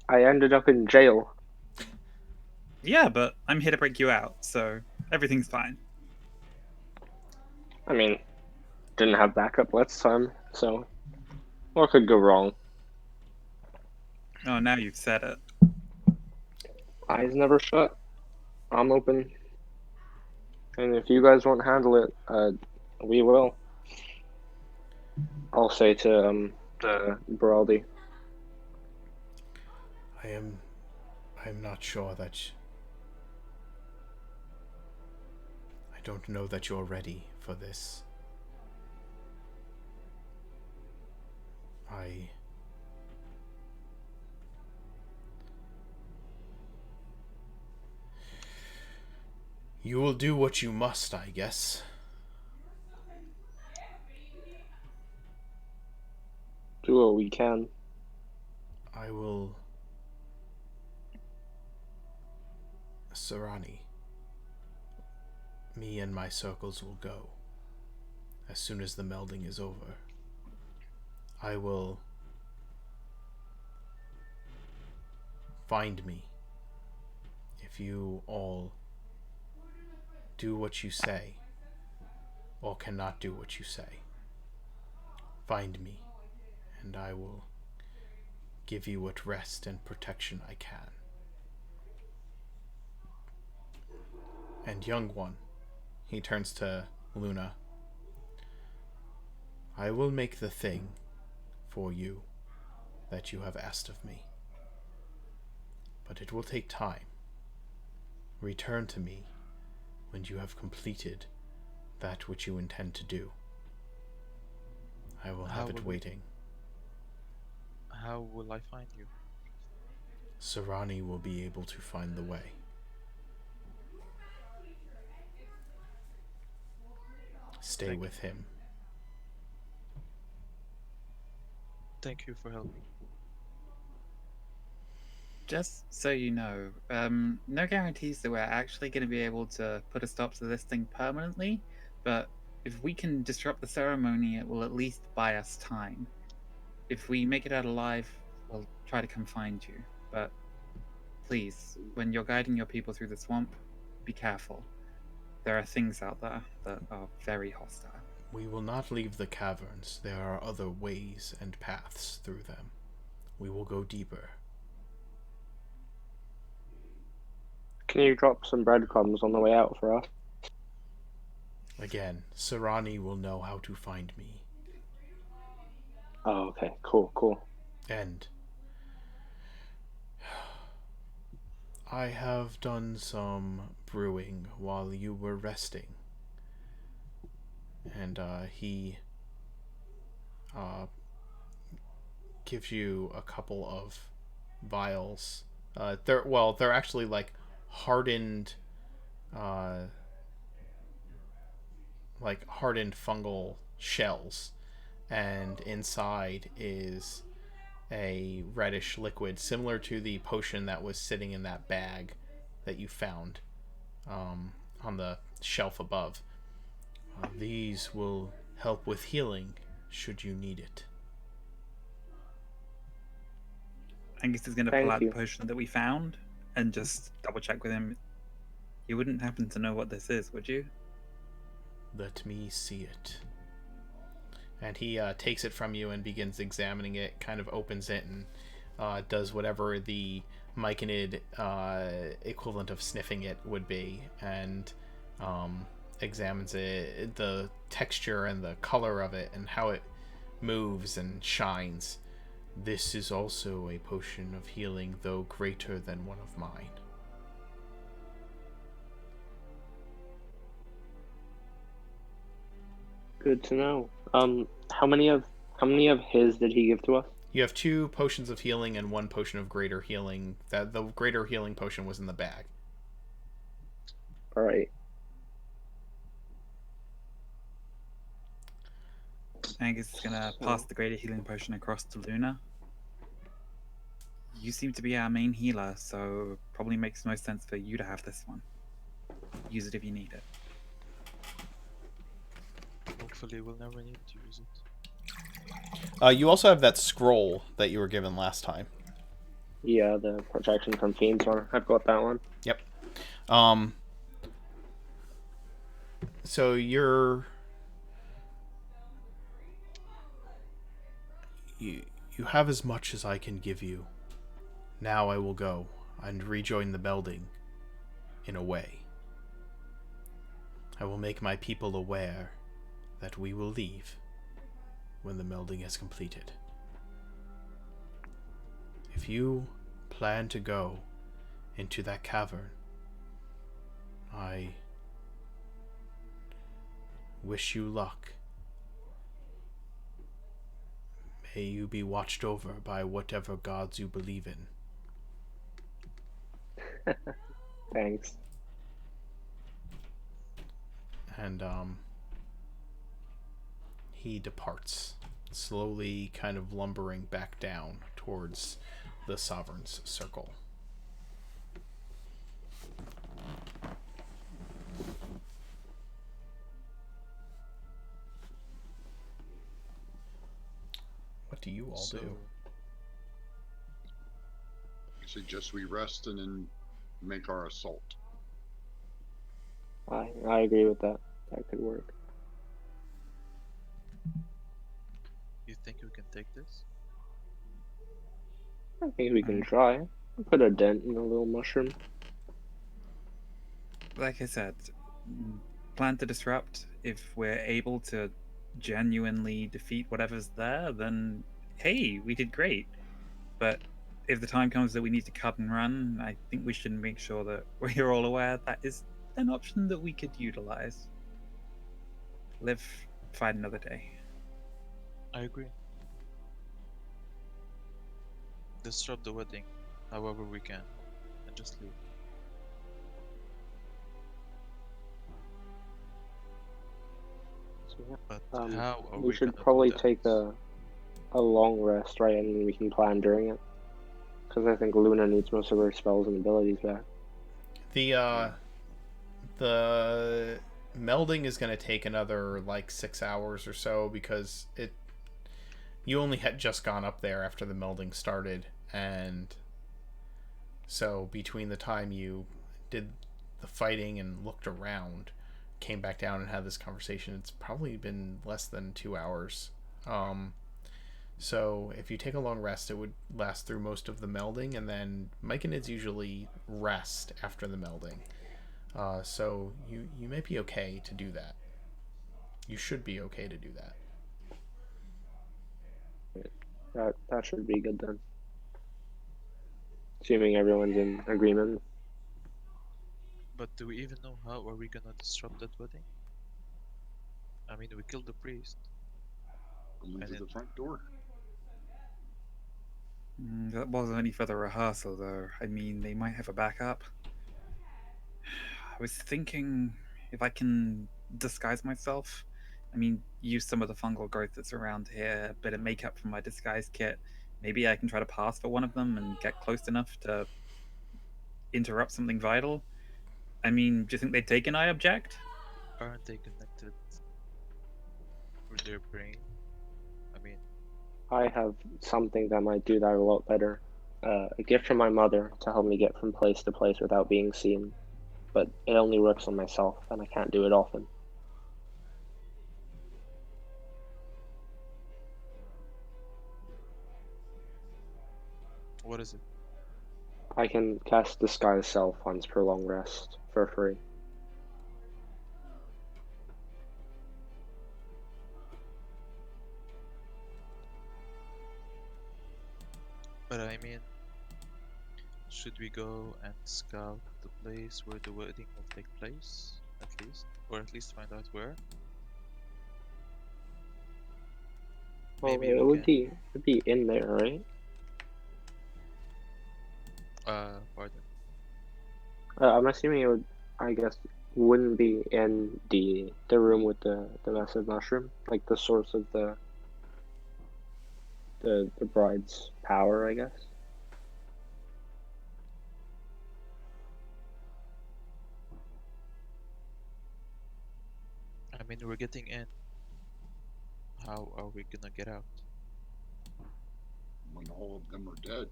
I ended up in jail. Yeah, but I'm here to break you out, so everything's fine. I mean, didn't have backup last time, so what could go wrong? Oh, now you've said it. Eyes never shut. I'm open. And if you guys won't handle it, we will. I'll say to Braldi. I'm not sure that I don't know that you're ready for this. You will do what you must, I guess. Do what we can. I will... Sarani. Me and my circles will go. As soon as the melding is over. I will... Find me. If you all do what you say, or cannot do what you say, find me, and I will give you what rest and protection I can. And young one, he turns to Luna, I will make the thing for you that you have asked of me. But it will take time. Return to me when you have completed that which you intend to do. I will have it waiting. How will I find you? Sarani will be able to find the way. Stay Thank with him. Thank you for helping. Just so you know, no guarantees that we're actually going to be able to put a stop to this thing permanently, but if we can disrupt the ceremony, it will at least buy us time. If we make it out alive, we'll try to come find you. But please, when you're guiding your people through the swamp, be careful. There are things out there that are very hostile. We will not leave the caverns. There are other ways and paths through them. We will go deeper. Can you drop some breadcrumbs on the way out for us? Again, Sarani will know how to find me. Oh, okay. Cool. And I have done some brewing while you were resting. And he gives you a couple of vials. They're actually like hardened, uh, hardened fungal shells, and inside is a reddish liquid similar to the potion that was sitting in that bag that you found on the shelf above. These will help with healing should you need it. Angus is going to pull Thank out the you. potion that we found and just double check with him. You wouldn't happen to know what this is, would you? Let me see it. And he takes it from you and begins examining it, kind of opens it and does whatever the myconid equivalent of sniffing it would be, and examines it, the texture and the color of it, and how it moves and shines. This is also a potion of healing, though greater than one of mine. Good to know. How many of his did he give to us? You have 2 potions of healing and 1 potion of greater healing. That the greater healing potion was in the bag. All right. Angus is going to pass the greater healing potion across to Luna. You seem to be our main healer, so probably makes most sense for you to have this one. Use it if you need it. Hopefully we'll never need to use it. You also have that scroll that you were given last time. Yeah, the protection from fiends one. I've got that one. Yep. So you have as much as I can give you. Now I will go and rejoin the building in a way. I will make my people aware that we will leave when the melding is completed. If you plan to go into that cavern, I wish you luck. May you be watched over by whatever gods you believe in. Thanks. And he departs, slowly kind of lumbering back down towards the Sovereign's circle. What do you all do? I suggest we rest and then make our assault. I agree with that. That could work. You think we can take this? I think we can try. Put a dent in a little mushroom. Like I said, plan to disrupt. If we're able to genuinely defeat whatever's there, then hey, we did great. But if the time comes that we need to cut and run, I think we should make sure that we're all aware that is an option that we could utilize. Live, fight another day. I agree. Disrupt the wedding however we can and just leave. So, yeah. But how are we should gonna probably do that? take a long rest, right? And we can plan during it. Because I think Luna needs most of her spells and abilities back. The melding is going to take another like 6 hours or so, because you only had just gone up there after the melding started, and so between the time you did the fighting and looked around, came back down and had this conversation, it's probably been less than 2 hours. So if you take a long rest, it would last through most of the melding, and then myconids usually rest after the melding. So you may be okay to do that. You should be okay to do that. That should be good then. Assuming everyone's in agreement. But do we even know how are we gonna disrupt that wedding? I mean, we killed the priest. Go into the front door. That wasn't any further rehearsal, though. I mean, they might have a backup. I was thinking if I can disguise myself. I mean, use some of the fungal growth that's around here, a bit of makeup from my disguise kit. Maybe I can try to pass for one of them and get close enough to interrupt something vital. I mean, do you think they'd take an I object? Aren't they connected with their brain? I mean, I have something that might do that a lot better. A gift from my mother to help me get from place to place without being seen. But it only works on myself, and I can't do it often. what is it? I can cast Disguise Self once per long rest for free. But I mean, should we go and scout the place where the wedding will take place, at least? Or at least find out where? Well, Maybe it we would can. be in there, right? Pardon. I'm assuming it would. I guess wouldn't be in the room with the massive mushroom, like the source of the bride's power, I guess. I mean, we're getting in. How are we gonna get out? When all of them are dead.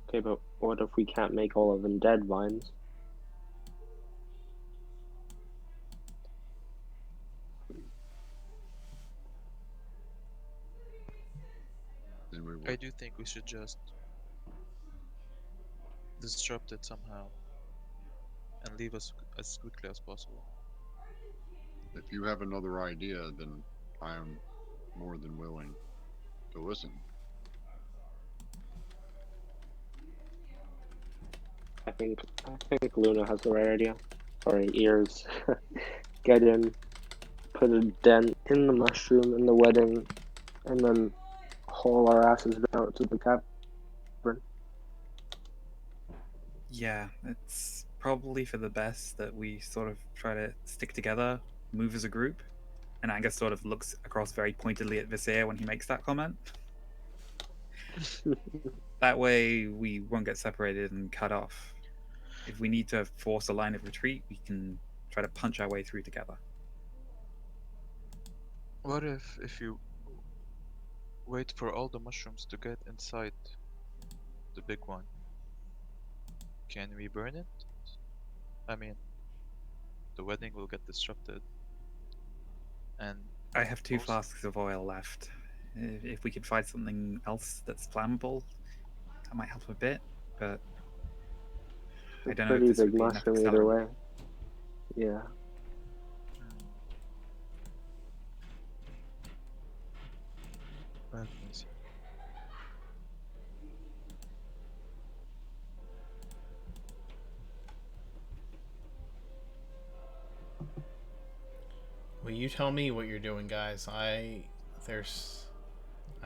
Okay, but what if we can't make all of them dead, Vines? Then we will. I do think we should just disrupt it somehow and leave us as quickly as possible. If you have another idea, then I am more than willing to listen. I think Luna has the right idea. Sorry, ears. Get in, put a dent in the mushroom in the wedding, and then haul our asses out to the cavern. Yeah, it's probably for the best that we sort of try to stick together, move as a group. And Angus sort of looks across very pointedly at Visir when he makes that comment. That way, we won't get separated and cut off. If we need to force a line of retreat, we can try to punch our way through together. What if you wait for all the mushrooms to get inside the big one? Can we burn it? I mean, the wedding will get disrupted. And I have 2 also, flasks of oil left. If we could find something else that's flammable, that might help a bit, but I It's don't a know if pretty this big would be enough mushroom either accelerant. way. Yeah. let me see. Will you tell me what you're doing, guys? I'm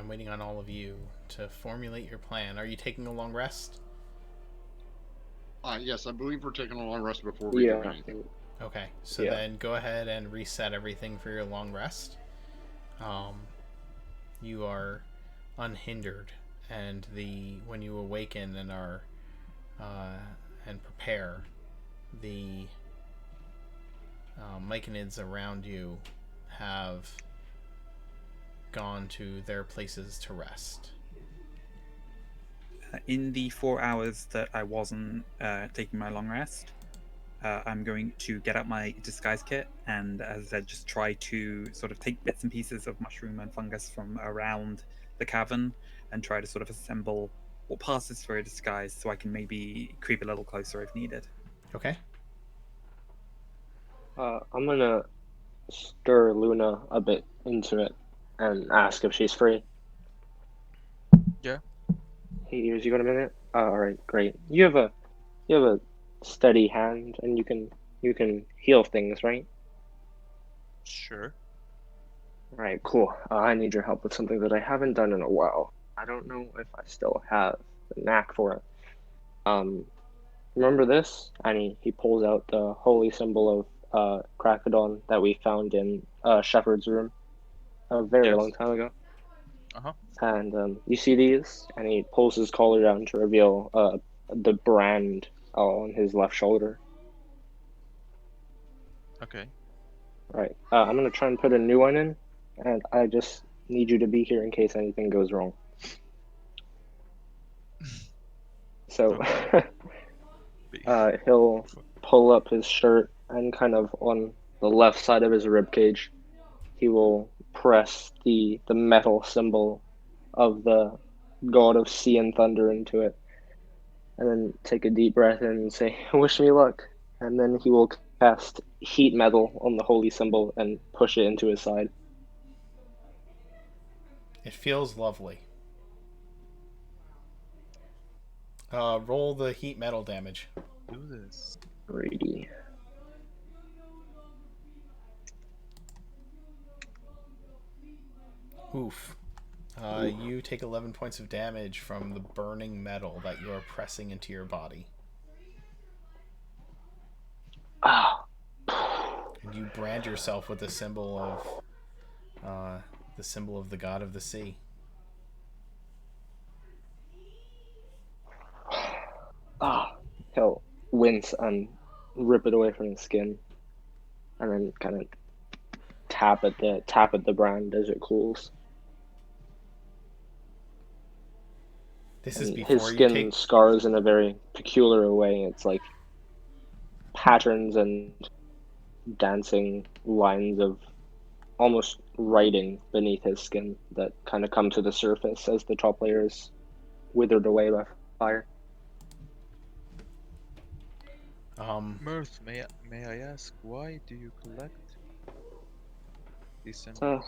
waiting on all of you to formulate your plan. Are you taking a long rest? Yes, I believe we're taking a long rest before we do Yeah. anything. Okay, so Yeah. then go ahead and reset everything for your long rest. You are unhindered, and when you awaken and are and prepare, the myconids around you have gone to their places to rest. In the 4 hours that I wasn't taking my long rest, I'm going to get out my disguise kit and, as I said, just try to sort of take bits and pieces of mushroom and fungus from around the cavern and try to sort of assemble what passes for a disguise so I can maybe creep a little closer if needed. Okay. I'm gonna stir Luna a bit into it and ask if she's free. Yeah. Hey, ears, you got a minute? Alright, great. You have You have a steady hand, and you can heal things, right? Sure. All right, cool. I need your help with something that I haven't done in a while. I don't know if I still have the knack for it. Remember this? And he pulls out the holy symbol of Krakadon that we found in Shepherd's room a very Yes. long time ago. Uh-huh. And you see these? And he pulls his collar down to reveal the brand on his left shoulder. Okay. Right. I'm gonna try and put a new one in, and I just need you to be here in case anything goes wrong. So Be- he'll pull up his shirt and kind of on the left side of his rib cage, he will press the metal symbol of the god of sea and thunder into it, and then take a deep breath in and say, "Wish me luck." And then he will cast heat metal on the holy symbol and push it into his side. It feels lovely. Roll the heat metal damage. Do this. Ready. Oof. You take 11 points of damage from the burning metal that you are pressing into your body. Ah. And you brand yourself with the symbol of the god of the sea. He'll wince and rip it away from his skin, and then kind of tap at the brand as it cools. This is And his before you skin take. scars in a very peculiar way. It's like patterns and dancing lines of almost writing beneath his skin that kind of come to the surface as the top layer is withered away by fire. Mirth, may I ask why do you collect these It's a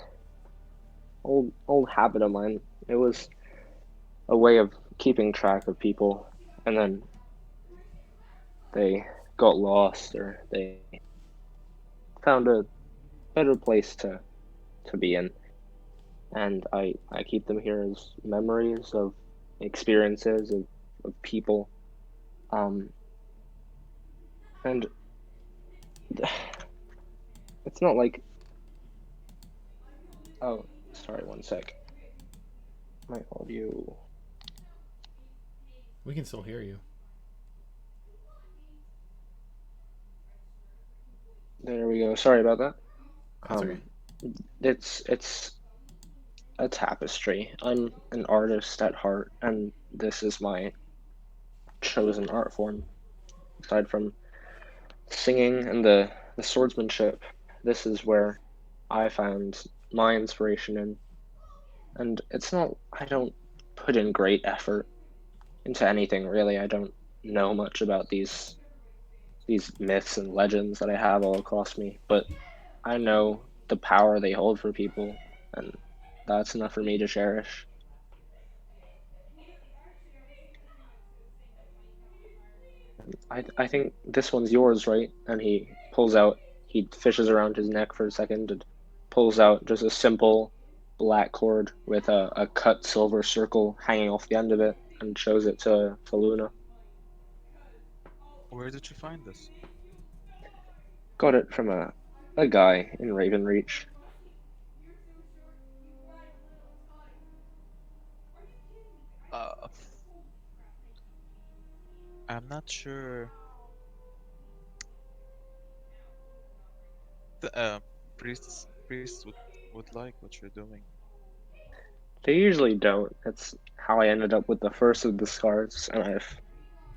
symbols? old habit of mine. It was a way of keeping track of people, and then they got lost or they found a better place to be in. And I keep them here as memories of experiences of people. And it's not like, oh, sorry, one sec. My audio. We can still hear you. There we go. Sorry about that. That's okay. It's a tapestry. I'm an artist at heart, and this is my chosen art form. Aside from singing and the swordsmanship, this is where I found my inspiration in. And it's not, I don't put in great effort into anything really. I don't know much about these myths and legends that I have all across me, but I know the power they hold for people, and that's enough for me to cherish. I think this one's yours, right? And he fishes around his neck for a second and pulls out just a simple black cord with a cut silver circle hanging off the end of it and shows it to Luna. Where did you find this? Got it from a guy in Ravenreach. Uh, I'm not sure. The priests would like what you're doing. They usually don't. That's how I ended up with the first of the scars, and I've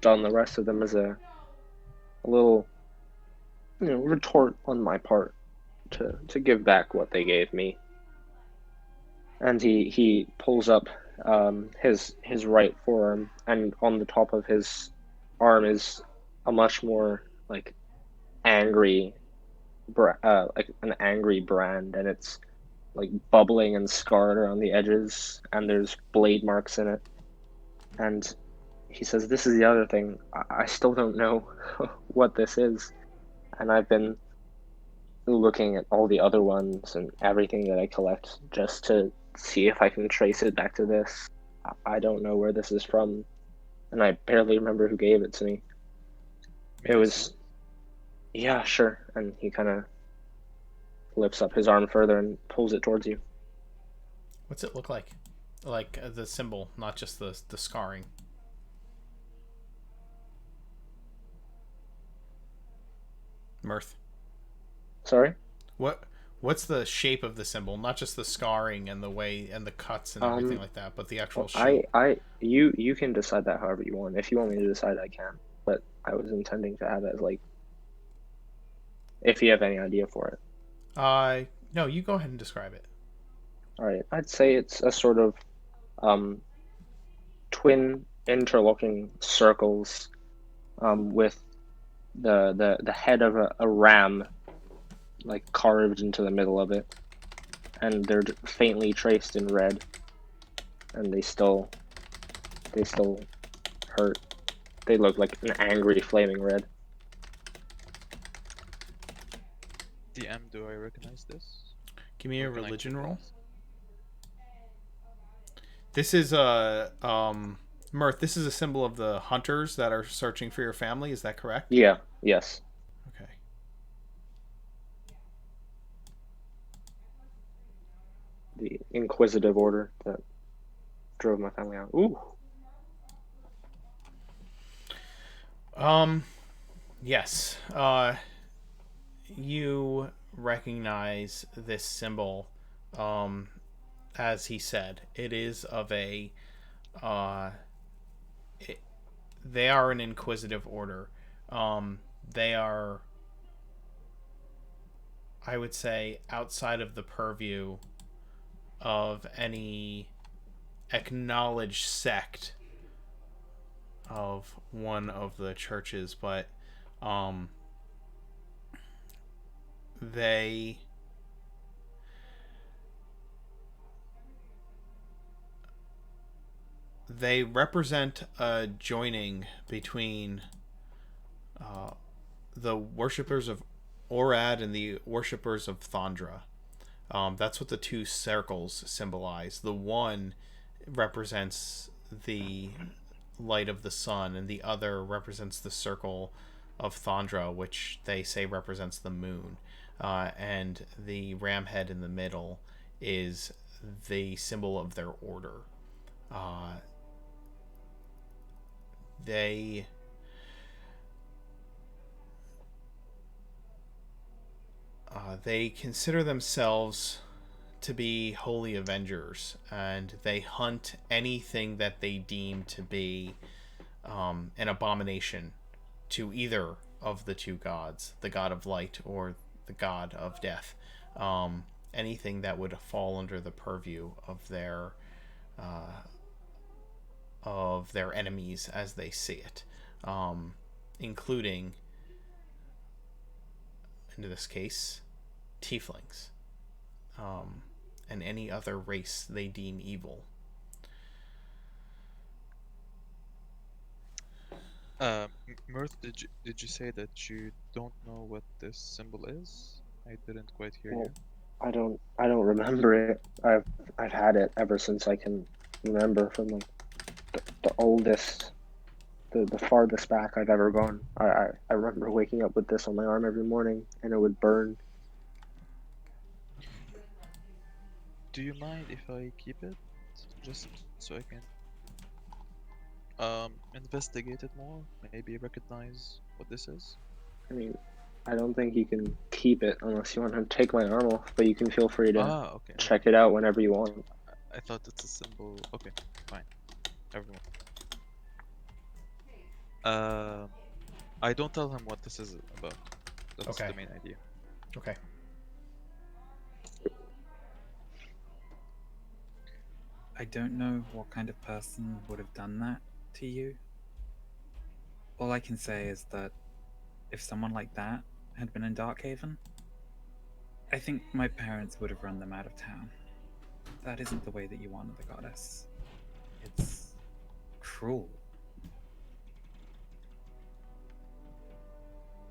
done the rest of them as a little, retort on my part to give back what they gave me. And he pulls up his right forearm, and on the top of his arm is a much more like angry, like an angry brand, and it's like bubbling and scarred around the edges, and there's blade marks in it. And he says, "This is the other thing. I still don't know what this is, and I've been looking at all the other ones and everything that I collect just to see if I can trace it back to this. I don't know where this is from, and I barely remember who gave it to me. May It I see was, yeah, sure." And he kind of lifts up his arm further and pulls it towards you. What's it look like? Like the symbol, not just the scarring. Mirth. Sorry? What's the shape of the symbol? Not just the scarring and the way and the cuts and everything like that, but the actual shape. You can decide that however you want. If you want me to decide, I can. But I was intending to have it as like, if you have any idea for it. No, you go ahead and describe it. All right, I'd say it's a sort of twin interlocking circles with the head of a ram like carved into the middle of it, and they're faintly traced in red, and they still hurt. They look like an angry flaming red. DM, do I recognize this? Give me a Or can I religion click roll. this? This is a Mirth. This is a symbol of the hunters that are searching for your family. Is that correct? Yeah. Yes. Okay. The inquisitive order that drove my family out. Ooh. Yes. You recognize this symbol. As he said, it is of a. They are an inquisitive order. They are, I would say, outside of the purview of any acknowledged sect of one of the churches, but they represent a joining between the worshippers of Orad and the worshippers of Thandra. That's what the two circles symbolize. The one represents the light of the sun, and the other represents the circle of Thandra, which they say represents the moon. And the ram head in the middle is the symbol of their order. They consider themselves to be holy avengers, and they hunt anything that they deem to be an abomination to either of the two gods, the god of light or the god of death. Anything that would fall under the purview of their enemies as they see it, including, in this case, tieflings, and any other race they deem evil. Mirth, did you say that you don't know what this symbol is? I didn't quite hear Well, you. I don't remember it. I've had it ever since I can remember, from like the oldest, the farthest back I've ever gone. I remember waking up with this on my arm every morning, and it would burn. Do you mind if I keep it, just so I can investigate it more? Maybe recognize what this is. I mean, I don't think you can keep it unless you want to take my arm off, but you can feel free to Okay. check it out whenever you want. I thought it's a symbol. Okay, fine. Everyone. I don't tell him what this is about. That's Okay. the main idea. Okay. I don't know what kind of person would have done that to you. All I can say is that if someone like that had been in Darkhaven, I think my parents would have run them out of town. That isn't the way that you honor the goddess. It's cruel.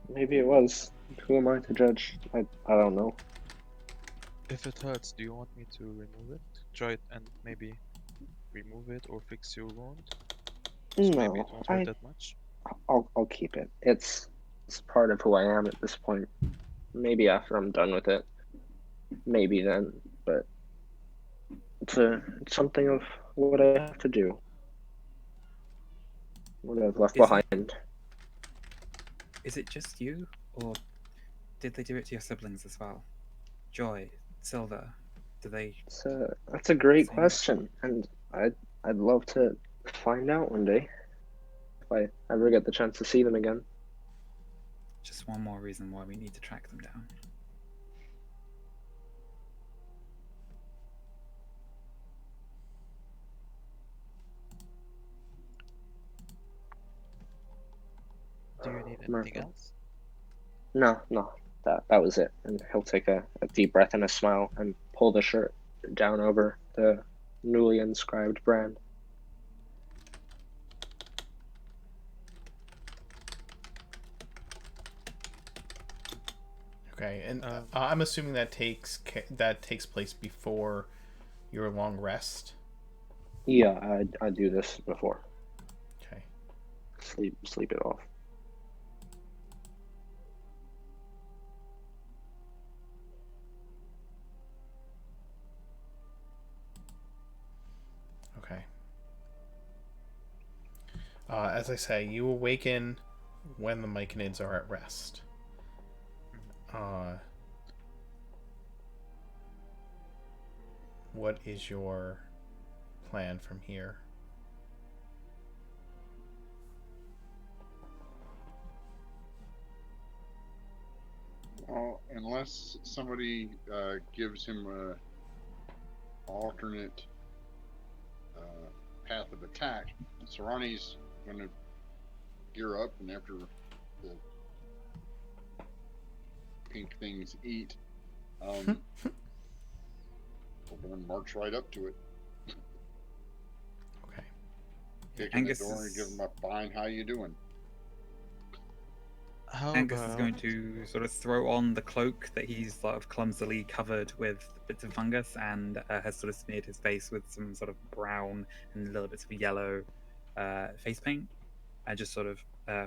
Maybe it was. Who am I to judge? I don't know. If it hurts, do you want me to remove it? Try it and maybe remove it or fix your wound? So maybe No, it won't hurt that much. I'll keep it. It's part of who I am at this point. Maybe after I'm done with it, maybe then. But it's something of what I have to do. What I've left Is it behind. is it just you, or did they do it to your siblings as well? Joy, Silver, do they? That's a great Same. question, and I'd love to find out one day if I ever get the chance to see them again. Just one more reason why we need to track them down. Do you need anything Myrtle. else? No, that was it. And he'll take a deep breath and a smile and pull the shirt down over the newly inscribed brand. Okay, and I'm assuming that takes place before your long rest. Yeah, I do this before. Okay. Sleep it off. Okay. As I say, you awaken when the Myconids are at rest. What is your plan from here? Well, unless somebody gives him a alternate path of attack, Serrani's going to gear up, and after the pink things eat, we're going to march right up to it. Okay. Kick in the door and give him a fine, how you doing? Angus is going to sort of throw on the cloak that he's sort of clumsily covered with bits of fungus and has sort of smeared his face with some sort of brown and little bits of yellow face paint. And just sort of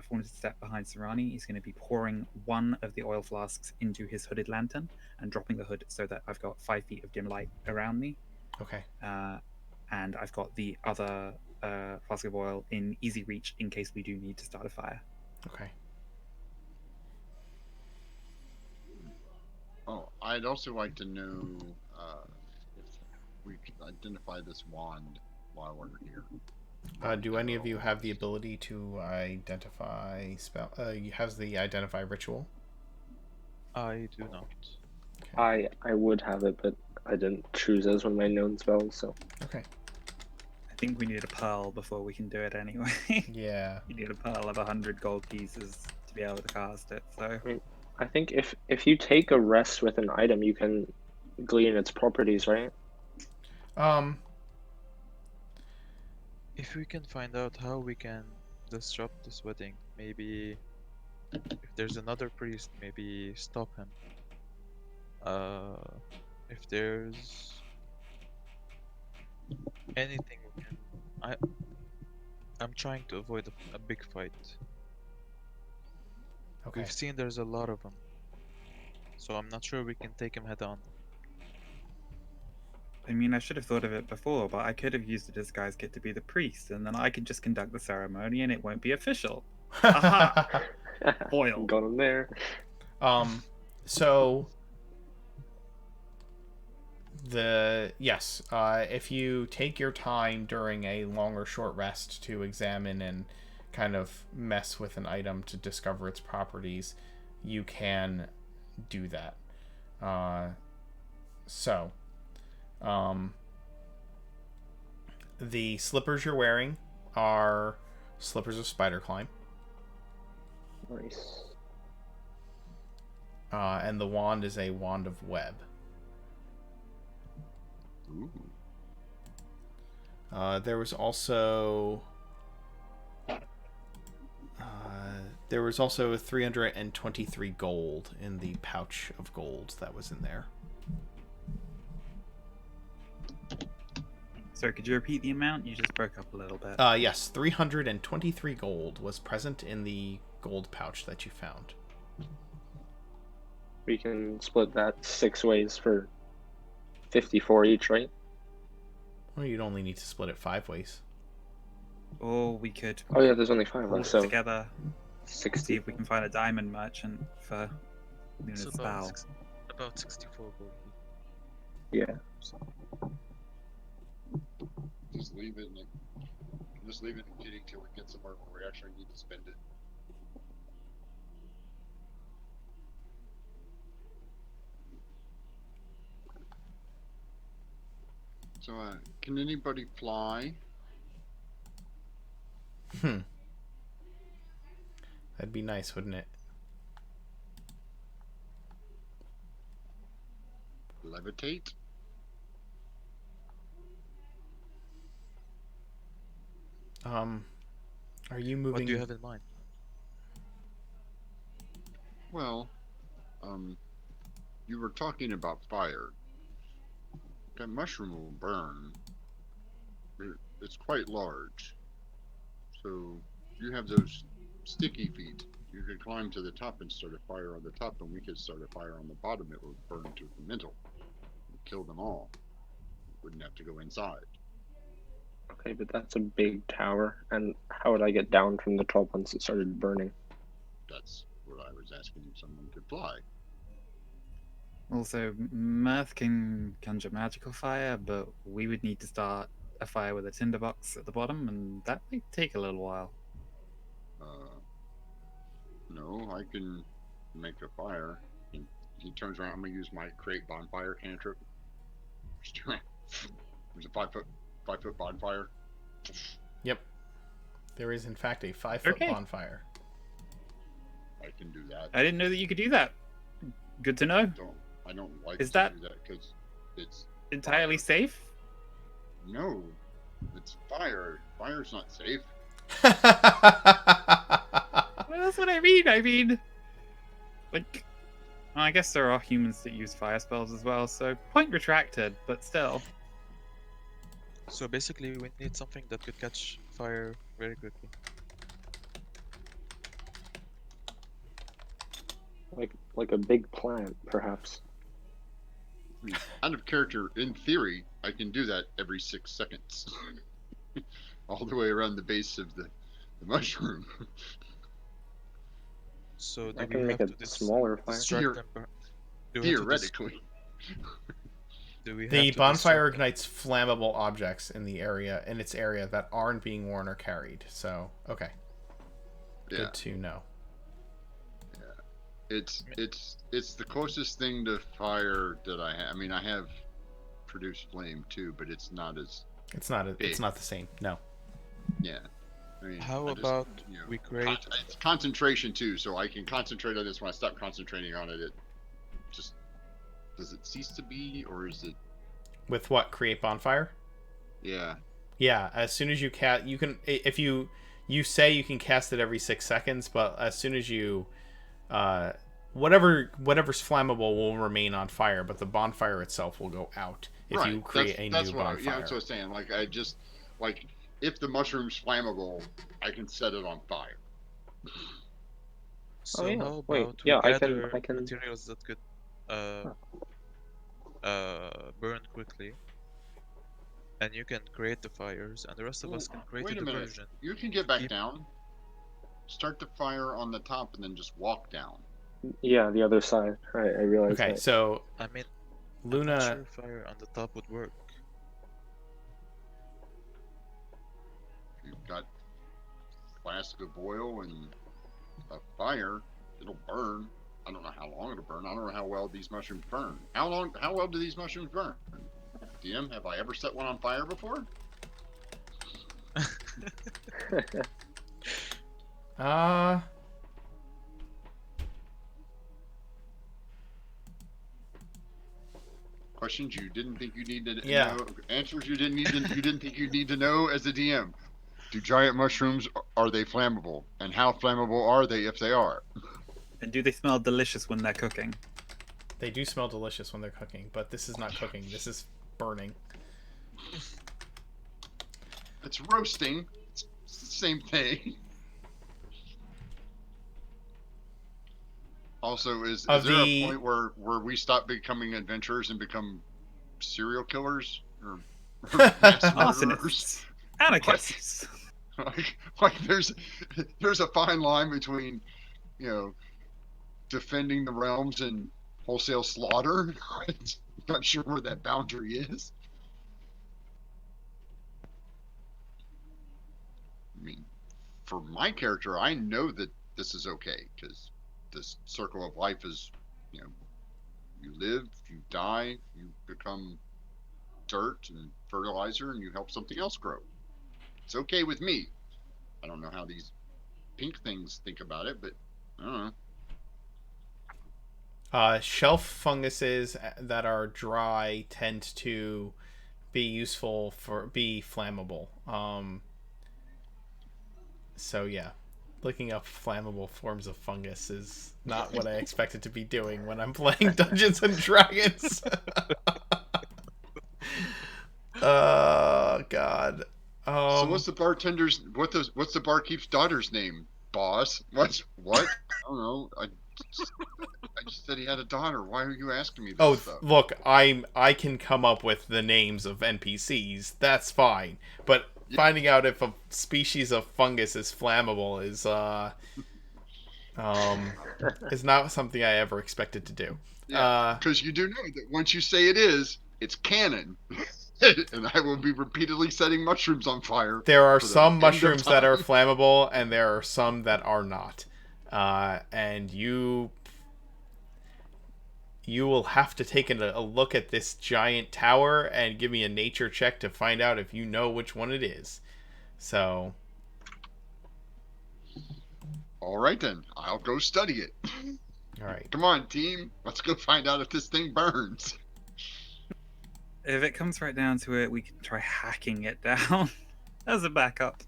forming a step behind Serrani, he's going to be pouring one of the oil flasks into his hooded lantern and dropping the hood so that I've got 5 feet of dim light around me. Okay. And I've got the other flask of oil in easy reach in case we do need to start a fire. Okay. Oh, I'd also like to know if we could identify this wand while we're here. Do any of you have the ability to identify spell? Has the identify ritual? I do not. Okay. I would have it, but I didn't choose as one of my known spells, so. Okay. I think we need a pearl before we can do it anyway. Yeah. You need a pearl of 100 gold pieces to be able to cast it, so. I mean, I think if you take a rest with an item, you can glean its properties, right? If we can find out how we can disrupt this wedding, maybe if there's another priest, maybe stop him. If there's anything we can, I'm trying to avoid a big fight. Okay. We've seen there's a lot of them, so I'm not sure we can take him head on. I mean, I should have thought of it before, but I could have used the disguise kit to be the priest, and then I could just conduct the ceremony and it won't be official. Aha! Foil. Got him there. So if you take your time during a long or short rest to examine and kind of mess with an item to discover its properties, you can do that. The slippers you're wearing are slippers of spider climb. Nice. And the wand is a wand of web. Ooh. There was also 323 gold in the pouch of gold that was in there. Sorry, could you repeat the amount? You just broke up a little bit. Yes, 323 gold was present in the gold pouch that you found. We can split that 6 ways for 54 each, right? Well, you'd only need to split it 5 ways. Or we could Oh yeah, there's only 5 pull left, it so together, see 60. if we can find a diamond merchant for Luna's It's bow. about 64 gold. Yeah. Just leave it in kitty till we get somewhere where we actually need to spend it. So, can anybody fly? That'd be nice, wouldn't it? Levitate? Are you moving? What do you have in mind? Well, you were talking about fire. That mushroom will burn. It's quite large. So, you have those sticky feet. You could climb to the top and start a fire on the top, and we could start a fire on the bottom. It would burn to the middle. Kill them all. Wouldn't have to go inside. Okay, but that's a big tower, and how would I get down from the top once it started burning? That's what I was asking if someone could fly. Also, Mirth can conjure magical fire, but we would need to start a fire with a tinderbox at the bottom, and that might take a little while. No, I can make a fire. And he turns around. I'm gonna use my create bonfire cantrip. There's a 5-foot bonfire. Yep. There is, in fact, a 5-foot Okay. bonfire. I can do that. I didn't know that you could do that. Good to know. I don't like Is to that- do that because it's Entirely safe? no, it's fire. Fire's not safe. Well, that's what I mean. I mean, like, well, I guess there are humans that use fire spells as well, so point retracted, but still. So basically, we need something that could catch fire very quickly. Like a big plant, perhaps. Out of character, in theory, I can do that every 6 seconds. All the way around the base of the mushroom. So do I we can make have a to smaller fire. distract them? Do we have to dis- Theoretically. do we have The to bonfire distract them? ignites flammable objects in its area that aren't being worn or carried. So, okay. Yeah. Good to know. It's the closest thing to fire that I have. I mean, I have produced flame too, but it's not as It's not the same. No. yeah. I mean, How I just, about you know, we create? it's concentration too, so I can concentrate on this. When I stop concentrating on it, it just does it cease to be, or is it? With what? Create bonfire? Yeah. Yeah, as soon as you cast, you can, if you say you can cast it every 6 seconds, but as soon as you whatever's flammable will remain on fire, but the bonfire itself will go out if you create a new bonfire. Yeah, that's what I was saying. Like I just like if the mushroom's flammable, I can set it on fire. So yeah. how Wait, about yeah, we I gather can- materials that could burn quickly, and you can create the fires, and the rest of us can create Wait a a minute. diversion. You can get back Keep- down. Start the fire on the top and then just walk down. Yeah, the other side. Right, I realized Okay, that. so I mean, I'm Luna, not sure fire on the top would work. You've got a flask of oil and a fire. It'll burn. I don't know how long it'll burn. I don't know how well these mushrooms burn. How well do these mushrooms burn? DM, have I ever set one on fire before? Questions you didn't think you needed to Yeah. know. Answers you didn't think you need to know as a DM. Do giant mushrooms, are they flammable? And how flammable are they if they are? And do they smell delicious when they're cooking? They do smell delicious when they're cooking, but this is not cooking. This is burning. It's roasting. It's the same thing. Also, is Of there a the- point where we stop becoming adventurers and become serial killers or mass murderers? Arsonists. Anarchists. Like there's a fine line between, you know, defending the realms and wholesale slaughter. I'm not sure where that boundary is. I mean, for my character, I know that this is okay because this circle of life is, you know, you live, you die, you become dirt and fertilizer, and you help something else grow. It's okay with me. I don't know how these pink things think about it, but I don't know. Shelf funguses that are dry tend to be flammable. So yeah, looking up flammable forms of fungus is not what I expected to be doing when I'm playing Dungeons and Dragons. Oh God. So what's the bartender's what's the barkeep's daughter's name? Boss? What? I don't know. I just said he had a daughter. Why are you asking me this stuff? Look, I can come up with the names of NPCs. That's fine. But finding out if a species of fungus is flammable is not something I ever expected to do. Yeah, because you do know that once you say it is, it's canon. And I will be repeatedly setting mushrooms on fire. There are some mushrooms that are flammable, and there are some that are not. And you will have to take a look at this giant tower and give me a nature check to find out if you know which one it is. So. All right, then. I'll go study it. All right. Come on, team. Let's go find out if this thing burns. If it comes right down to it, we can try hacking it down as a backup.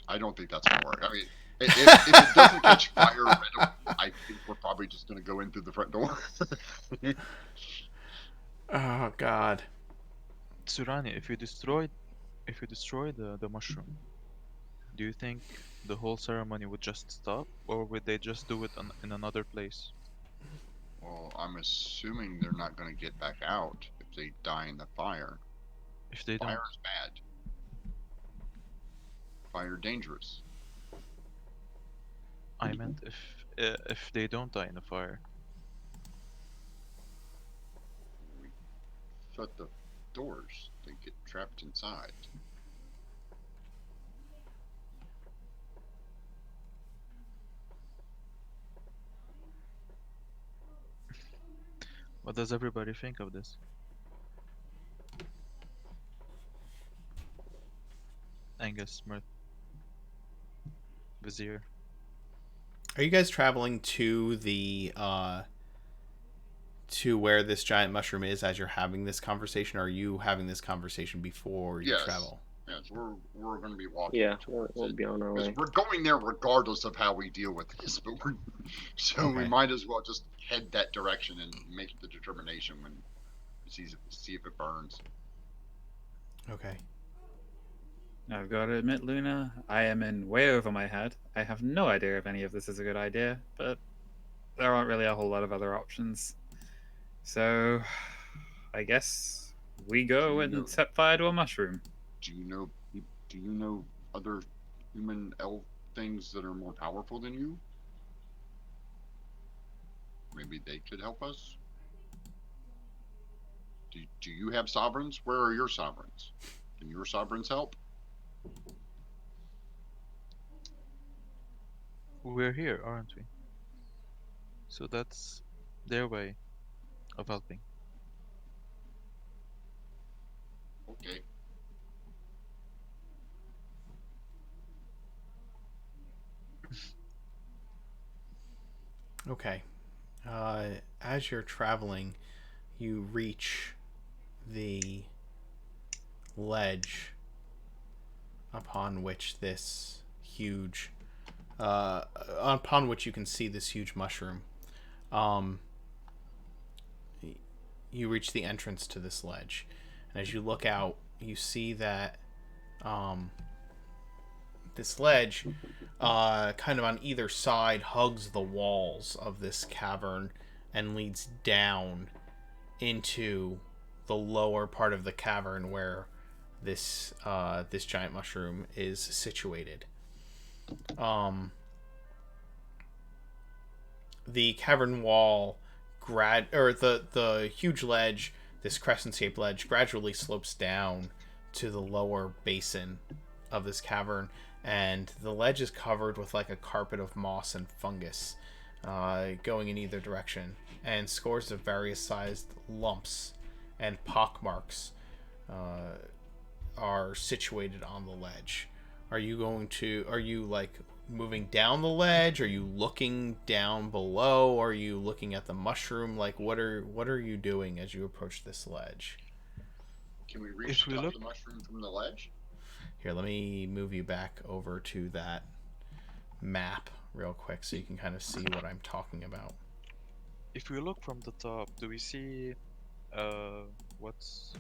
I don't think that's going to work. I mean, if it doesn't catch fire right away, I think we're probably just going to go in through the front door. Oh, God. Surani, if you destroy the mushroom, do you think the whole ceremony would just stop, or would they just do it in another place? Well, I'm assuming they're not going to get back out if they die in the fire. If they Fire don't, is bad. Fire dangerous. I meant if they don't die in the fire. We shut the doors. They get trapped inside. What does everybody think of this? Angus, Mirth, Vizier. Are you guys traveling to the to where this giant mushroom is as you're having this conversation, or are you having this conversation before you travel? Yes, we're going to be walking. Yeah, we'll be on our way. We're going there regardless of how we deal with this, but we might as well just head that direction and make the determination when we see if it burns. Okay. I've got to admit, Luna, I am in way over my head. I have no idea if any of this is a good idea, but there aren't really a whole lot of other options. So, I guess we go and set fire to a mushroom. Do you know other human elf things that are more powerful than you? Maybe they could help us? Do you have sovereigns? Where are your sovereigns? Can your sovereigns help? We're here, aren't we? So that's their way of helping. Okay. Okay. As you're traveling, you reach the ledge upon which this huge, upon which you can see this huge mushroom. You reach the entrance to this ledge, and as you look out, you see that this ledge, kind of on either side, hugs the walls of this cavern and leads down into the lower part of the cavern where this giant mushroom is situated. The cavern wall, the huge ledge, this crescent-shaped ledge, gradually slopes down to the lower basin of this cavern, and the ledge is covered with like a carpet of moss and fungus, going in either direction, and scores of various sized lumps and pockmarks are situated on the ledge. Are you like moving down the ledge? Are you looking down below? Are you looking at the mushroom? Like, what are you doing as you approach this ledge? Can we reach the mushroom from the ledge? Here, let me move you back over to that map real quick so you can kind of see what I'm talking about. If we look from the top, do we see what's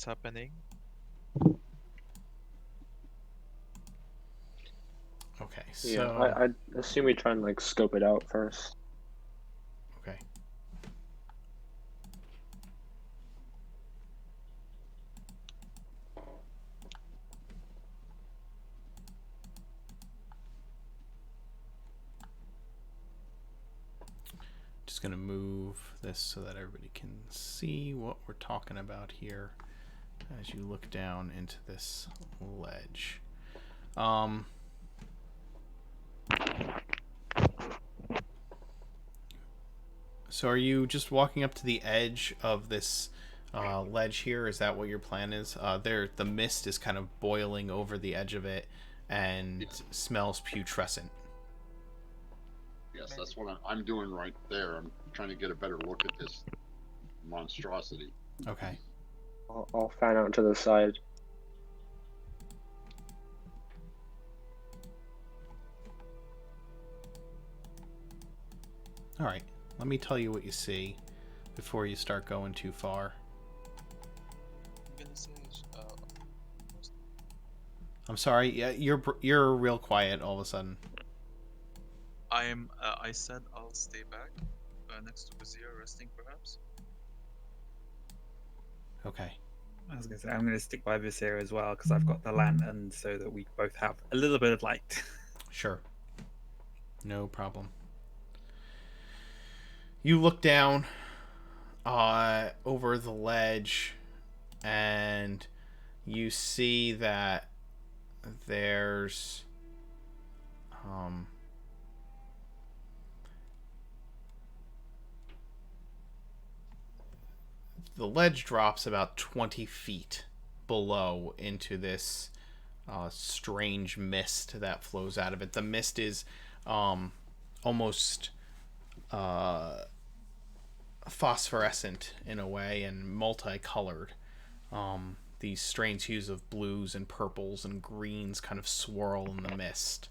happening? Okay, so Yeah, I assume we try and like scope it out first. okay. Just gonna move this so that everybody can see what we're talking about here as you look down into this ledge. So are you just walking up to the edge of this ledge here? Is that what your plan is? The mist is kind of boiling over the edge of it and smells putrescent. Yes, that's what I'm doing right there. I'm trying to get a better look at this monstrosity. Okay. I'll fan out to the side. All right. Let me tell you what you see before you start going too far. I'm sorry. Yeah, you're real quiet all of a sudden. I said I'll stay back next to Vizier, resting perhaps. Okay. I was going to say, I'm going to stick by this here as well because I've got the lantern so that we both have a little bit of light. Sure. No problem. You look down over the ledge and you see that there's the ledge drops about 20 feet below into this strange mist that flows out of it. The mist is almost phosphorescent in a way and multicolored. These strange hues of blues and purples and greens kind of swirl in the mist.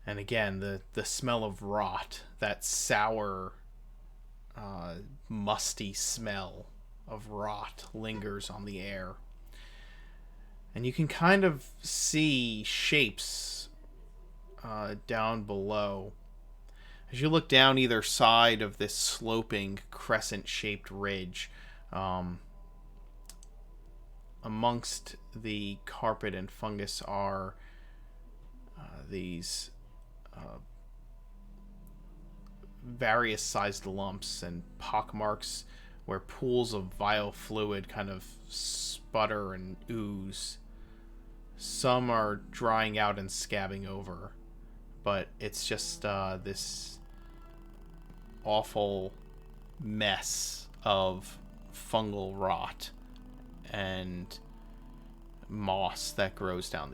And again, the smell of rot, that sour, musty smell of rot lingers on the air. And you can kind of see shapes down below. As you look down either side of this sloping crescent-shaped ridge, amongst the carpet and fungus are these various sized lumps and pockmarks where pools of vile fluid kind of sputter and ooze. Some are drying out and scabbing over, but it's just this awful mess of fungal rot and moss that grows down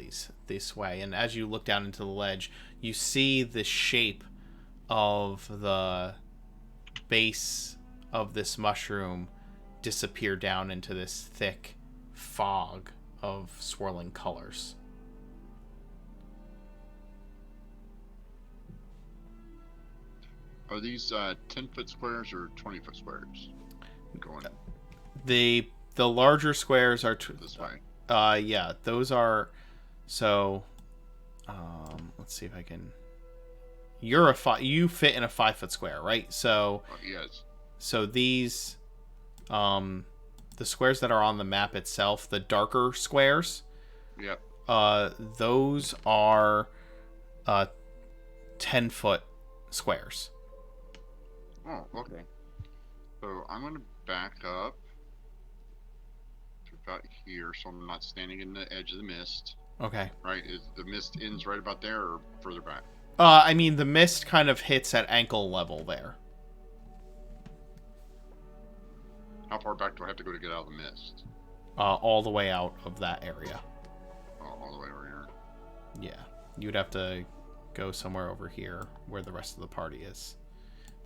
this way. And as you look down into the ledge, you see the shape of the base of this mushroom disappear down into this thick fog of swirling colors. Are these 10-foot squares or 20-foot squares? Going The larger squares are this way. yeah, those are. So let's see if I can. You fit in a 5-foot square, right? So Yes. so these the squares that are on the map itself, the darker squares, Yep. those are 10-foot squares. Oh, okay. So I'm going to back up to about here, so I'm not standing in the edge of the mist. Okay. Right? Is the mist ends right about there, or further back? I mean, the mist kind of hits at ankle level there. How far back do I have to go to get out of the mist? All the way out of that area. Oh, all the way over here. Yeah. You'd have to go somewhere over here where the rest of the party is.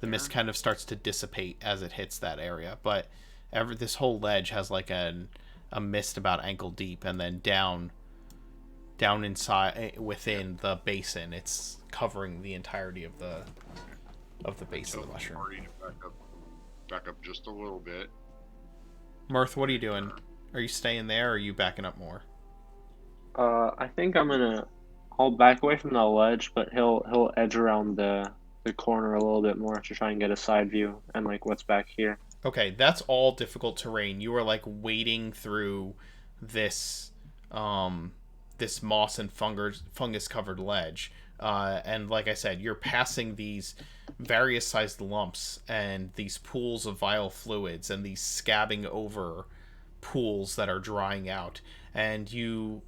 The mist kind of starts to dissipate as it hits that area, but this whole ledge has like a mist about ankle deep, and then down inside within the basin, it's covering the entirety of the base of the mushroom. Party to back up just a little bit. Mirth, what are you doing? Are you staying there, or are you backing up more? I think I'll back away from the ledge, but he'll edge around the corner a little bit more to try and get a side view and like what's back here. Okay, that's all difficult terrain. You are like wading through this this moss and fungus covered ledge. And like I said, you're passing these various sized lumps and these pools of vile fluids and these scabbing over pools that are drying out. And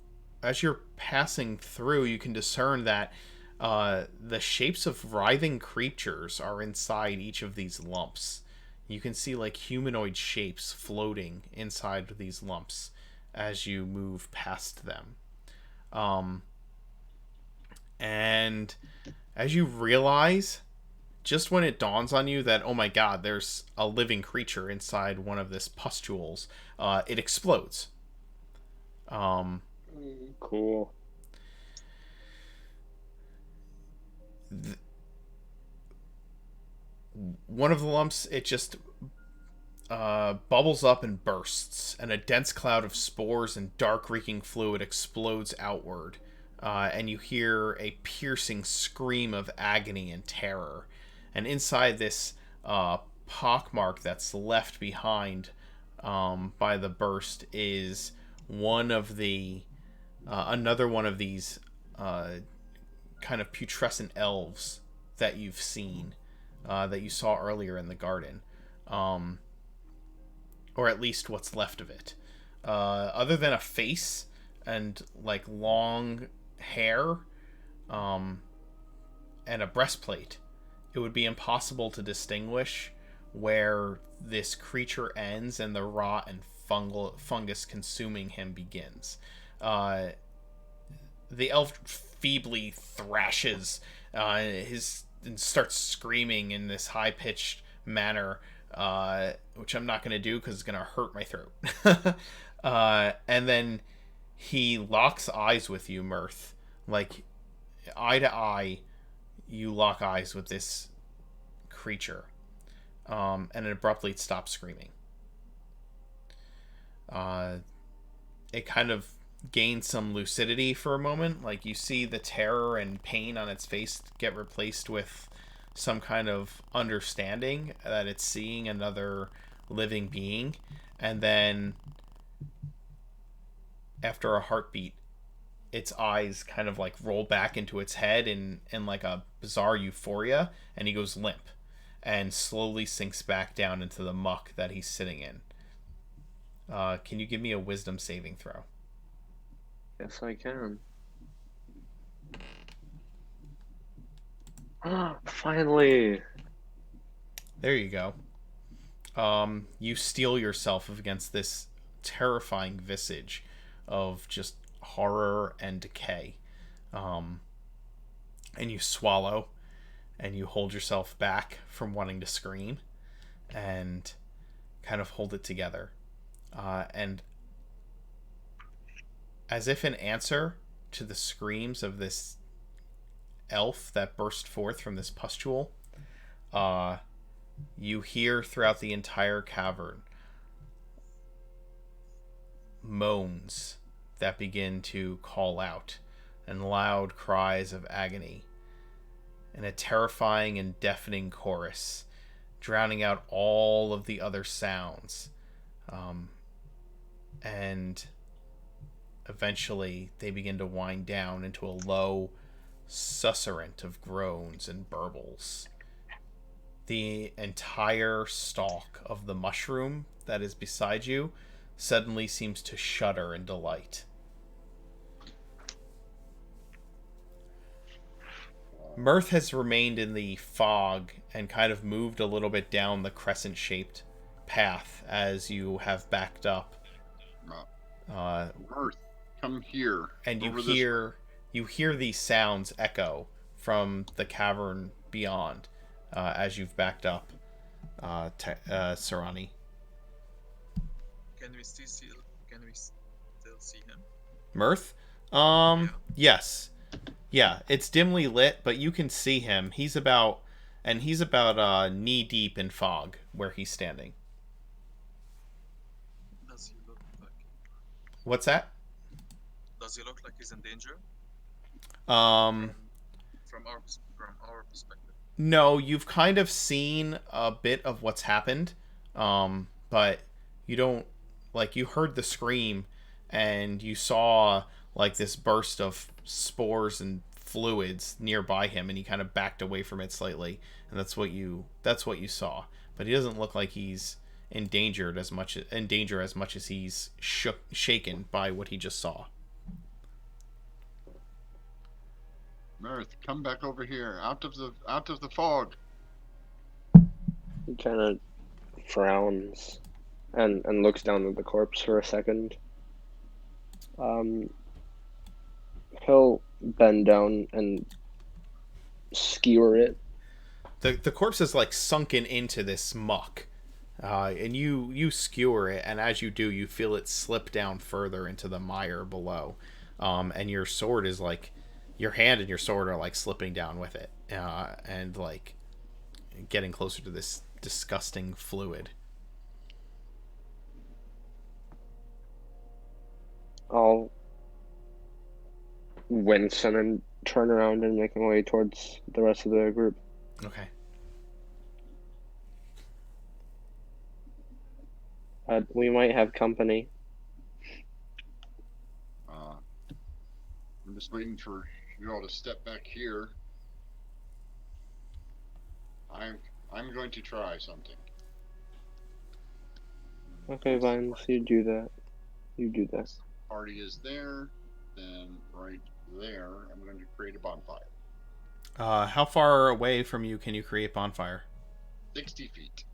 as you're passing through, you can discern that the shapes of writhing creatures are inside each of these lumps. You can see like humanoid shapes floating inside these lumps as you move past them. And as you realize, just when it dawns on you that, oh my god, there's a living creature inside one of this pustules, it explodes. Cool. One of the lumps, it just bubbles up and bursts, and a dense cloud of spores and dark reeking fluid explodes outward, and you hear a piercing scream of agony and terror. And inside this pockmark that's left behind by the burst is another one of these kind of putrescent elves that you've seen, that you saw earlier in the garden, or at least what's left of it. Other than a face and like long hair, and a breastplate, it would be impossible to distinguish where this creature ends and the rot and fungus consuming him begins. The elf feebly thrashes and starts screaming in this high-pitched manner, which I'm not going to do because it's going to hurt my throat. And then he locks eyes with you, Mirth. Like, eye to eye, you lock eyes with this creature. And it abruptly stops screaming. It kind of gains some lucidity for a moment. Like, you see the terror and pain on its face get replaced with some kind of understanding that it's seeing another living being. And then after a heartbeat, its eyes kind of like roll back into its head in like a bizarre euphoria, and he goes limp and slowly sinks back down into the muck that he's sitting in. Can you give me a wisdom saving throw? Yes, I can. Finally. There you go. You steel yourself against this terrifying visage of just horror and decay. And you swallow, and you hold yourself back from wanting to scream, and kind of hold it together. And as if in answer to the screams of this elf that burst forth from this pustule, you hear throughout the entire cavern moans that begin to call out, and loud cries of agony, and a terrifying and deafening chorus, drowning out all of the other sounds. And eventually they begin to wind down into a low susurrant of groans and burbles. The entire stalk of the mushroom that is beside you suddenly seems to shudder in delight. Mirth has remained in the fog and kind of moved a little bit down the crescent-shaped path as you have backed up. Mirth, come here. And you hear these sounds echo from the cavern beyond as you've backed up, Sarani. Can we still see him? Mirth? Yes. Yeah, it's dimly lit, but you can see him. He's about knee deep in fog where he's standing. Does he look like? What's that? Does he look like he's in danger? From our perspective. No, you've kind of seen a bit of what's happened, but you don't, like, you heard the scream and you saw like this burst of spores and fluids nearby him, and he kind of backed away from it slightly, and that's what you saw. But he doesn't look like he's in danger as much as he's shaken by what he just saw. Mirth, come back over here, out of the fog. He kind of frowns and looks down at the corpse for a second. He'll bend down and skewer it. The corpse is like sunken into this muck, and you skewer it, and as you do, you feel it slip down further into the mire below, and your sword is like, your hand and your sword are like slipping down with it, and like getting closer to this disgusting fluid. I'll wince and then turn around and make my way towards the rest of the group. Okay. We might have company. I'm just waiting for you all to step back here. I'm going to try something. Okay, Vines, you do that. You do that. Party is there, then right there, I'm going to create a bonfire. How far away from you can you create bonfire? 60 feet.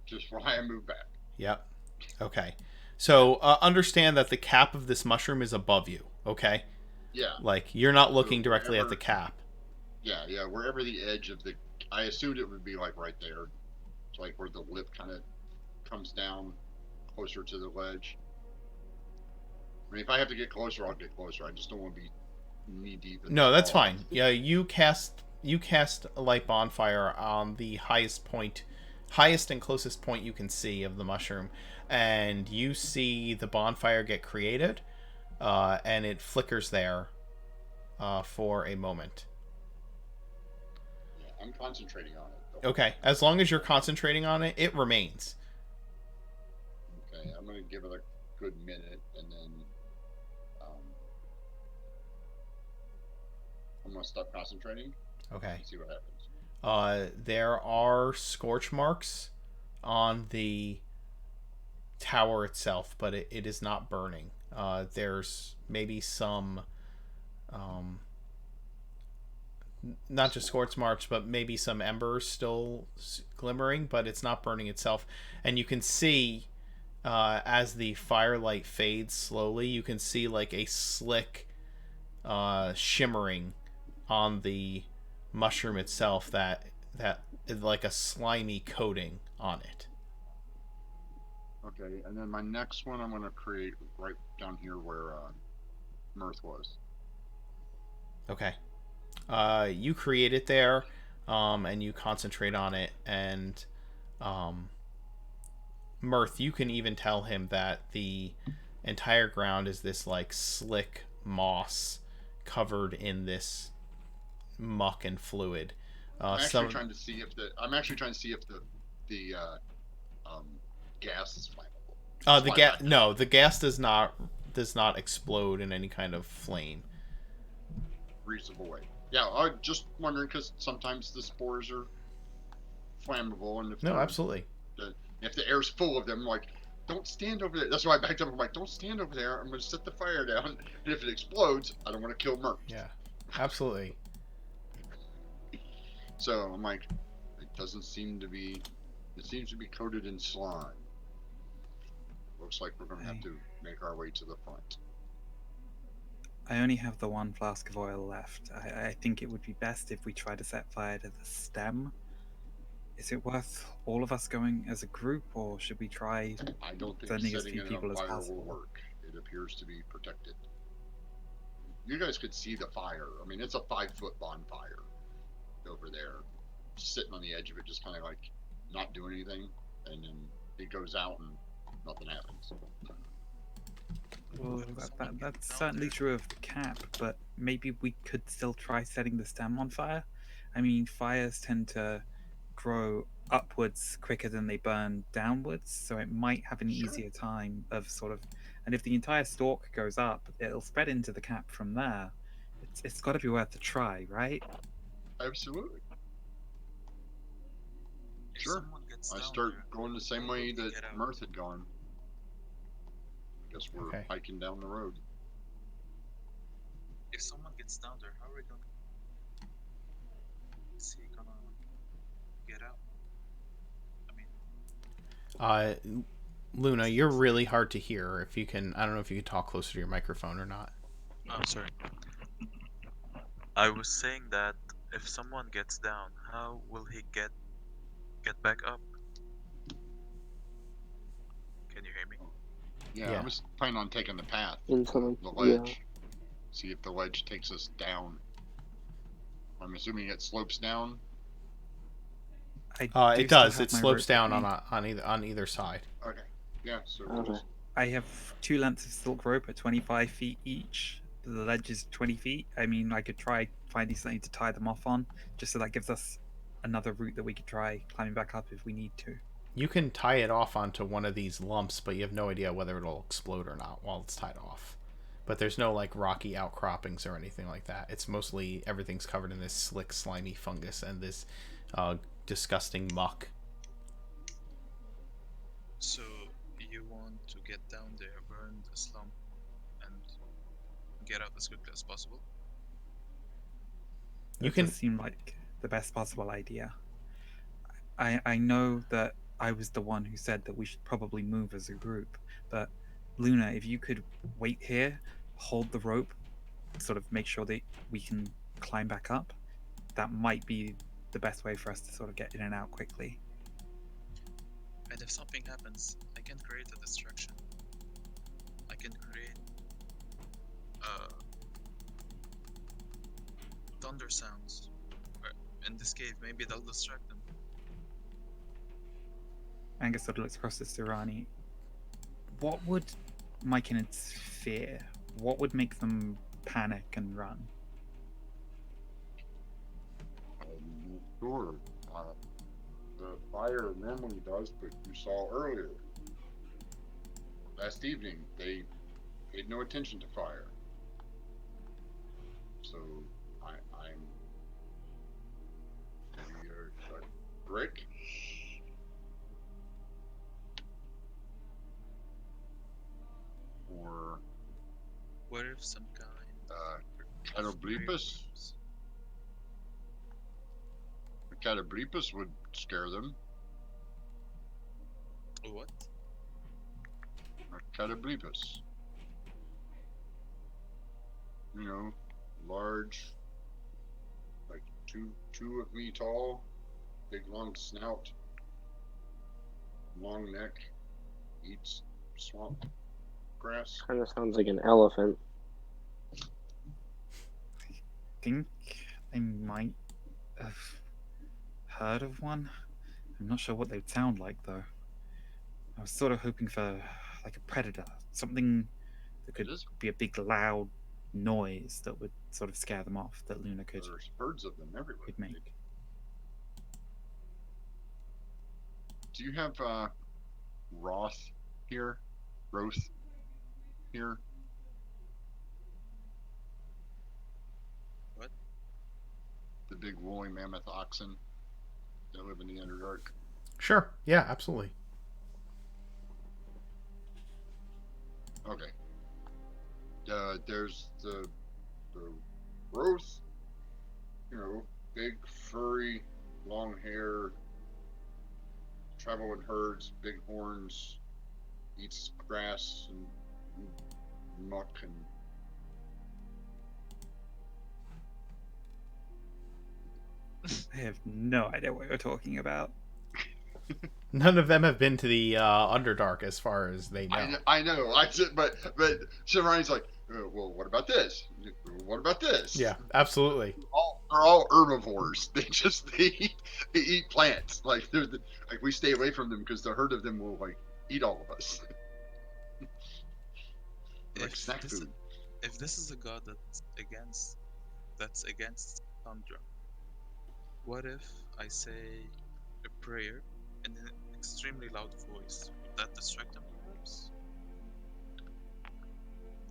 Just why I move back. Yep. Okay. So understand that the cap of this mushroom is above you. Okay. Yeah. Like, you're not looking directly at the cap. Yeah. Wherever the edge of the, I assumed it would be like right there. It's like where the lip kind of comes down closer to the ledge. I mean, if I have to get closer, I'll get closer. I just don't want to be knee deep. No, that's fine. Yeah, you cast a light bonfire on the highest and closest point you can see of the mushroom, and you see the bonfire get created, and it flickers there for a moment. Yeah, I'm concentrating on it. Okay, as long as you're concentrating on it, it remains. Okay, I'm gonna give it a good minute, and then I'm gonna stop concentrating. Okay. See what happens. There are scorch marks on the tower itself, but it is not burning. There's maybe some, not just scorch marks, but maybe some embers still glimmering, but it's not burning itself. And you can see, as the firelight fades slowly, you can see like a slick shimmering on the mushroom itself that is like a slimy coating on it. Okay, and then my next one I'm going to create right down here where Mirth was. Okay. You create it there, and you concentrate on it, and um, Mirth, you can even tell him that the entire ground is this like slick moss covered in this muck and fluid. I'm actually Some trying to see if the um, gas is flammable. the gas no, the gas does not explode in any kind of flame. Reasonable way. Yeah, I'm just wondering because sometimes the spores are flammable, and No, absolutely. if the air's full of them, like, don't stand over there. That's why I backed up. I'm like, don't stand over there. I'm going to set the fire down, and if it explodes, I don't want to kill Mirth. Yeah, absolutely. So I'm like, it doesn't seem to be. It seems to be coated in slime. Looks like we're going to have to make our way to the front. I only have the one flask of oil left. I think it would be best if we try to set fire to the stem. Is it worth all of us going as a group, or should we try I don't think sending as setting few it people on as fire will possible? work. It appears to be protected. You guys could see the fire. I mean, it's a 5-foot bonfire over there, sitting on the edge of it, just kind of like not doing anything, and then it goes out and nothing happens. Well, that's certainly true of the cap, but maybe we could still try setting the stem on fire. I mean, fires tend to grow upwards quicker than they burn downwards, so it might have an Sure. easier time of sort of. And if the entire stalk goes up, it'll spread into the cap from there. It's got to be worth a try, right? Absolutely. If Sure. someone gets I down start there, going the same how way will we that get out? Mirth had gone. Guess we're Okay. hiking down the road. If someone gets down there, how are we gonna? Is he gonna get out? I mean, Luna, you're really hard to hear. If you can, I don't know if you could talk closer to your microphone or not. oh, sorry. I was saying that if someone gets down, how will he get back up? Can you hear me? Yeah, Yeah. I was planning on taking the path, Into the the yeah. ledge. See if the ledge takes us down. I'm assuming it slopes down. It do still does. have It my slopes rope down with me. on either side. Okay. Yeah, so Okay. just I have 2 lengths of silk rope at 25 feet each. The ledge is 20 feet. I mean, I could try finding something to tie them off on, just so that gives us another route that we could try climbing back up if we need to. You can tie it off onto one of these lumps, but you have no idea whether it'll explode or not while it's tied off. But there's no like rocky outcroppings or anything like that. It's mostly everything's covered in this slick, slimy fungus and this disgusting muck. So you want to get down there, burn the slump, and get out as quickly as possible? You That can. does seem like the best possible idea. I know that I was the one who said that we should probably move as a group, but Luna, if you could wait here, hold the rope, sort of make sure that we can climb back up, that might be the best way for us to sort of get in and out quickly. And if something happens, I can create a distraction. I can create thunder sounds in this cave. Maybe they'll distract them. Angus sort of looks across at Sirani. What would Myconids fear? What would make them panic and run? I'm not sure. The fire normally does, but you saw earlier, last evening, they paid no attention to fire. So I'm maybe a brick. Or What if some kind of Catoblepus? A Catoblepus would scare them. What? A Catoblepus. You know, large, like two of me tall, big long snout, long neck, eats swamp grass. Kind of sounds like an elephant. think they might have heard of one. I'm not sure what they'd sound like, though. I was sort of hoping for like a predator, something that could be a big, loud noise that would sort of scare them off. That Luna could There's herds of them everywhere. make. Do you have Roth here? Roth here? What? The big woolly mammoth oxen that live in the Underdark. Sure. Yeah, absolutely. Okay. There's the Roth, big, furry, long hair, travel in herds, big horns, eats grass and muck and I have no idea what you're talking about. None of them have been to the Underdark, as far as they know. I know. But Shivani's like, well, what about this? What about this? Yeah, absolutely. They're all herbivores. They eat plants. Like we stay away from them because the herd of them will eat all of us. Like snack food. If this is a god that's against Tundra, what if I say a prayer in an extremely loud voice? Would that distract them perhaps?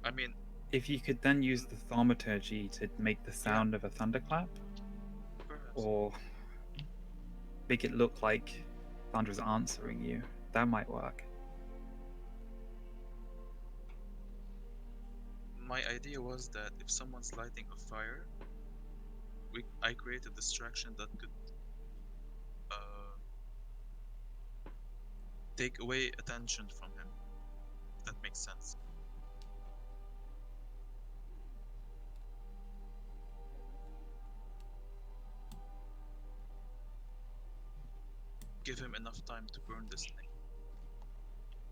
I mean, If you could then use the thaumaturgy to make the sound of a thunderclap, perhaps. or make it look like Thunder's answering you, that might work. My idea was that if someone's lighting a fire, I create a distraction that could take away attention from him. If that makes sense. Give him enough time to burn this thing.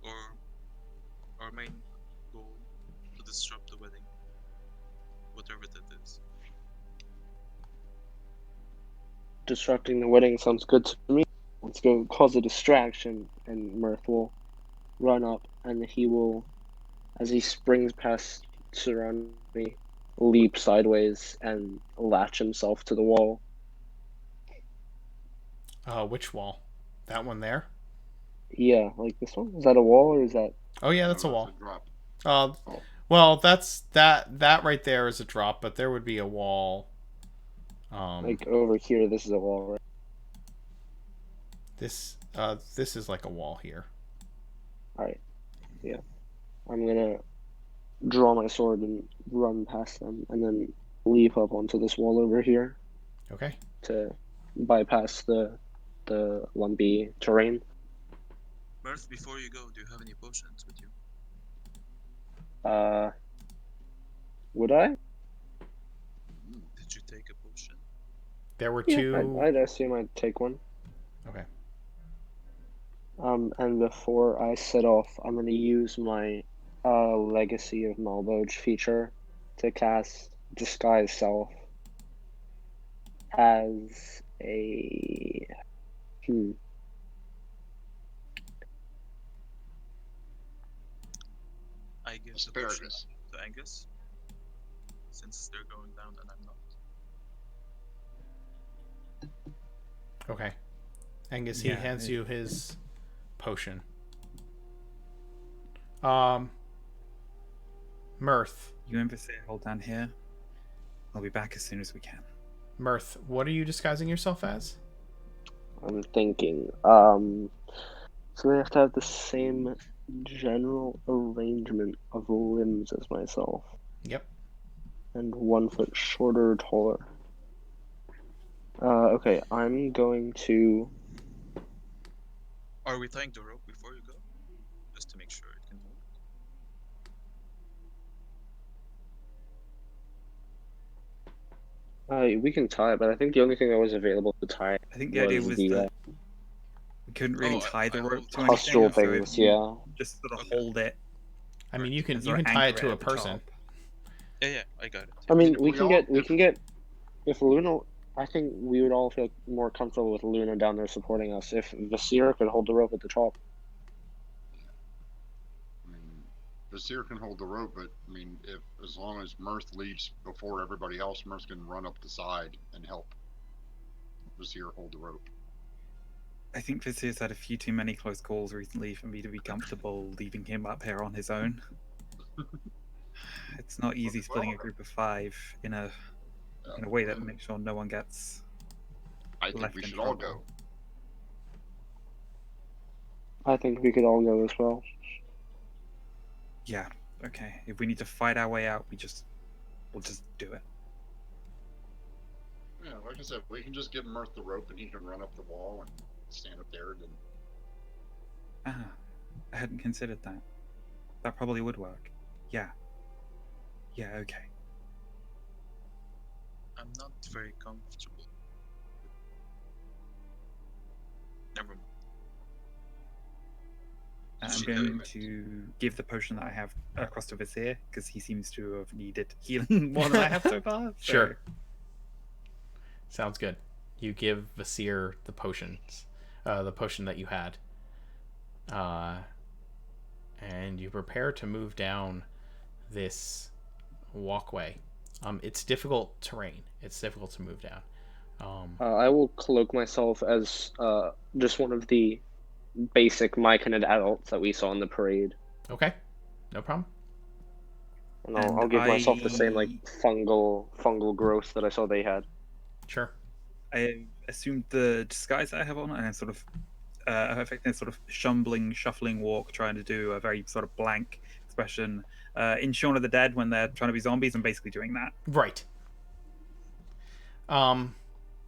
Or our main goal, to disrupt the wedding. Whatever that is. Disrupting the wedding sounds good to me. Let's go cause a distraction, and Mirth will run up, and he will, as he springs past surrounding me, leap sideways and latch himself to the wall. Which wall? That one there? Yeah, like this one? Is that a wall, or is that... Oh yeah, that's a wall. Drop. Well, that's that right there is a drop, but there would be a wall. Like over here, this is a wall, right? This is like a wall here. Alright, yeah. I'm gonna draw my sword and run past them, and then leap up onto this wall over here Okay. to bypass the lumpy terrain. Mirth, before you go, do you have any potions with you? Would I? Did you take a potion? There were Yeah, two. I'd assume I'd take one. Okay. And before I set off, I'm gonna use my Legacy of Malboj feature to cast Disguise Self as a... I give the potion to Angus, since they're going down and I'm not. Okay. Angus, he hands you his potion. Mirth. You embassy hold down here. I'll be back as soon as we can. Mirth, what are you disguising yourself as? I'm thinking, so I have to have the same general arrangement of limbs as myself. Yep. And 1 foot shorter or taller. Okay, I'm going to... Are we tying the rope before you go? Just to make sure it can move. We can tie it, but I think the only thing that was available to tie I think the idea was the that we couldn't really tie the rope to pustule anything, so things, if you yeah. just sort of hold it. I mean, you can sort of tie it anchor to a at the person. top. Yeah, I got it. I mean, If we we can all- get if Luna, I think we would all feel more comfortable with Luna down there supporting us if Vasir could hold the rope at the top. I mean, Vizier can hold the rope, but I mean, if as long as Mirth leaves before everybody else, Mirth can run up the side and help Vizier hold the rope. I think Vizier's had a few too many close calls recently for me to be comfortable leaving him up here on his own. It's not easy splitting a group of 5 in a way that makes sure no one gets I think left we in should all trouble. go. I think we could all go as well. Yeah, okay. If we need to fight our way out, we'll just do it. Yeah, like I said, we can just give Mirth the rope and he can run up the wall and stand up there. And I hadn't considered that. That probably would work. Yeah. Yeah, okay. I'm not very comfortable. Never mind. I'm going to give the potion that I have across to Vizier because he seems to have needed healing more than I have so far. So. Sure. Sounds good. You give Vasir the potions, the potion that you had, and you prepare to move down this walkway. It's difficult terrain. It's difficult to move down. I will cloak myself as just one of the basic myconid adults that we saw in the parade. Okay, no problem. And I'll give myself the same like fungal growth that I saw they had. Sure. I assumed the disguise that I have on, and I'm sort of affecting a sort of shuffling walk, trying to do a very sort of blank expression. In Shaun of the Dead, when they're trying to be zombies, I'm basically doing that. Right.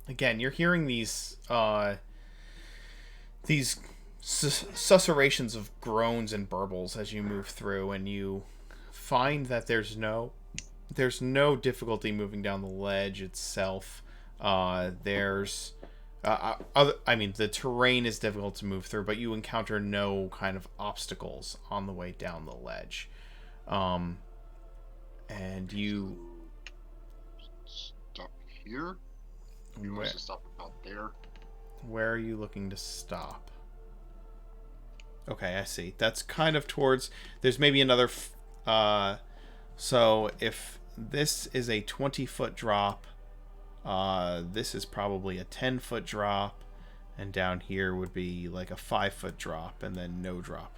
Again, you're hearing these susurrations of groans and burbles as you move through, and you find that there's no difficulty moving down the ledge itself. The terrain is difficult to move through, but you encounter no kind of obstacles on the way down the ledge. And you stop here. You want us to stop about there? Where are you looking to stop? Okay, I see. That's kind of towards. There's maybe another. So if this is a 20-foot drop, this is probably a 10-foot drop, and down here would be like a 5-foot drop, and then no drop.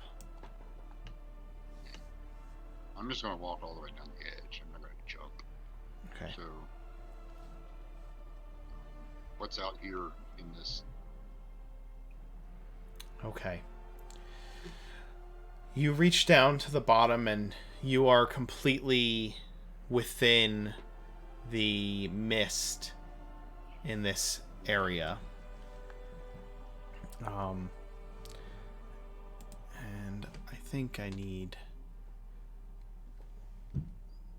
I'm just gonna walk all the way down the edge. I'm not gonna jump. Okay. So, what's out here in this? Okay. You reach down to the bottom, and you are completely within the mist in this area. And I think I need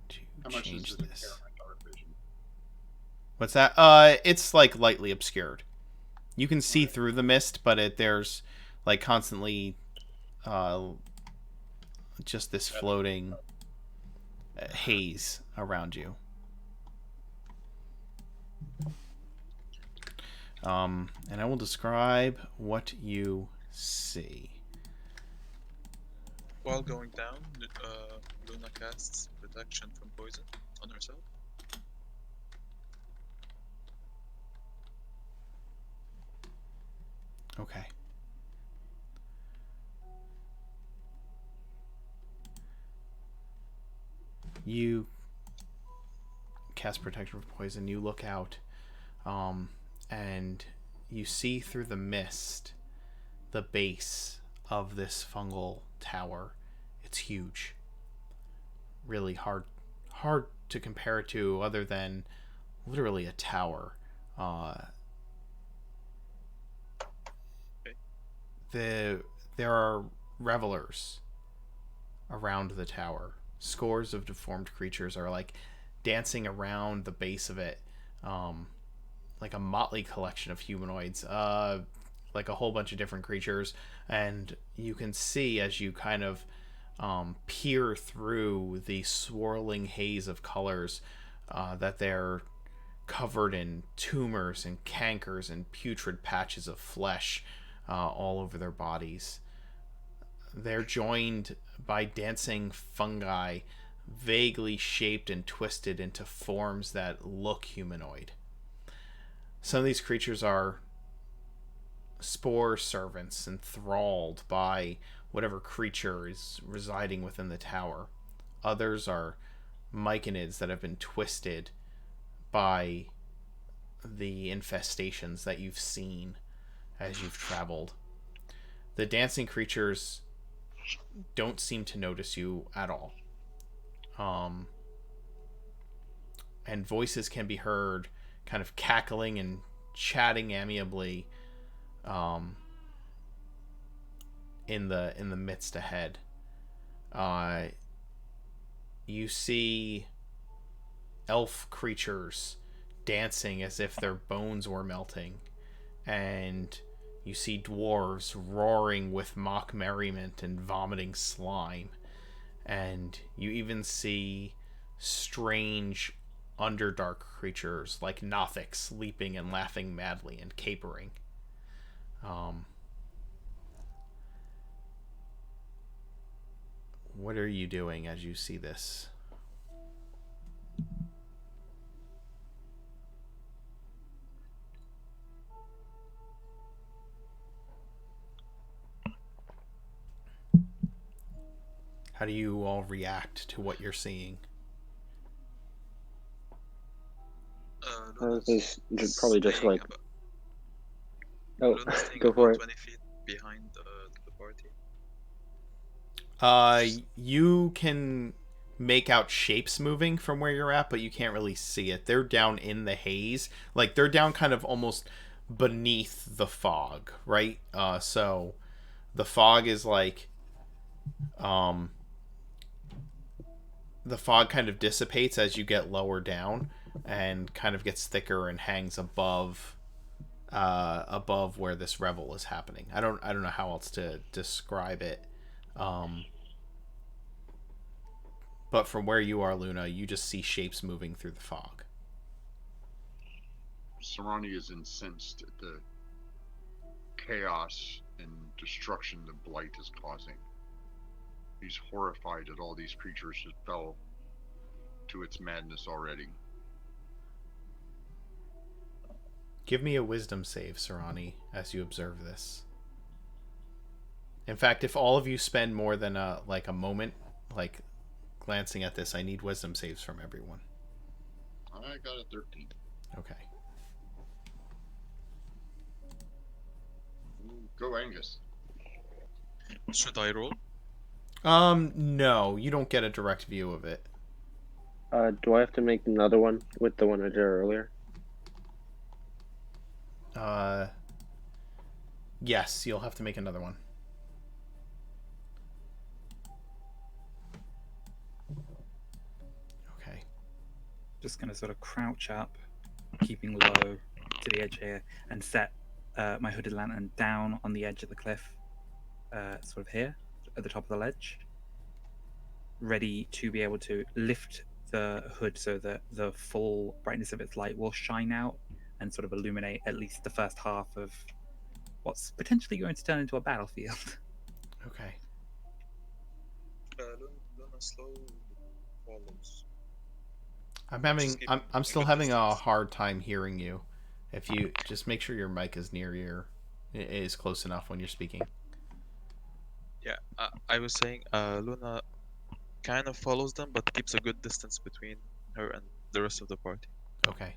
to change this. What's that? It's like lightly obscured. You can see through the mist, but there's like constantly just this floating haze around you. And I will describe what you see. While going down, Luna casts protection from poison on herself. Okay. You cast protection from poison. You look out, and you see through the mist the base of this fungal tower. It's huge. Really hard to compare it to, other than literally a tower. There are revelers around the tower. Scores of deformed creatures are like dancing around the base of it, like a motley collection of humanoids, like a whole bunch of different creatures. And you can see, as you kind of peer through the swirling haze of colors, that they're covered in tumors and cankers and putrid patches of flesh all over their bodies. They're joined by dancing fungi, vaguely shaped and twisted into forms that look humanoid. Some of these creatures are spore servants enthralled by whatever creature is residing within the tower. Others are myconids that have been twisted by the infestations that you've seen as you've traveled. The dancing creatures don't seem to notice you at all. And voices can be heard kind of cackling and chatting amiably in the midst ahead. You see elf creatures dancing as if their bones were melting, and you see dwarves roaring with mock merriment and vomiting slime, and you even see strange underdark creatures like Nothics leaping and laughing madly and capering. What are you doing as you see this? How do you all react to what you're seeing? Probably just like... Oh, Luna's go for it. 20 feet behind the party. You can make out shapes moving from where you're at, but you can't really see it. They're down in the haze. Like, they're down kind of almost beneath the fog, right? So the fog is like... the fog kind of dissipates as you get lower down and kind of gets thicker and hangs above where this revel is happening. I don't know how else to describe it. But from where you are, Luna, you just see shapes moving through the fog. Sarani is incensed at the chaos and destruction the blight is causing. He's horrified that all these creatures just fell to its madness already. Give me a wisdom save, Sarani, as you observe this. In fact, if all of you spend more than a moment, like, glancing at this, I need wisdom saves from everyone. I got a 13. Okay. Go Angus. Should I roll? No, you don't get a direct view of it. Do I have to make another one with the one I did earlier? Yes, you'll have to make another one. Okay. Just going to sort of crouch up, keeping low to the edge here, and set my hooded lantern down on the edge of the cliff, sort of here, at the top of the ledge, ready to be able to lift the hood so that the full brightness of its light will shine out and sort of illuminate at least the first half of what's potentially going to turn into a battlefield. Okay. Luna slow follows. I'm still having a hard time hearing you. If you just make sure your mic is is close enough when you're speaking. Yeah, I was saying Luna kind of follows them, but keeps a good distance between her and the rest of the party. Okay.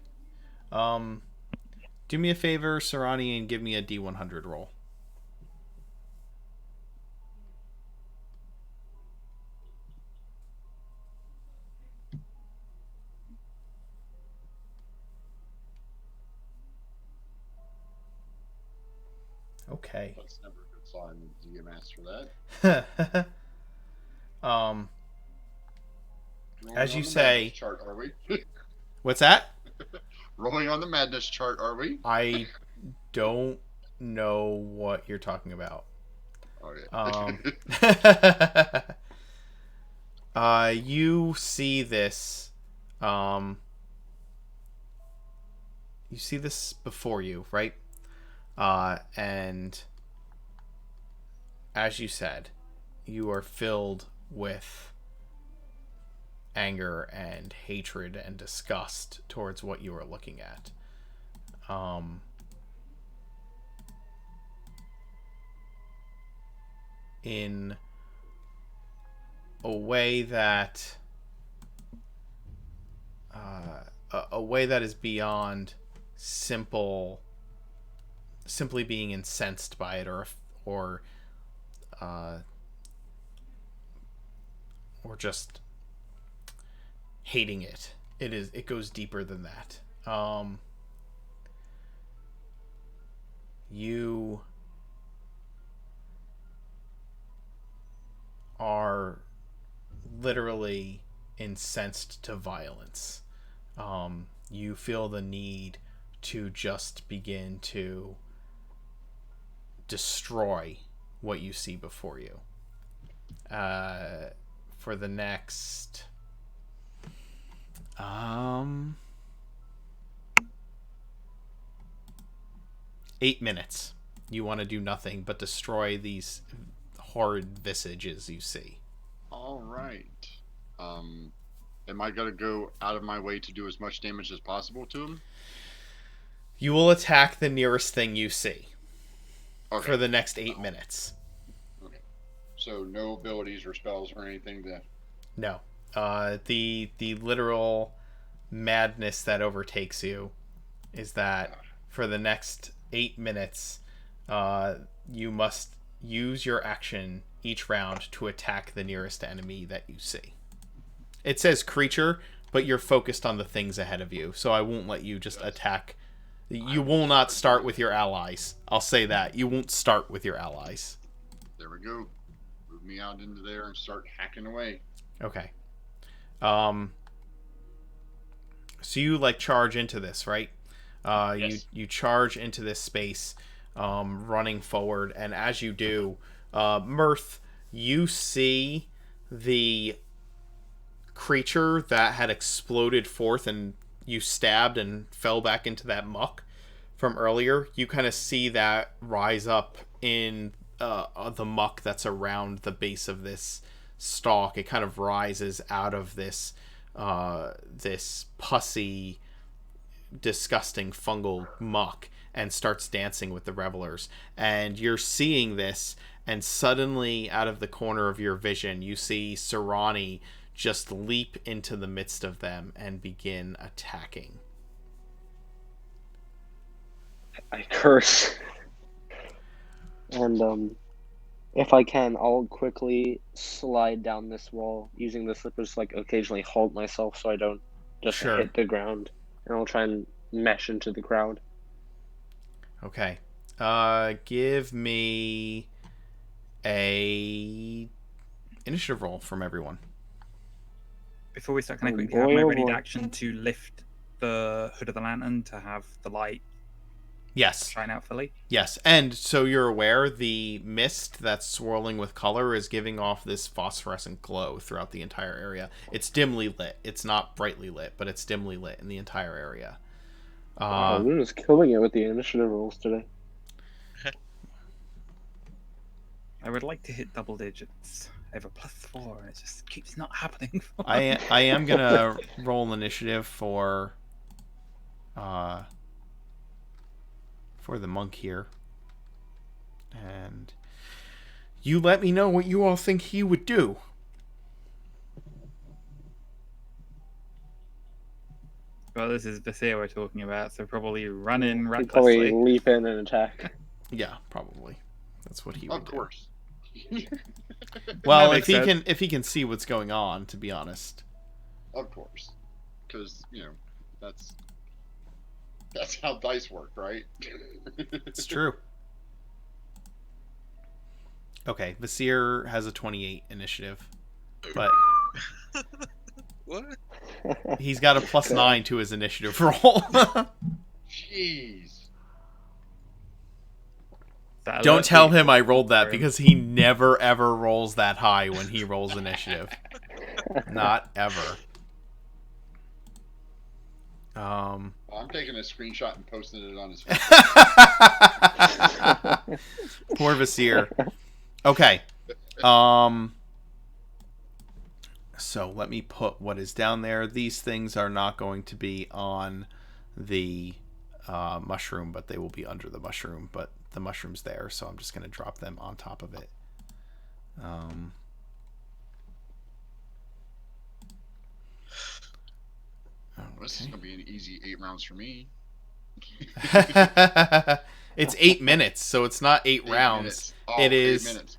Do me a favor, Sarani, and give me a D100 roll. Okay. That's never a good sign. Do you master that? As you say, chart, are we? what's that? Rolling on the madness chart, are we? I don't know what you're talking about. Okay. You see this you see this before you, right? And as you said, you are filled with anger and hatred and disgust towards what you are looking at. In a way that is beyond simply being incensed by it or just hating it. It goes deeper than that. You are literally incensed to violence. You feel the need to just begin to destroy what you see before you. For the next 8 minutes, you want to do nothing but destroy these horrid visages you see. All right. Am I gonna go out of my way to do as much damage as possible to him? You will attack the nearest thing you see Okay. for the next 8 minutes. Okay. So no abilities or spells or anything that. No. The literal madness that overtakes you is that for the next 8 minutes, you must use your action each round to attack the nearest enemy that you see. It says creature, but you're focused on the things ahead of you, so I won't let you just attack. You will not start with your allies. I'll say that. You won't start with your allies. There we go. Move me out into there and start hacking away. Okay. So you like charge into this, right? Yes. You charge into this space, running forward, and as you do, Mirth, you see the creature that had exploded forth and you stabbed and fell back into that muck from earlier. You kind of see that rise up in the muck that's around the base of this stalk. It kind of rises out of this pussy, disgusting fungal muck and starts dancing with the revelers. And you're seeing this, and suddenly out of the corner of your vision you see Serrani just leap into the midst of them and begin attacking. I curse. And if I can, I'll quickly slide down this wall using the slippers to like occasionally hold myself so I don't just Sure. hit the ground. And I'll try and mesh into the crowd. Okay. Give me a initiative roll from everyone. Before we start, can I Oh, quickly boy, have my oh, ready boy. action to lift the hood of the lantern to have the light Yes. shine out fully? Yes. And so you're aware the mist that's swirling with color is giving off this phosphorescent glow throughout the entire area. It's dimly lit. It's not brightly lit, but it's dimly lit in the entire area. Wow, Luna's killing it with the initiative rolls today. I would like to hit double digits. I have a +4, and it just keeps not happening. I am gonna roll an initiative for the monk here, and you let me know what you all think he would do. Well, this is Vasir we're talking about, so probably run in He'd probably recklessly. leap in and attack. Yeah, probably. That's what he would Of do. course. Well, That if he makes sense. can see what's going on, to be honest. Of course. Because, that's how dice work, right? It's true. Okay, Vasir has a 28 initiative, but What? he's got a +9 to his initiative roll. Jeez. That Don't alert tell you. him I rolled that, because he never ever rolls that high when he rolls initiative. Not ever. Um, Well, I'm taking a screenshot and posting it on his Facebook. Poor Vasir. Okay. So let me put what is down there. These things are not going to be on the mushroom, but they will be under the mushroom. But the mushroom's there, so I'm just going to drop them on top of it. This is going to be an easy 8 rounds for me. It's 8 minutes, so it's not 8 rounds. Minutes. Oh, it is 8 minutes.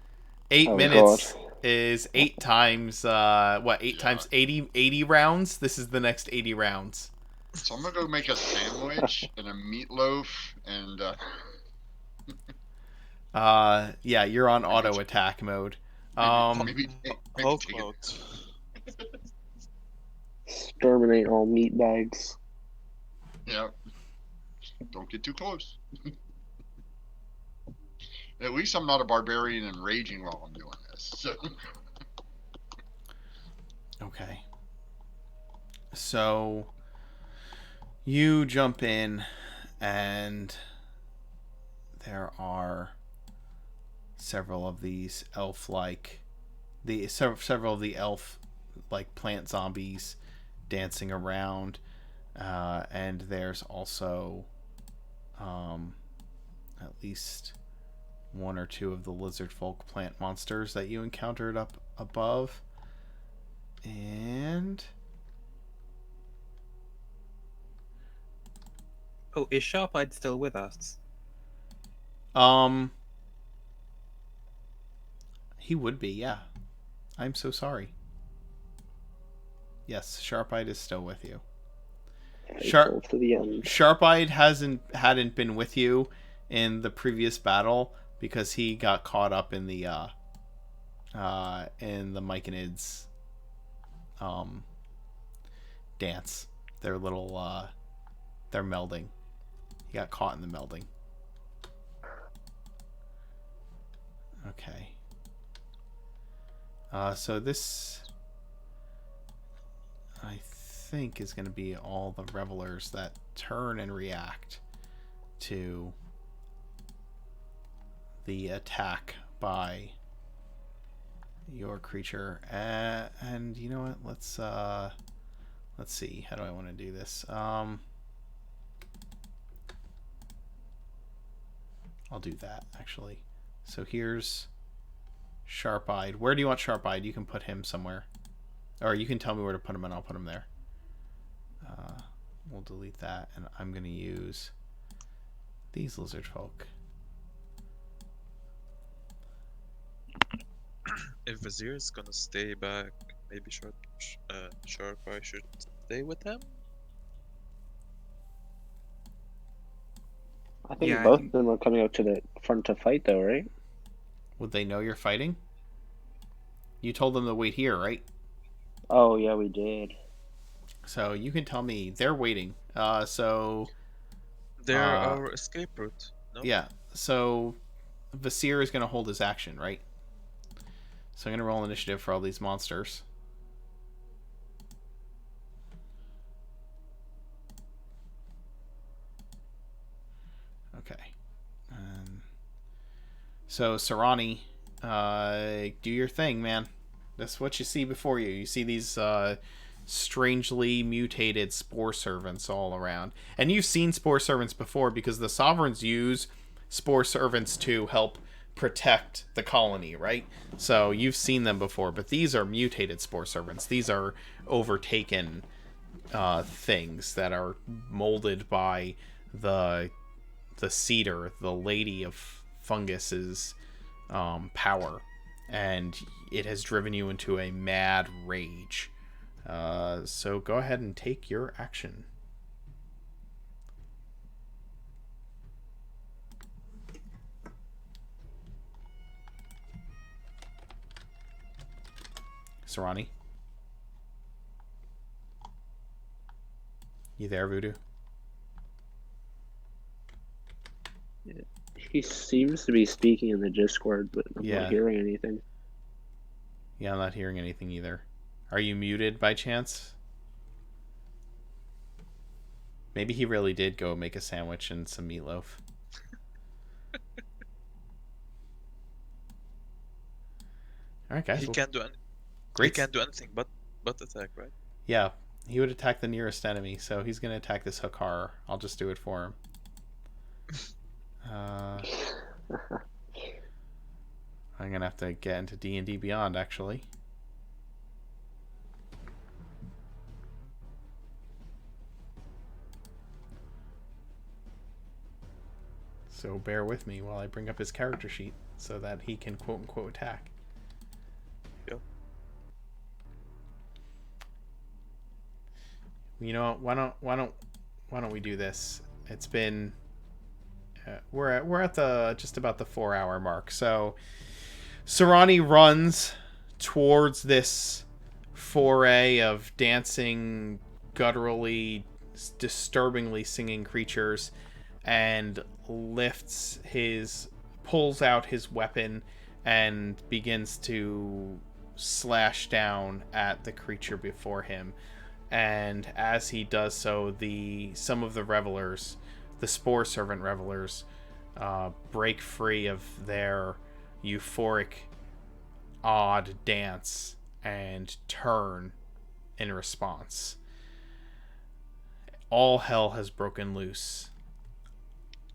8 Oh, minutes God. is 8 times 8 times 80 rounds. This is the next 80 rounds. So I'm gonna go make a sandwich and a meatloaf and Yeah, you're on auto attack mode. maybe Hulk chicken. mode. Exterminate all meat bags. Yeah. Don't get too close. At least I'm not a barbarian and raging while I'm doing this. So. Okay. So you jump in, and there are several of these several of the elf-like plant zombies dancing around, and there's also at least one or two of the lizard folk plant monsters that you encountered up above. And Oh, is Sharp-Eyed still with us? he would be, yeah. I'm so sorry. Yes, Sharp-Eyed is still with you. Faithful to the end. Sharp-Eyed hadn't been with you in the previous battle because he got caught up in the Myconids dance. Their little their melding. He got caught in the melding. Okay. So this, I think, is going to be all the revelers that turn and react to the attack by your creature. And you know what? Let's see. How do I want to do this? I'll do that, actually. So here's Sharp-Eyed. Where do you want Sharp-Eyed? You can put him somewhere. Or you can tell me where to put him, and I'll put him there. We'll delete that, and I'm going to use these lizard folk. If Vizier is gonna stay back, maybe Sharp-Eye should stay with him? I think Yeah, I both think- of them are coming out to the front to fight, though, right? Would they know you're fighting? You told them to wait here, right? Oh, yeah, we did. So you can tell me they're waiting. They're our escape route. No? Yeah. So Vasir is going to hold his action, right? So I'm going to roll initiative for all these monsters. Okay. So Sarani, do your thing, man. That's what you see before you. You see these strangely mutated spore servants all around. And you've seen spore servants before because the sovereigns use spore servants to help protect the colony, right? So you've seen them before, but these are mutated spore servants. These are overtaken things that are molded by the cedar, the lady of fungus's power, and it has driven you into a mad rage. So go ahead and take your action. Sarani? You there, Voodoo? He seems to be speaking in the Discord, but I'm Yeah. not hearing anything. Yeah, I'm not hearing anything either. Are you muted by chance? Maybe he really did go make a sandwich and some meatloaf. All right, guys. He Well, can't do he great. can't do anything but attack, right? Yeah, he would attack the nearest enemy, so he's gonna attack this Hakar. I'll just do it for him. I'm gonna have to get into D&D Beyond, actually. So bear with me while I bring up his character sheet so that he can quote-unquote attack. Yep. You know what? Why don't we do this? It's been we're at the just about the 4-hour mark. So Sarani runs towards this foray of dancing, gutturally, disturbingly singing creatures, and pulls out his weapon and begins to slash down at the creature before him. And as he does so, some of the revelers, the Spore Servant revelers, break free of their euphoric, odd dance and turn in response. All hell has broken loose,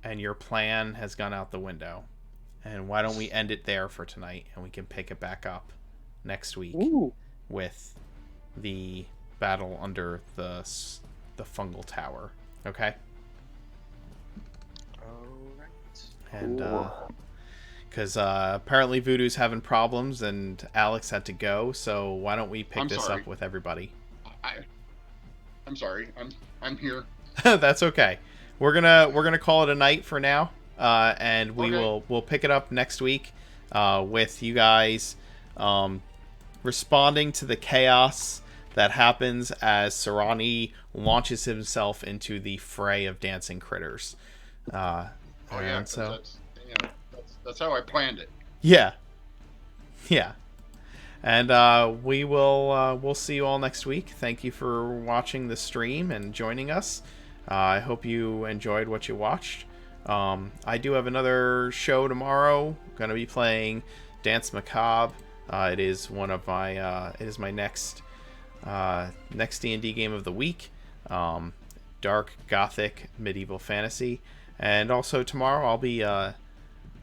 and your plan has gone out the window. And why don't we end it there for tonight, and we can pick it back up next week with the battle under the fungal tower. Okay? Alright. And because apparently Voodoo's having problems and Alex had to go, so why don't we pick this up with everybody? I'm sorry. I'm here. That's okay. We're gonna call it a night for now, and we'll pick it up next week with you guys responding to the chaos that happens as Sarani launches himself into the fray of dancing critters. So that's how I planned it. Yeah. And we'll see you all next week. Thank you for watching the stream and joining us. I hope you enjoyed what you watched. I do have another show tomorrow. I'm gonna be playing Dance Macabre. It is one of my next D&D game of the week. Dark Gothic medieval fantasy. And also tomorrow I'm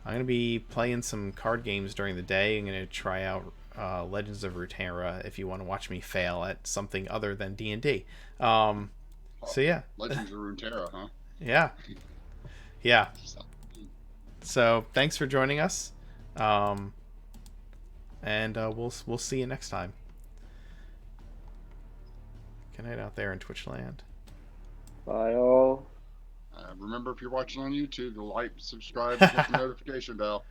gonna be playing some card games during the day. I'm gonna try out Legends of Runeterra if you want to watch me fail at something other than D&D. So yeah. Legends of Runeterra, huh? Yeah. So thanks for joining us, and we'll see you next time. Good night out there in Twitch land. Bye all. Remember, if you're watching on YouTube, to like, subscribe, and hit the notification bell.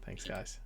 Thanks, guys.